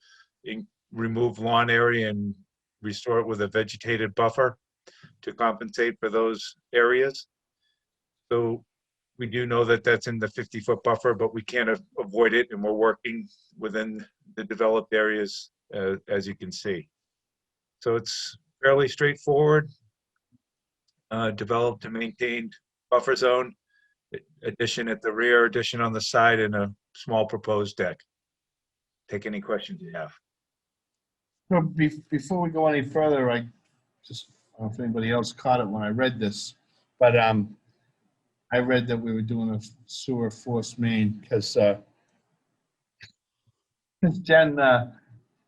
[SPEAKER 11] remove lawn area and restore it with a vegetated buffer to compensate for those areas. So we do know that that's in the 50-foot buffer, but we can't avoid it, and we're working within the developed areas, as you can see. So it's fairly straightforward. Developed and maintained buffer zone, addition at the rear, addition on the side, and a small proposed deck. Take any questions you have.
[SPEAKER 1] So before we go any further, I don't know if anybody else caught it when I read this, but I read that we were doing a sewer force main because Jen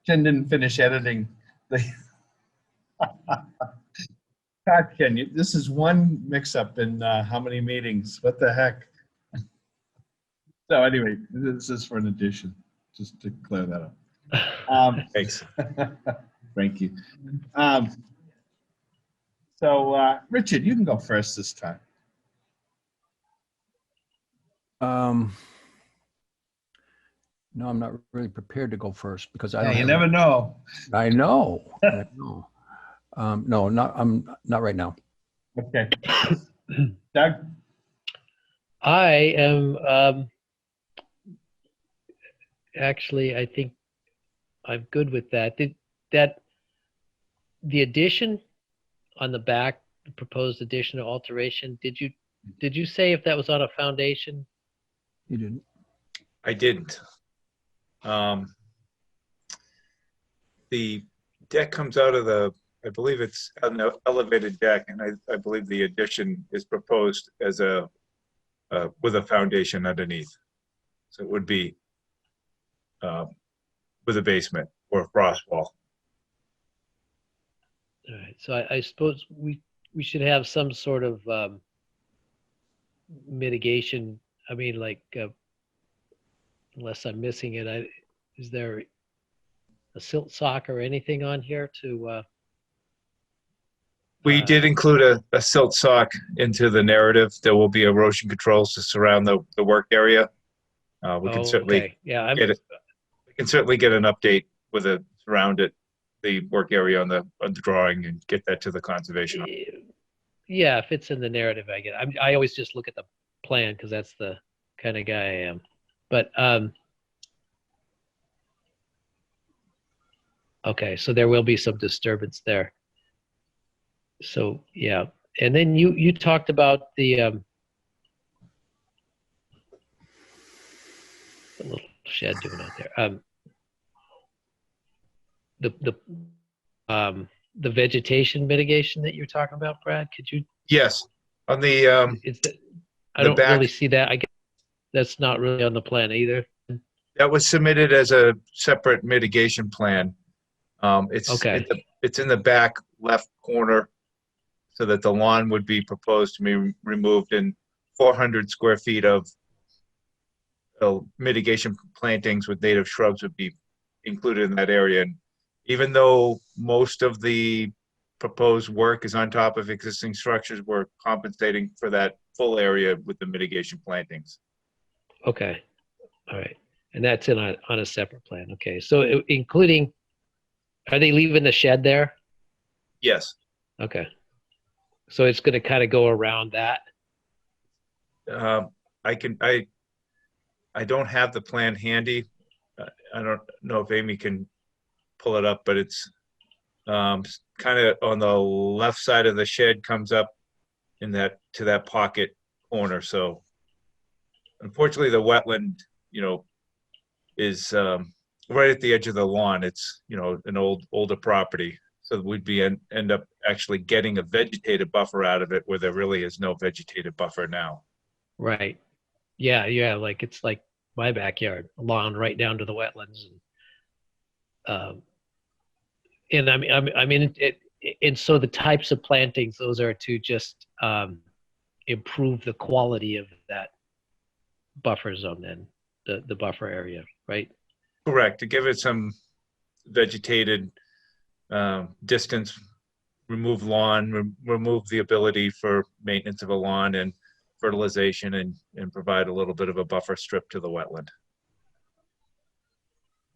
[SPEAKER 1] didn't finish editing the. God, Ken, this is one mix-up in how many meetings? What the heck? So anyway, this is for an addition, just to clear that up.
[SPEAKER 11] Thanks.
[SPEAKER 1] Thank you. So Richard, you can go first this time.
[SPEAKER 10] No, I'm not really prepared to go first because I
[SPEAKER 1] Yeah,
[SPEAKER 10] don't
[SPEAKER 1] you
[SPEAKER 10] have
[SPEAKER 1] never know.
[SPEAKER 10] I know. I know. No, I'm not right now.
[SPEAKER 1] Okay. Doug?
[SPEAKER 5] I am actually, I think I'm good with that. The addition on the back, the proposed addition or alteration, did you say if that was on a foundation?
[SPEAKER 10] You didn't.
[SPEAKER 11] I didn't. The deck comes out of I believe it's an elevated deck, and I believe the addition is proposed as with a foundation underneath. So it would be with a basement or a frost wall.
[SPEAKER 5] All right, so I suppose we should have some sort of mitigation. I mean, like, unless I'm missing it, is there a silt sock or anything on here to?
[SPEAKER 11] We did include a silt sock into the narrative. There will be erosion controls to surround the work area. We can certainly get it. We can certainly get an update with it around it, the work area on the drawing, and get that to the conservation.
[SPEAKER 5] Yeah, if it's in the narrative, I get it. I always just look at the plan because that's the kind of guy I am. But okay, so there will be some disturbance there. So yeah, and then you talked about the little shed doing out there. The vegetation mitigation that you're talking about, Brad. Could you?
[SPEAKER 11] Yes, on the
[SPEAKER 5] I don't really see that. I guess that's not really on the plan either.
[SPEAKER 11] That was submitted as a separate mitigation plan. It's
[SPEAKER 5] okay.
[SPEAKER 11] It's in the back left corner, so that the lawn would be proposed to be removed, and 400 square feet of mitigation plantings with native shrubs would be included in that area. And even though most of the proposed work is on top of existing structures, we're compensating for that full area with the mitigation plantings.
[SPEAKER 5] Okay, all right, and that's on a separate plan. Okay, so including, are they leaving the shed there?
[SPEAKER 11] Yes.
[SPEAKER 5] Okay, so it's going to kind of go around that.
[SPEAKER 11] I don't have the plan handy. I don't know if Amy can pull it up, but it's kind of on the left side of the shed, comes up to that pocket corner. So unfortunately the wetland, is right at the edge of the lawn. It's, an older property. So we'd end up actually getting a vegetated buffer out of it where there really is no vegetated buffer now.
[SPEAKER 5] Right. Yeah. Like it's like my backyard, a lawn right down to the wetlands. And I mean, and so the types of plantings, those are to just improve the quality of that buffer zone, then the buffer area, right?
[SPEAKER 11] Correct. To give it some vegetated distance, remove lawn, remove the ability for maintenance of a lawn and fertilization, and provide a little bit of a buffer strip to the wetland.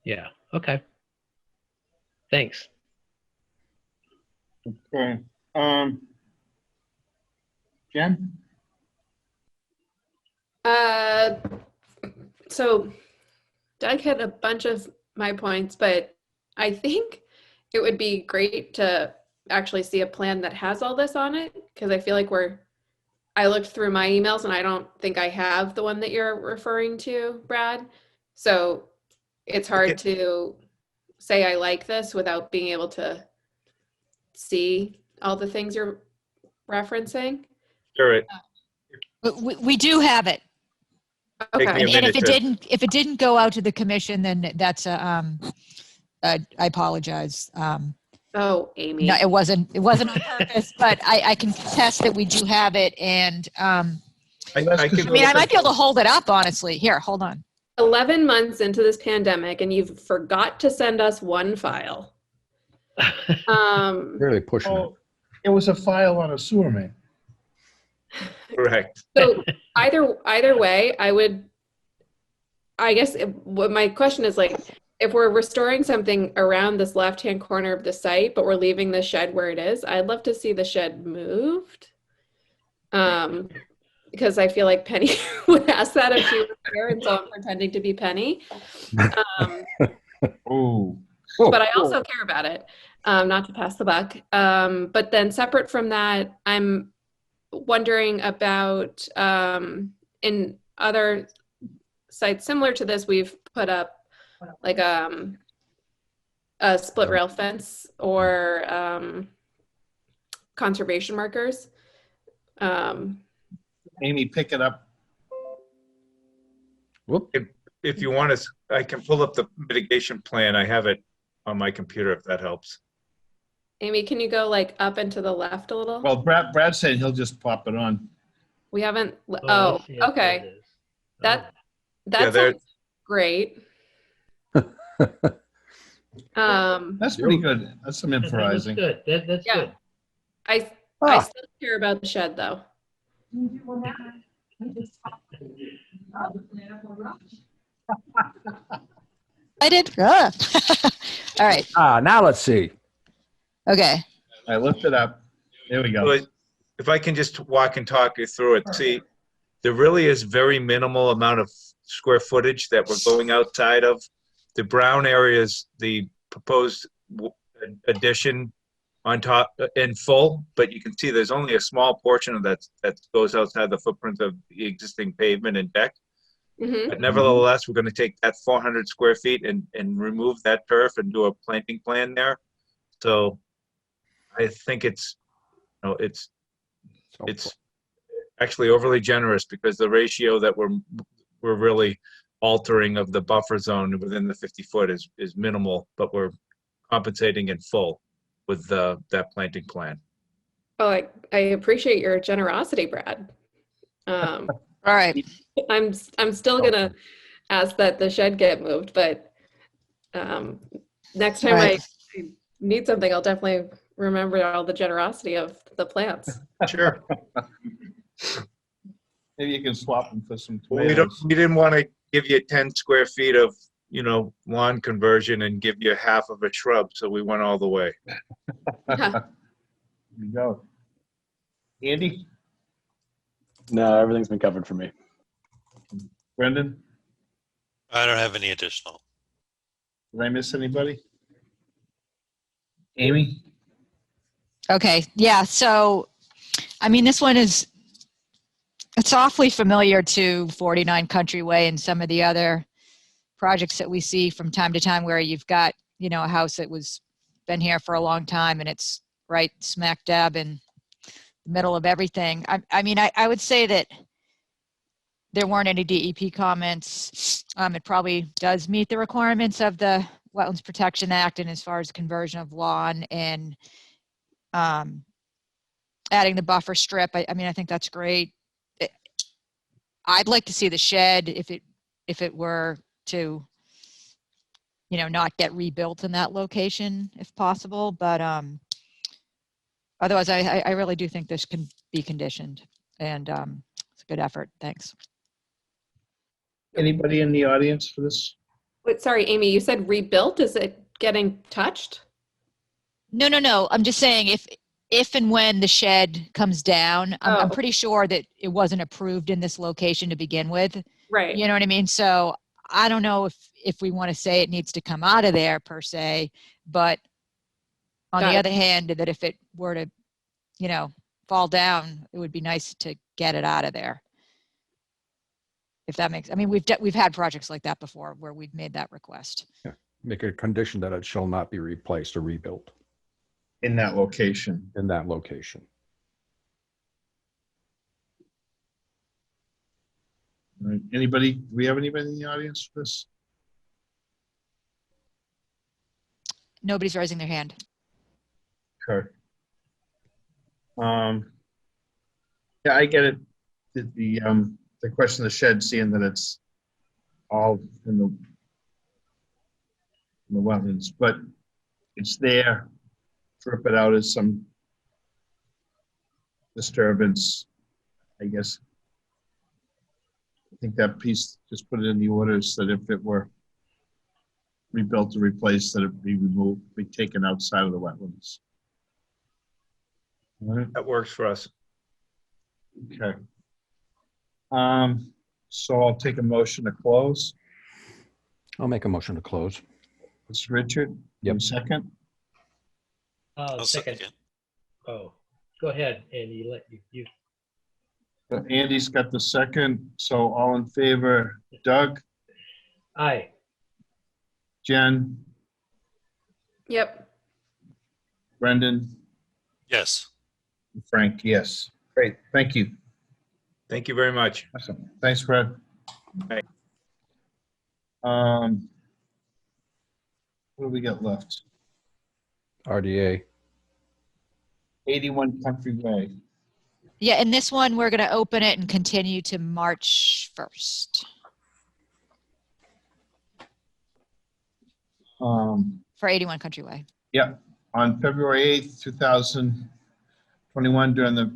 [SPEAKER 5] Yeah. Okay. Thanks.
[SPEAKER 1] Okay. Jen?
[SPEAKER 6] So Doug hit a bunch of my points, but I think it would be great to actually see a plan that has all this on it, because I feel like I looked through my emails and I don't think I have the one that you're referring to, Brad. So it's hard to say I like this without being able to see all the things you're referencing.
[SPEAKER 11] Sure.
[SPEAKER 2] We do have it.
[SPEAKER 6] Okay.
[SPEAKER 2] And if it didn't go out to the commission, then that's I apologize.
[SPEAKER 6] Oh, Amy.
[SPEAKER 2] No, it wasn't on purpose, but I can attest that we do have it. And I might be able to hold it up, honestly. Here, hold on.
[SPEAKER 6] 11 months into this pandemic and you've forgot to send us one file.
[SPEAKER 10] Really pushing it.
[SPEAKER 1] It was a file on a sewer main.
[SPEAKER 11] Correct.
[SPEAKER 6] So either way, I guess what my question is, like, if we're restoring something around this left-hand corner of the site, but we're leaving the shed where it is, I'd love to see the shed moved. Because I feel like Penny would ask that if she was here, and so I'm pretending to be Penny. But I also care about it, not to pass the buck. But then separate from that, I'm wondering about in other sites similar to this, we've put up like a split rail fence or conservation markers.
[SPEAKER 1] Amy, pick it up.
[SPEAKER 11] If you want to, I can pull up the mitigation plan. I have it on my computer if that helps.
[SPEAKER 6] Amy, can you go like up and to the left a little?
[SPEAKER 1] Well, Brad said he'll just pop it on.
[SPEAKER 6] We haven't.
[SPEAKER 5] I
[SPEAKER 6] Oh,
[SPEAKER 5] see it.
[SPEAKER 6] okay.
[SPEAKER 5] There it is.
[SPEAKER 6] That
[SPEAKER 11] Yeah,
[SPEAKER 6] sounds great.
[SPEAKER 1] That's pretty good. That's some
[SPEAKER 5] That's
[SPEAKER 1] improvising.
[SPEAKER 5] good. That's
[SPEAKER 6] Yeah.
[SPEAKER 5] good.
[SPEAKER 6] I still care about the shed though.
[SPEAKER 2] I did. All right.
[SPEAKER 10] Now let's see.
[SPEAKER 2] Okay.
[SPEAKER 1] I looked it up. There we go.
[SPEAKER 11] So if I can just walk and talk you through it, see, there really is very minimal amount of square footage that we're going outside of. The brown area is the proposed addition on top in full, but you can see there's only a small portion of that goes outside the footprint of the existing pavement and deck. But nevertheless, we're going to take that 400 square feet and remove that turf and do a planting plan there. So I think it's actually overly generous, because the ratio that we're really altering of the buffer zone within the 50 foot is minimal, but we're compensating in full with that planting plan.
[SPEAKER 6] Oh, I appreciate your generosity, Brad.
[SPEAKER 2] All right.
[SPEAKER 6] I'm still gonna ask that the shed get moved, but next time I need something, I'll definitely remember all the generosity of the plants.
[SPEAKER 11] Sure.
[SPEAKER 1] Maybe you can swap them for some
[SPEAKER 11] Well,
[SPEAKER 1] tomatoes.
[SPEAKER 11] we didn't want to give you 10 square feet of, lawn conversion and give you half of a shrub, so we went all the way.
[SPEAKER 1] There you go. Andy?
[SPEAKER 12] No, everything's been covered for me.
[SPEAKER 1] Brendan?
[SPEAKER 7] I don't have any additional.
[SPEAKER 1] Did I miss anybody? Amy?
[SPEAKER 2] Okay. Yeah. So, I mean, this one it's awfully familiar to 49 Country Way and some of the other projects that we see from time to time, where you've got, a house that been here for a long time and it's right smack dab in the middle of everything. I would say that there weren't any DEP comments. It probably does meet the requirements of the Wetlands Protection Act, and as far as conversion of lawn and adding the buffer strip, I think that's great. I'd like to see the shed if it were to, not get rebuilt in that location if possible. But otherwise, I really do think this can be conditioned, and it's a good effort. Thanks.
[SPEAKER 1] Anybody in the audience for this?
[SPEAKER 6] Wait, sorry, Amy, you said rebuilt. Is it getting touched?
[SPEAKER 2] No. I'm just saying if and when the shed comes down, I'm
[SPEAKER 6] Oh.
[SPEAKER 2] pretty sure that it wasn't approved in this location to begin with.
[SPEAKER 6] Right.
[SPEAKER 2] You know what I mean? So I don't know if we want to say it needs to come out of there per se, but on
[SPEAKER 6] Got
[SPEAKER 2] the
[SPEAKER 6] it.
[SPEAKER 2] other hand, that if it were to, you know, fall down, it would be nice to get it out of there. If that makes, I mean, we've had projects like that before where we've made that request.
[SPEAKER 10] Yeah. Make it a condition that it shall not be replaced or rebuilt
[SPEAKER 1] In that location.
[SPEAKER 10] in that location.
[SPEAKER 1] All right. Anybody, do we have anybody in the audience for this?
[SPEAKER 2] Nobody's raising their hand.
[SPEAKER 1] Okay. Yeah, I get it. The question of the shed, seeing that it's all in the wetlands, but it's there. Strip it out as some disturbance, I guess. I think that piece, just put it in the orders that if it were rebuilt or replaced, that it be removed, be taken outside of the wetlands. All right.
[SPEAKER 11] That works for us.
[SPEAKER 1] Okay. So I'll take a motion to close.
[SPEAKER 10] I'll make a motion to close.
[SPEAKER 1] It's Richard.
[SPEAKER 10] Yep.
[SPEAKER 1] Second.
[SPEAKER 5] I'll second. Oh, go ahead, Andy. You.
[SPEAKER 1] So Andy's got the second. So all in favor, Doug,
[SPEAKER 5] Aye.
[SPEAKER 1] Jen,
[SPEAKER 6] Yep.
[SPEAKER 1] Brendan,
[SPEAKER 7] Yes.
[SPEAKER 1] Frank, yes. Great, thank you.
[SPEAKER 11] Thank you very much.
[SPEAKER 1] Awesome. Thanks, Brad.
[SPEAKER 11] Bye.
[SPEAKER 1] What do we got left?
[SPEAKER 10] RDA.
[SPEAKER 1] 81 Country Way.
[SPEAKER 2] Yeah, and this one, we're going to open it and continue to March 1st for 81 Country Way.
[SPEAKER 1] Yeah, on February 8th, 2021, during the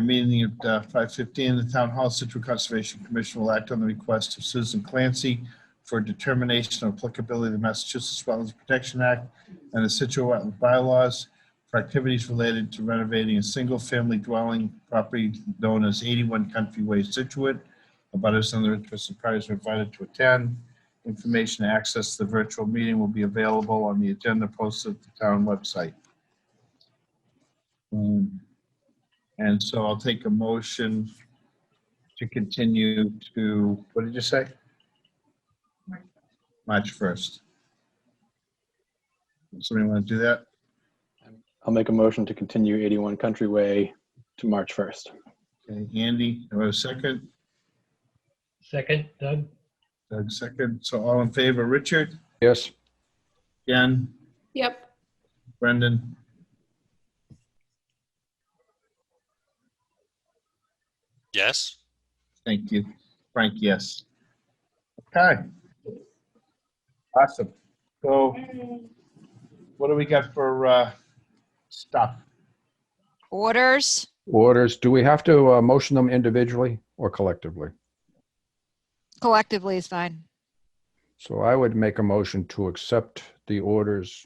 [SPEAKER 1] meeting at 5:15, the Town Hall Situate Conservation Commission will act on the request of Susan Clancy for determination of applicability of the Massachusetts Wetlands Protection Act and the Scituate Wetland bylaws for activities related to renovating a single-family dwelling property known as 81 Country Way, Scituate. Abutters and other interested parties are invited to attend. Information to access the virtual meeting will be available on the agenda posted at the town website. And so I'll take a motion to continue to, what did you say? March 1st. Somebody want to do that?
[SPEAKER 12] I'll make a motion to continue 81 Country Way to March 1st.
[SPEAKER 1] Okay, Andy, do I have a second?
[SPEAKER 5] Second, Doug?
[SPEAKER 1] Doug, second. So all in favor, Richard,
[SPEAKER 10] Yes.
[SPEAKER 1] Jen,
[SPEAKER 6] Yep.
[SPEAKER 1] Brendan?
[SPEAKER 7] Yes.
[SPEAKER 1] Thank you. Frank, yes. Okay. Awesome. So what do we got for stuff?
[SPEAKER 2] Orders.
[SPEAKER 10] Orders. Do we have to motion them individually or collectively?
[SPEAKER 2] Collectively is fine.
[SPEAKER 10] So I would make a motion to accept the orders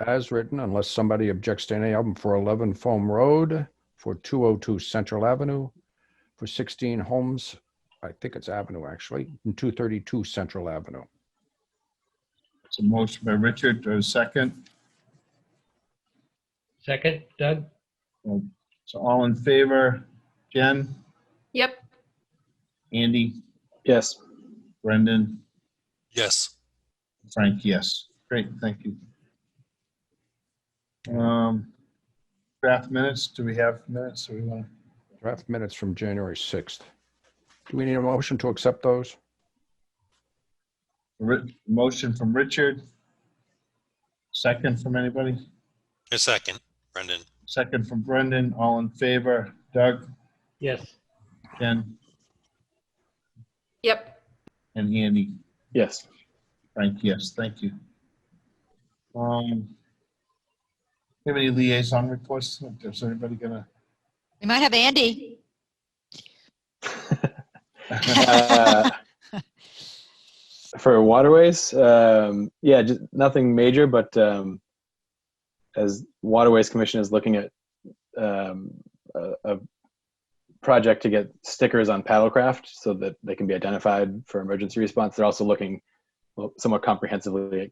[SPEAKER 10] as written, unless somebody objects to any of them, for 11 Foam Road, for 202 Central Avenue, for 16 Holmes, I think it's Avenue actually, and 232 Central Avenue.
[SPEAKER 1] It's a motion by Richard, or a second.
[SPEAKER 5] Second, Doug?
[SPEAKER 1] So all in favor, Jen,
[SPEAKER 6] Yep.
[SPEAKER 1] Andy,
[SPEAKER 12] Yes.
[SPEAKER 1] Brendan,
[SPEAKER 7] Yes.
[SPEAKER 1] Frank, yes. Great, thank you. Draft minutes, do we have minutes? Or we want
[SPEAKER 10] Draft minutes from January 6th. Do we need a motion to accept those?
[SPEAKER 1] motion from Richard? Second from anybody?
[SPEAKER 7] A second, Brendan.
[SPEAKER 1] Second from Brendan, all in favor? Doug,
[SPEAKER 5] Yes.
[SPEAKER 1] Jen,
[SPEAKER 6] Yep.
[SPEAKER 1] and Andy?
[SPEAKER 12] Yes.
[SPEAKER 1] Frank, yes, thank you. Have any liaison reports? Is anybody gonna?
[SPEAKER 2] We might have Andy.
[SPEAKER 12] For waterways, yeah, just nothing major, but as Waterways Commission is looking at a project to get stickers on paddlecraft so that they can be identified for emergency response. They're also looking somewhat comprehensively at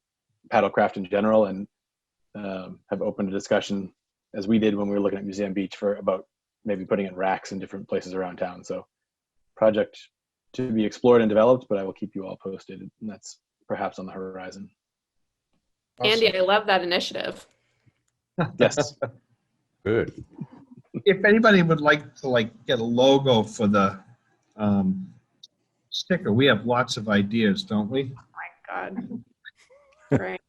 [SPEAKER 12] paddlecraft in general, and have opened a discussion, as we did when we were looking at Museum Beach, for about maybe putting in racks in different places around town. So project to be explored and developed, but I will keep you all posted, and that's perhaps on the horizon.
[SPEAKER 6] Andy, I love that initiative.
[SPEAKER 12] Yes.
[SPEAKER 10] Good.
[SPEAKER 1] If anybody would like to get a logo for the sticker, we have lots of ideas, don't we?
[SPEAKER 6] Oh my God. Right.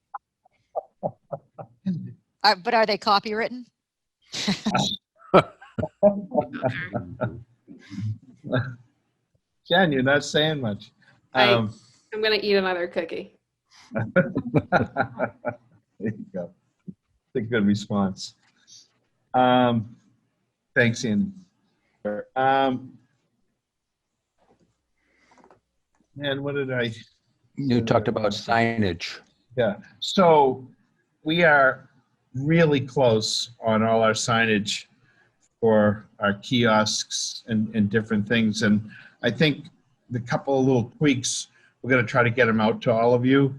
[SPEAKER 2] But are they copywritten?
[SPEAKER 1] Jen, you're not saying much.
[SPEAKER 6] I'm going to eat another cookie.
[SPEAKER 1] There you go. It's a good response. Thanks, Andy. And what did I?
[SPEAKER 10] You talked about signage.
[SPEAKER 1] Yeah. So we are really close on all our signage for our kiosks and different things. And I think the couple of little tweaks, we're going to try to get them out to all of you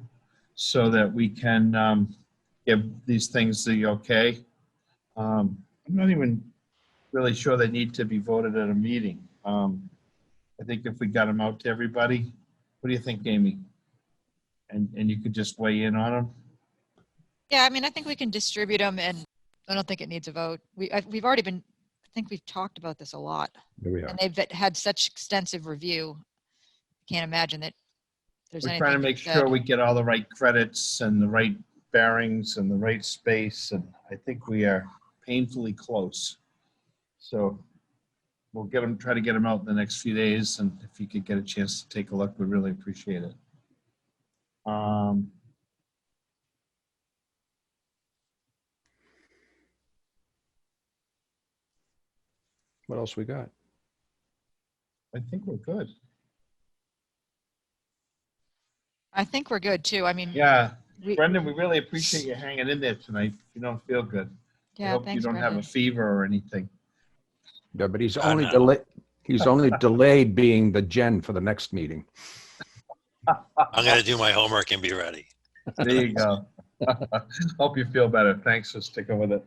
[SPEAKER 1] so that we can give these things the okay. I'm not even really sure they need to be voted at a meeting. I think if we got them out to everybody, what do you think, Amy? And you could just weigh in on them?
[SPEAKER 2] Yeah, I mean, I think we can distribute them, and I don't think it needs a vote. We've already been, I think we've talked about this a lot.
[SPEAKER 10] There we are.
[SPEAKER 2] And they've had such extensive review. Can't imagine that there's
[SPEAKER 1] We're
[SPEAKER 2] anything.
[SPEAKER 1] trying to make sure we get all the right credits and the right bearings and the right space, and I think we are painfully close. So we'll try to get them out in the next few days, and if you could get a chance to take a look, we'd really appreciate it.
[SPEAKER 10] What else we got?
[SPEAKER 1] I think we're good.
[SPEAKER 2] I think we're good too. I mean,
[SPEAKER 1] Yeah, Brendan, we really appreciate you hanging in there tonight. If you don't feel good, I hope you don't have a fever or anything.
[SPEAKER 10] Yeah, but he's only delayed. He's only delayed being the Jen for the next meeting.
[SPEAKER 7] I'm going to do my homework and be ready.
[SPEAKER 1] There you go. Hope you feel better. Thanks for sticking with it.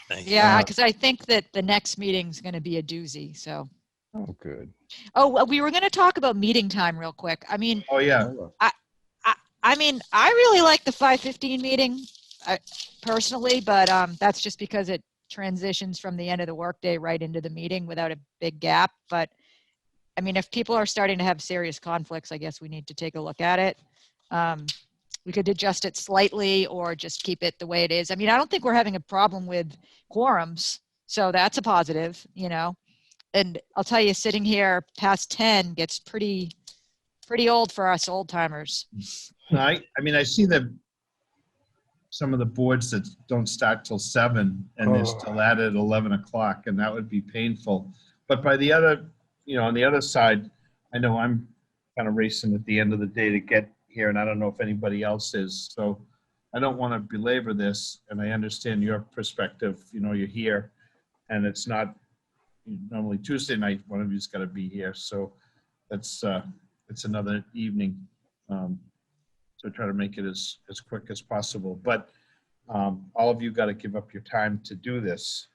[SPEAKER 7] Thank you.
[SPEAKER 2] yeah, because I think that the next meeting's going to be a doozy. So.
[SPEAKER 10] Oh, good.
[SPEAKER 2] Oh, well, we were going to talk about meeting time real quick. I mean.
[SPEAKER 1] Oh yeah.
[SPEAKER 2] I mean, I really like the 5:15 meeting personally, but that's just because it transitions from the end of the workday right into the meeting without a big gap. But I mean, if people are starting to have serious conflicts, I guess we need to take a look at it. We could adjust it slightly or just keep it the way it is. I mean, I don't think we're having a problem with quorums, so that's a positive, you know. And I'll tell you, sitting here past 10 gets pretty old for us old timers.
[SPEAKER 1] I mean, I see some of the boards that don't start till 7 and they're still at it at 11 o'clock, and that would be painful. But by the other, on the other side, I know I'm kind of racing at the end of the day to get here, and I don't know if anybody else is. So I don't want to belabor this, and I understand your perspective. You're here, and it's not normally Tuesday night. One of you's got to be here, so that's it's another evening. So try to make it as quick as possible. But all of you got to give up your time to do this.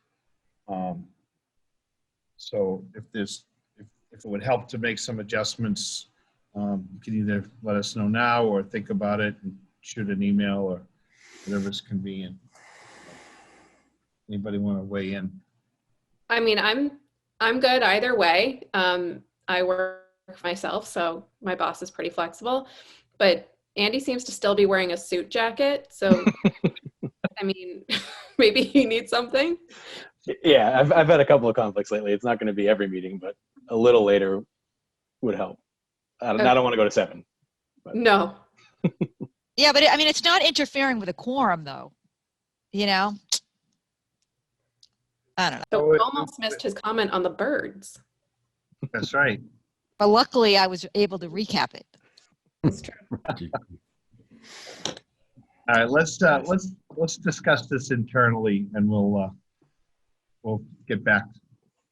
[SPEAKER 1] So if it would help to make some adjustments, you can either let us know now or think about it and shoot an email or whatever's convenient. Anybody want to weigh in?
[SPEAKER 6] I mean, I'm good either way. I work myself, so my boss is pretty flexible, but Andy seems to still be wearing a suit jacket. So, I mean, maybe he needs something.
[SPEAKER 12] Yeah, I've had a couple of conflicts lately. It's not going to be every meeting, but a little later would help. I don't want to go to 7. But.
[SPEAKER 6] No.
[SPEAKER 2] Yeah, but I mean, it's not interfering with a quorum, though. I don't know.
[SPEAKER 6] So we almost missed his comment on the birds.
[SPEAKER 1] That's right.
[SPEAKER 2] But luckily, I was able to recap it.
[SPEAKER 6] That's true.
[SPEAKER 1] All right, let's let's discuss this internally and we'll get back.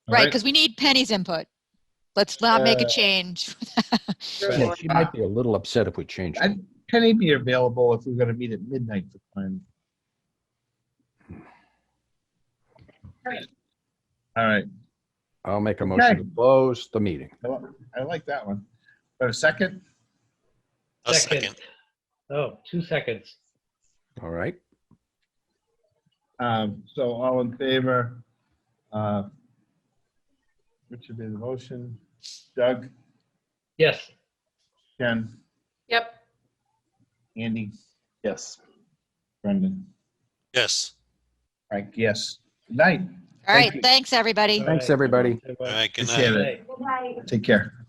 [SPEAKER 1] All
[SPEAKER 2] Right, because we need Penny's input. Let's not make a change.
[SPEAKER 10] Yeah, she might be a little upset if we change it.
[SPEAKER 1] Penny be available if we're gonna meet at midnight for time. All right,
[SPEAKER 10] I'll make a motion to close the meeting.
[SPEAKER 1] I like that one. But a second?
[SPEAKER 7] A second.
[SPEAKER 5] Oh, 2 seconds.
[SPEAKER 10] All right.
[SPEAKER 1] So all in favor? Richard did the motion. Doug,
[SPEAKER 5] Yes.
[SPEAKER 1] Ken,
[SPEAKER 6] Yep.
[SPEAKER 1] Andy,
[SPEAKER 12] Yes.
[SPEAKER 1] Brendan.
[SPEAKER 7] Yes.
[SPEAKER 1] All right, yes. Good night.
[SPEAKER 2] All right,
[SPEAKER 1] you.
[SPEAKER 2] thanks, everybody.
[SPEAKER 10] Thanks, everybody.
[SPEAKER 7] All right, good
[SPEAKER 1] Appreciate
[SPEAKER 7] night.
[SPEAKER 1] it. Take care.